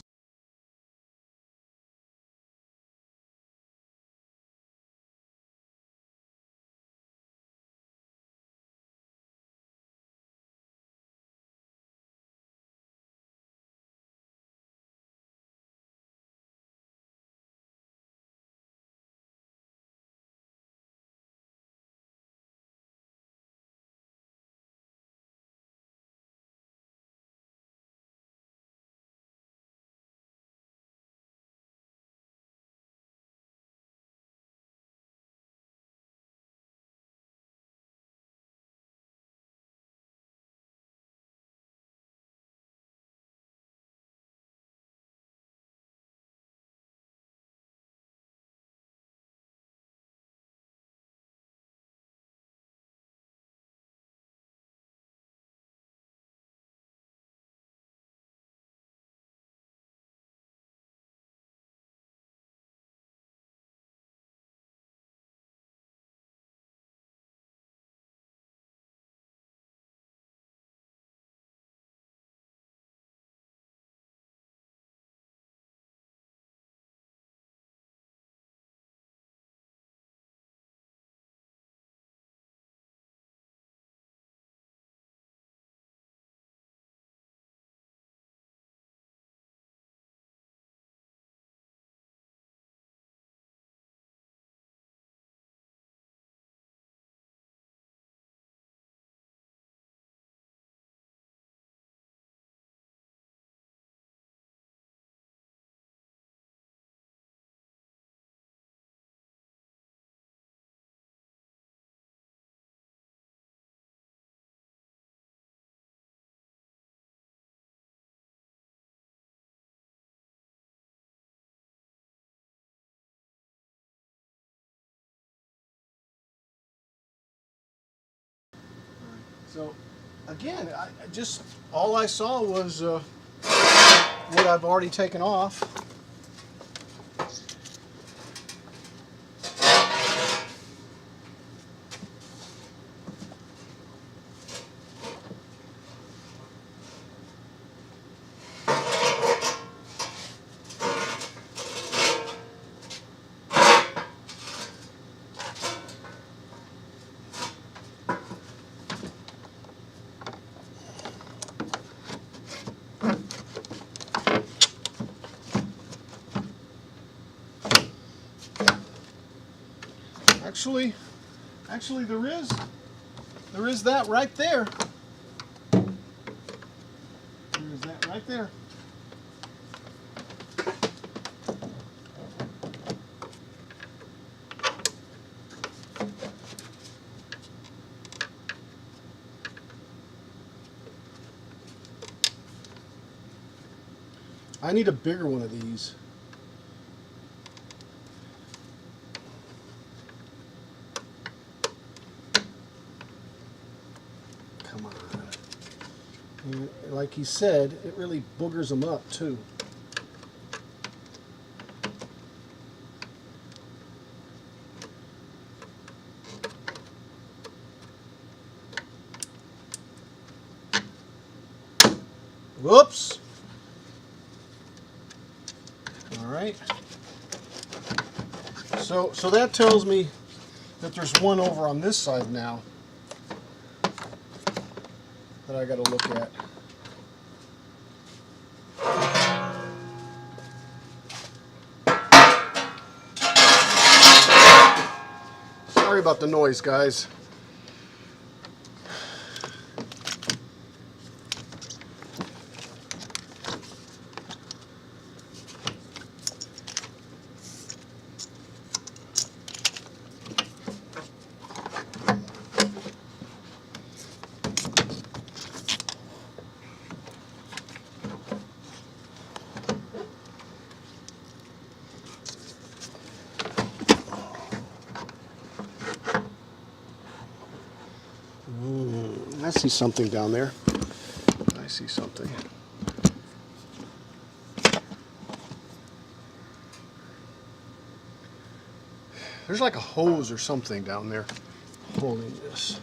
So, again, I just all I saw was what I've already taken off. Actually, there is that right there. There is that right there. I need a bigger one of these. Come on. And like he said, it really boogers them up too. Whoops. All right. So that tells me that there's one over on this side now that I got to look at. Sorry about the noise, guys. I see something down there. I see something. There's like a hose or something down there holding this.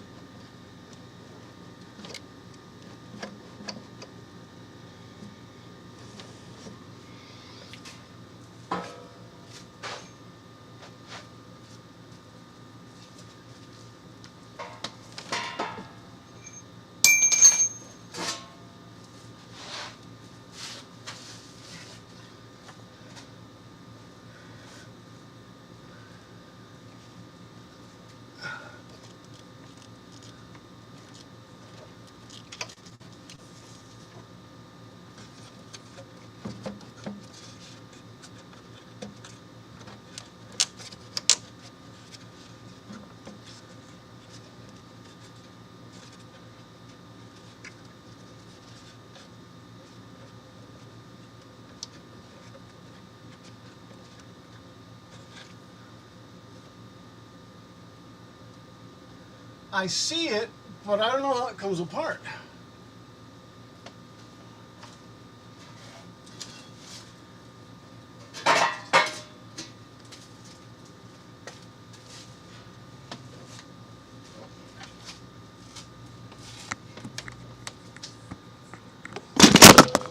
I see it, but I don't know how it comes apart.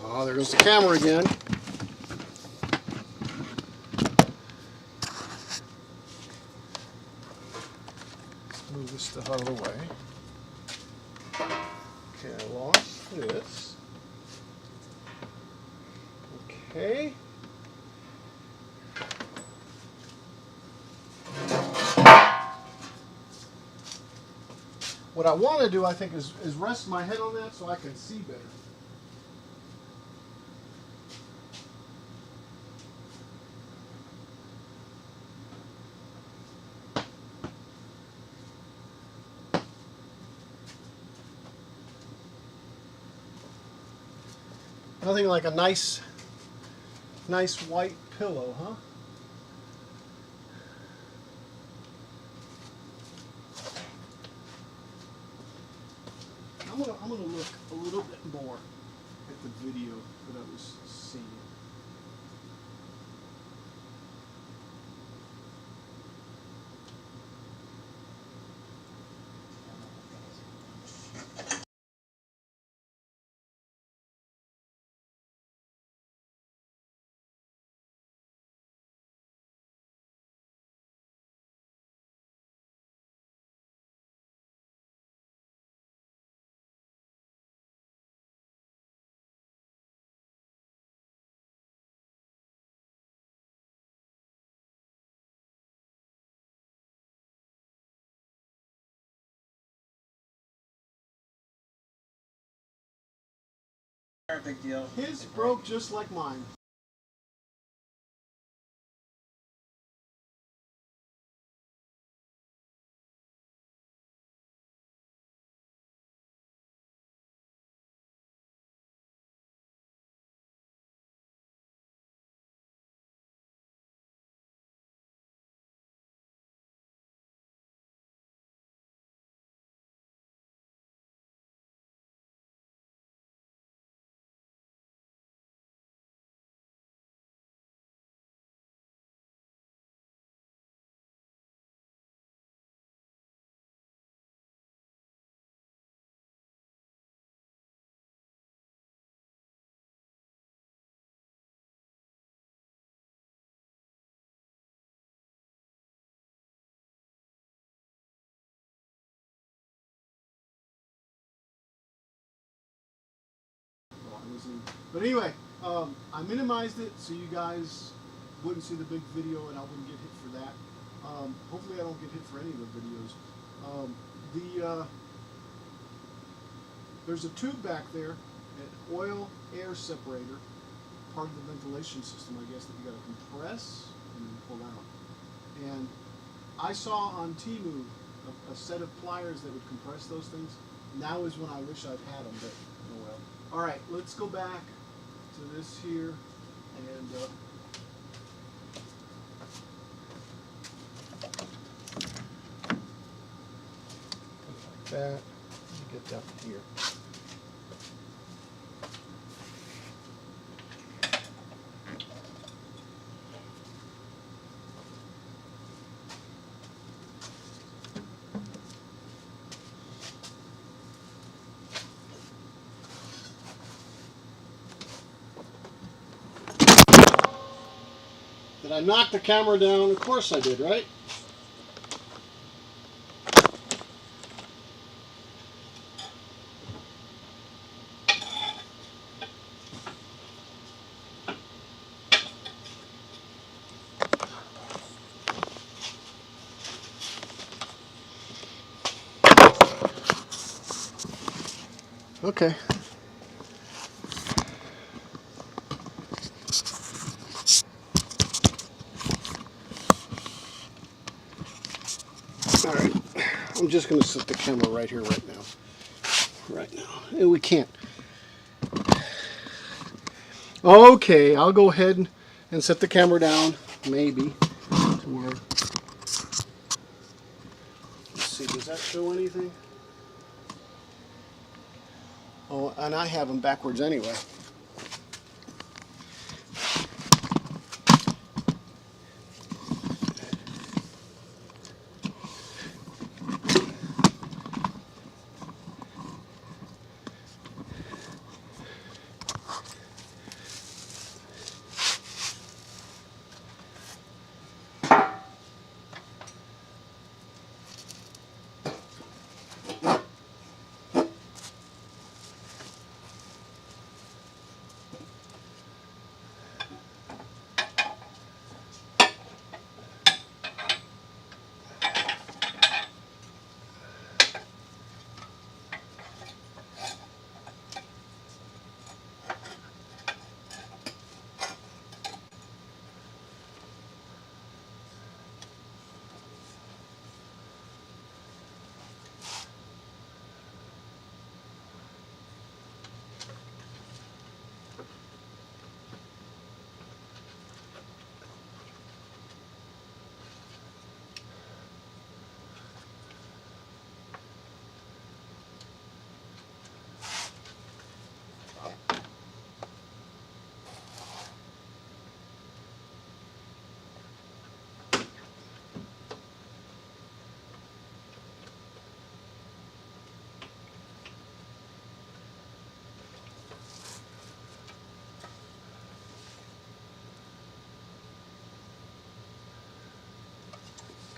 Oh, there goes the camera again. Move this stuff out of the way. Okay, I lost this. Okay. What I want to do, I think, is rest my head on that so I can see better. Nothing like a nice white pillow, huh? I'm gonna look a little bit more at the video that I was seeing. Big deal. His broke just like mine. But anyway, I minimized it so you guys wouldn't see the big video and I wouldn't get hit for that. Hopefully I don't get hit for any of the videos. There's a tube back there, an oil air separator, part of the ventilation system, I guess, that you got to compress and then pull out. And I saw on Temu a set of pliers that would compress those things. Now is when I wish I'd had them, but oh well. All right, let's go back to this here and like that. Get down here. Did I knock the camera down? Of course I did, right? Okay. All right. I'm just going to set the camera right here, right now. Right now. And we can't. Okay, I'll go ahead and set the camera down, maybe. To where... Let's see, does that show anything? Oh, and I have them backwards anyway.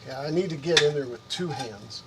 Yeah, I need to get in there with two hands.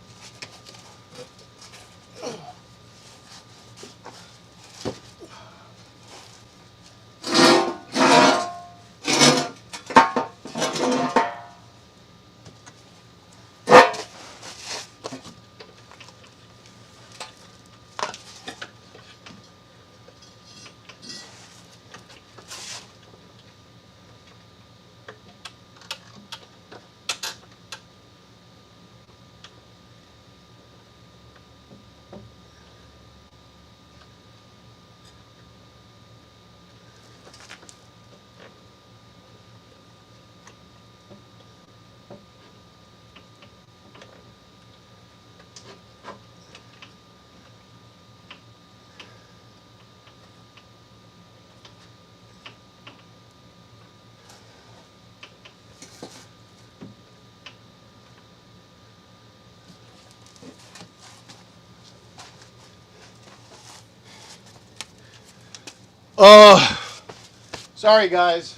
Sorry guys.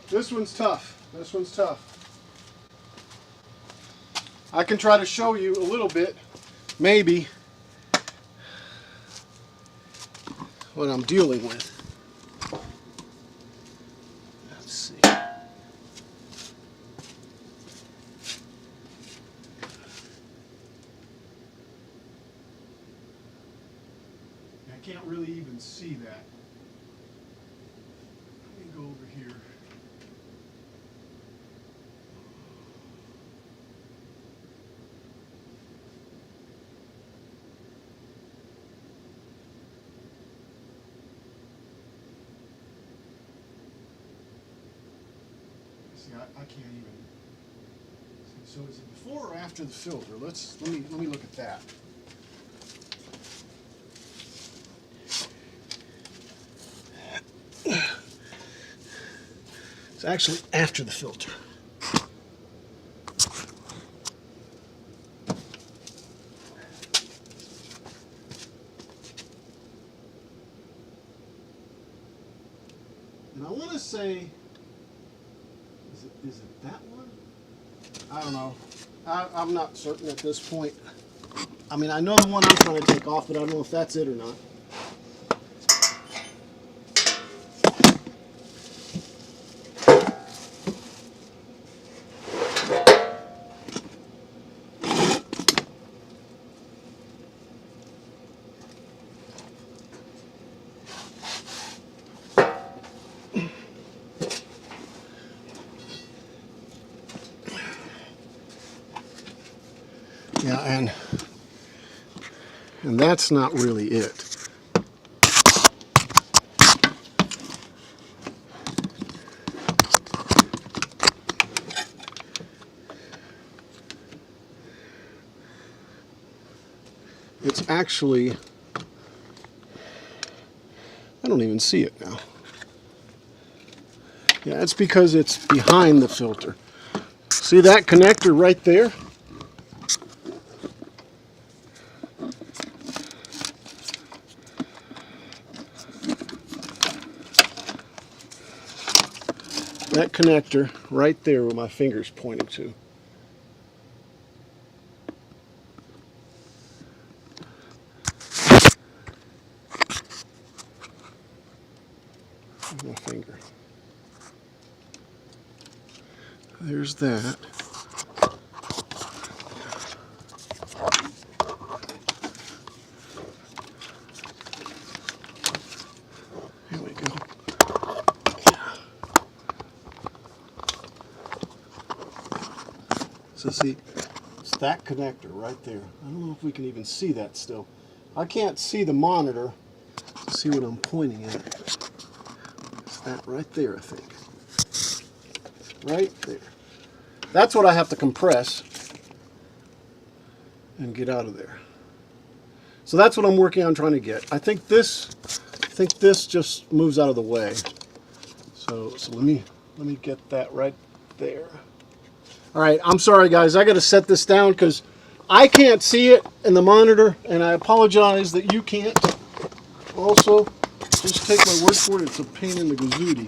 This one's tough. This one's tough. I can try to show you a little bit, maybe, what I'm dealing with. Let's see. I can't really even see that. Let me go over here. See, I can't even. So is it before or after the filter? Let me look at that. It's actually after the filter. And I want to say, is it that one? I don't know. I'm not certain at this point. I mean, I know the one I'm trying to take off, but I don't know if that's it or not. Yeah, and that's not really it. It's actually, I don't even see it now. Yeah, it's because it's behind the filter. See that connector right there? That connector right there where my finger's pointing to. My finger. There's that. Here we go. So see, it's that connector right there. I don't know if we can even see that still. I can't see the monitor. See what I'm pointing at. It's that right there, I think. Right there. That's what I have to compress and get out of there. So that's what I'm working on trying to get. I think this just moves out of the way. So let me get that right there. All right, I'm sorry guys, I got to set this down because I can't see it in the monitor, and I apologize that you can't. Also, just take my word for it, it's a pain in the gazootie.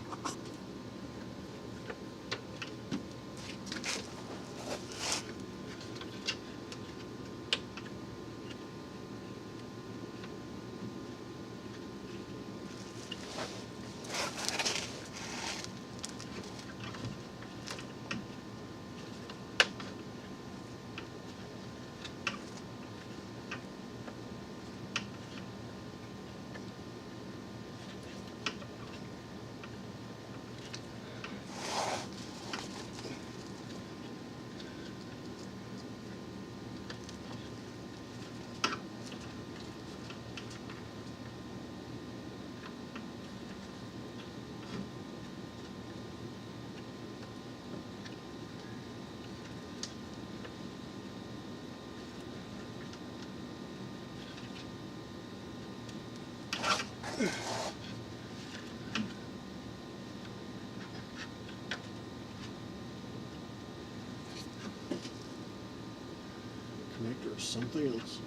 Connector or something else.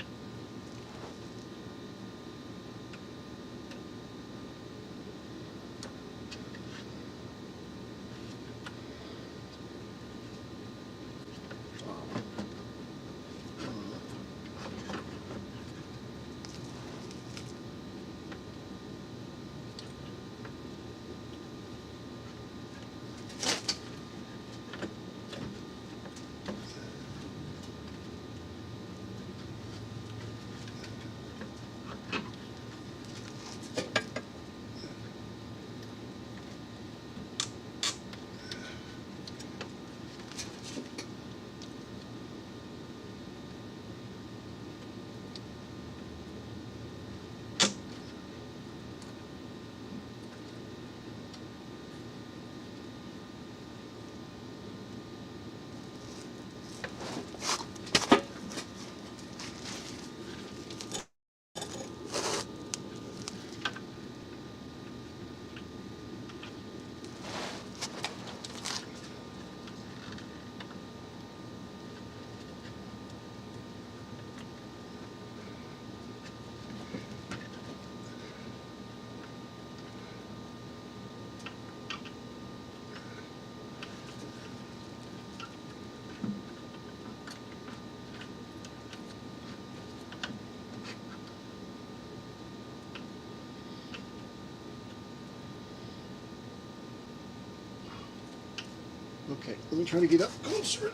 Okay, let me try to get up closer.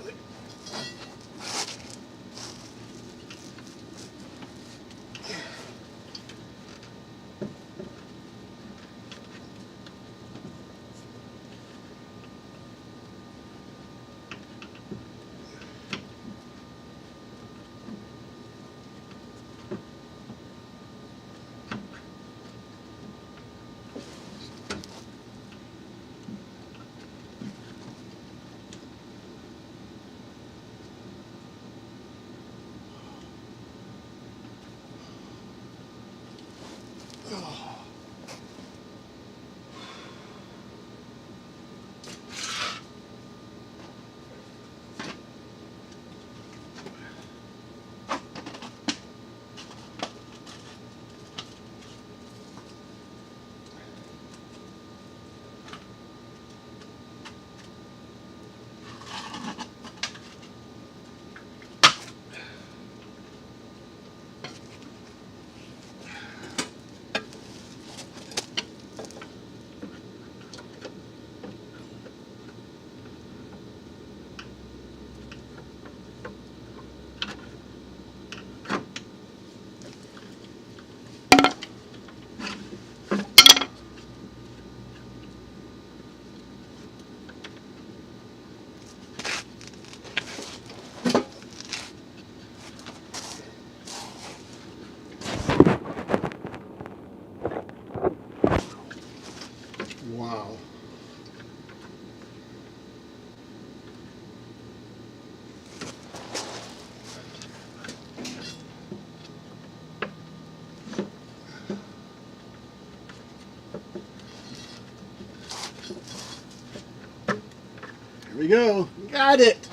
Wow. Here we go. Got it.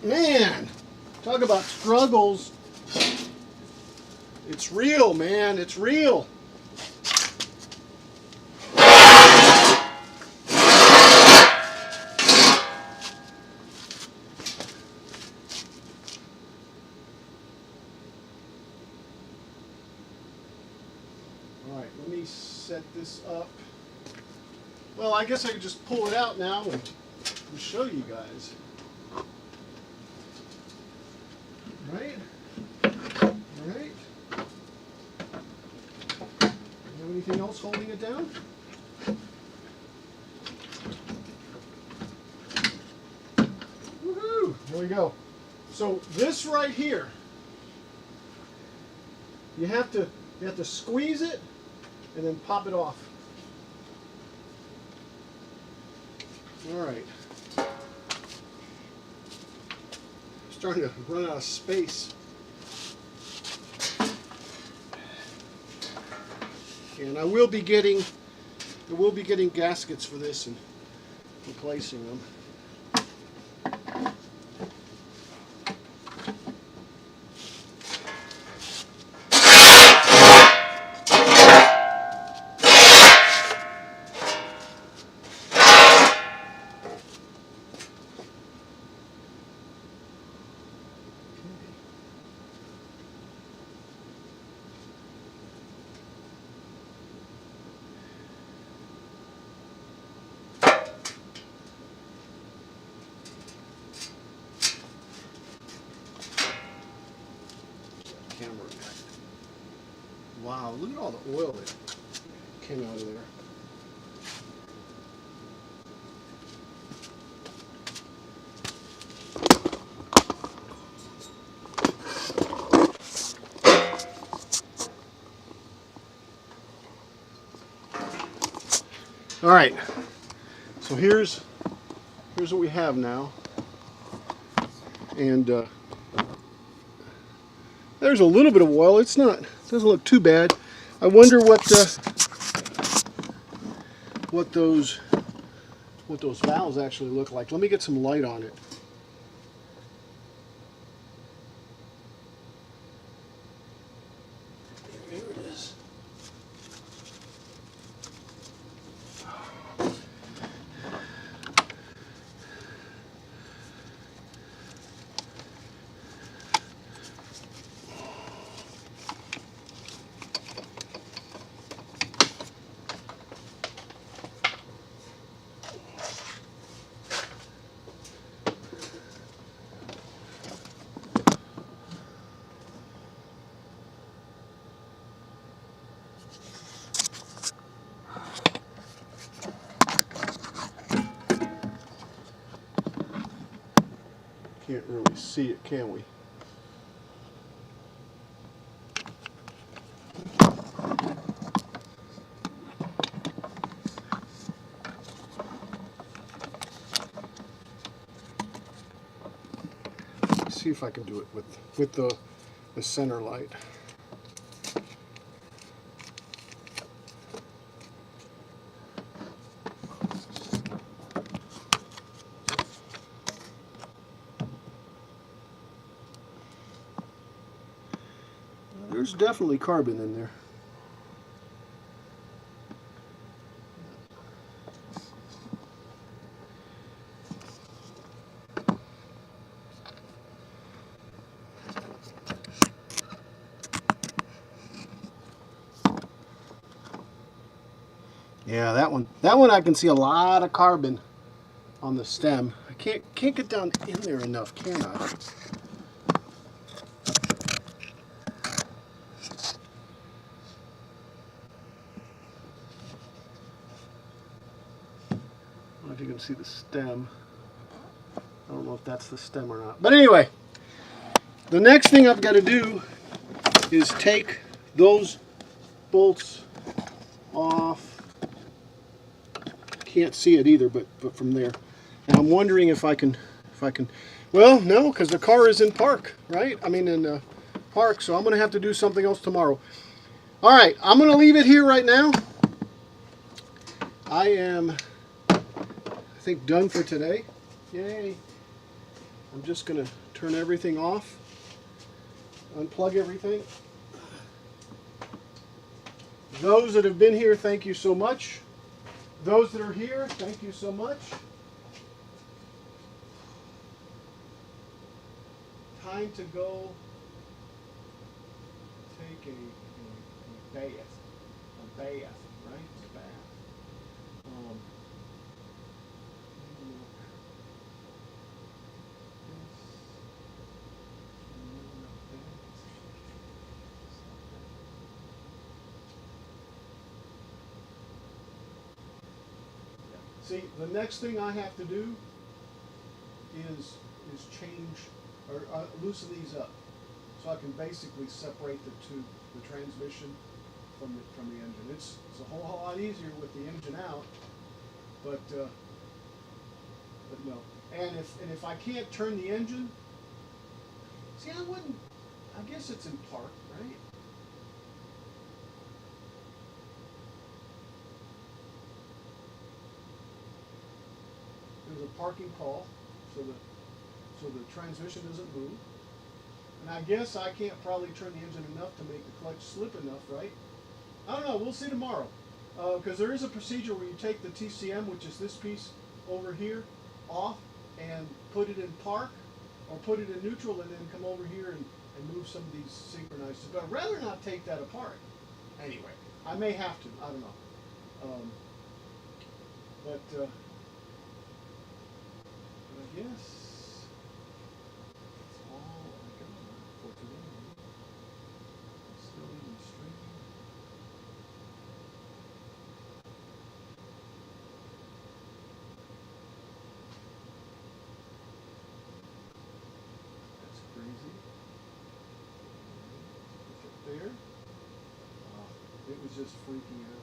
Man, talk about struggles. It's real, man. It's real. All right, let me set this up. Well, I guess I could just pull it out now and show you guys. Right? Right? You have anything else holding it down? Woohoo! There we go. So this right here, you have to squeeze it and then pop it off. All right. Starting to run out of space. And I will be getting gaskets for this and replacing them. Camera. Wow, look at all the oil that came out of there. All right, so here's what we have now, and there's a little bit of oil. It doesn't look too bad. I wonder what those valves actually look like. Let me get some light on it. There it is. Can't really see it, can we? Let's see if I can do it with the center light. There's definitely carbon in there. Yeah, that one I can see a lot of carbon on the stem. I can't get down in there enough, can I? I don't know if you can see the stem. I don't know if that's the stem or not. But anyway, the next thing I've got to do is take those bolts off. Can't see it either, but from there. And I'm wondering if I can, well, no, because the car is in park, right? I mean in park, so I'm going to have to do something else tomorrow. All right, I'm going to leave it here right now. I am, I think, done for today. Yay. I'm just going to turn everything off, unplug everything. Those that have been here, thank you so much. Those that are here, thank you so much. Time to go take a bath. A bath, right? A bath. See, the next thing I have to do is change or loosen these up, so I can basically separate the transmission from the engine. It's a whole lot easier with the engine out, but no. And if I can't turn the engine, see, I guess it's in park, right? there's a parking call, so the transmission doesn't move. And I guess I can't probably turn the engine enough to make the clutch slip enough, right? I don't know. We'll see tomorrow. Because there is a procedure where you take the TCM, which is this piece over here, off and put it in park or put it in neutral and then come over here and move some of these synchronized. But I'd rather not take that apart. Anyway, I may have to. I don't know. But I guess that's all I got for today. Still even streaming. That's crazy. Push it there. It was just freaking out.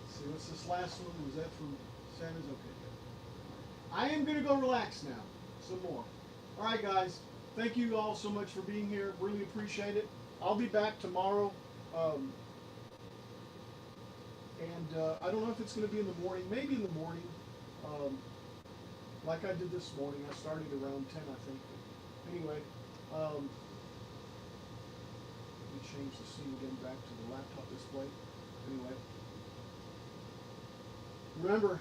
See, what's this last one? Was that from Santa's? Okay, good. I am going to go relax now. Some more. All right, guys. Thank you all so much for being here. Really appreciate it. I'll be back tomorrow. I don't know if it's going to be in the morning. Maybe in the morning. Like I did this morning. I started around 10, I think. Anyway, let me change the scene again back to the laptop display. Anyway, remember,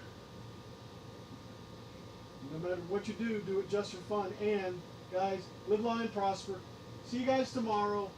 no matter what you do it just for fun. And, guys, live long and prosper. See you guys tomorrow.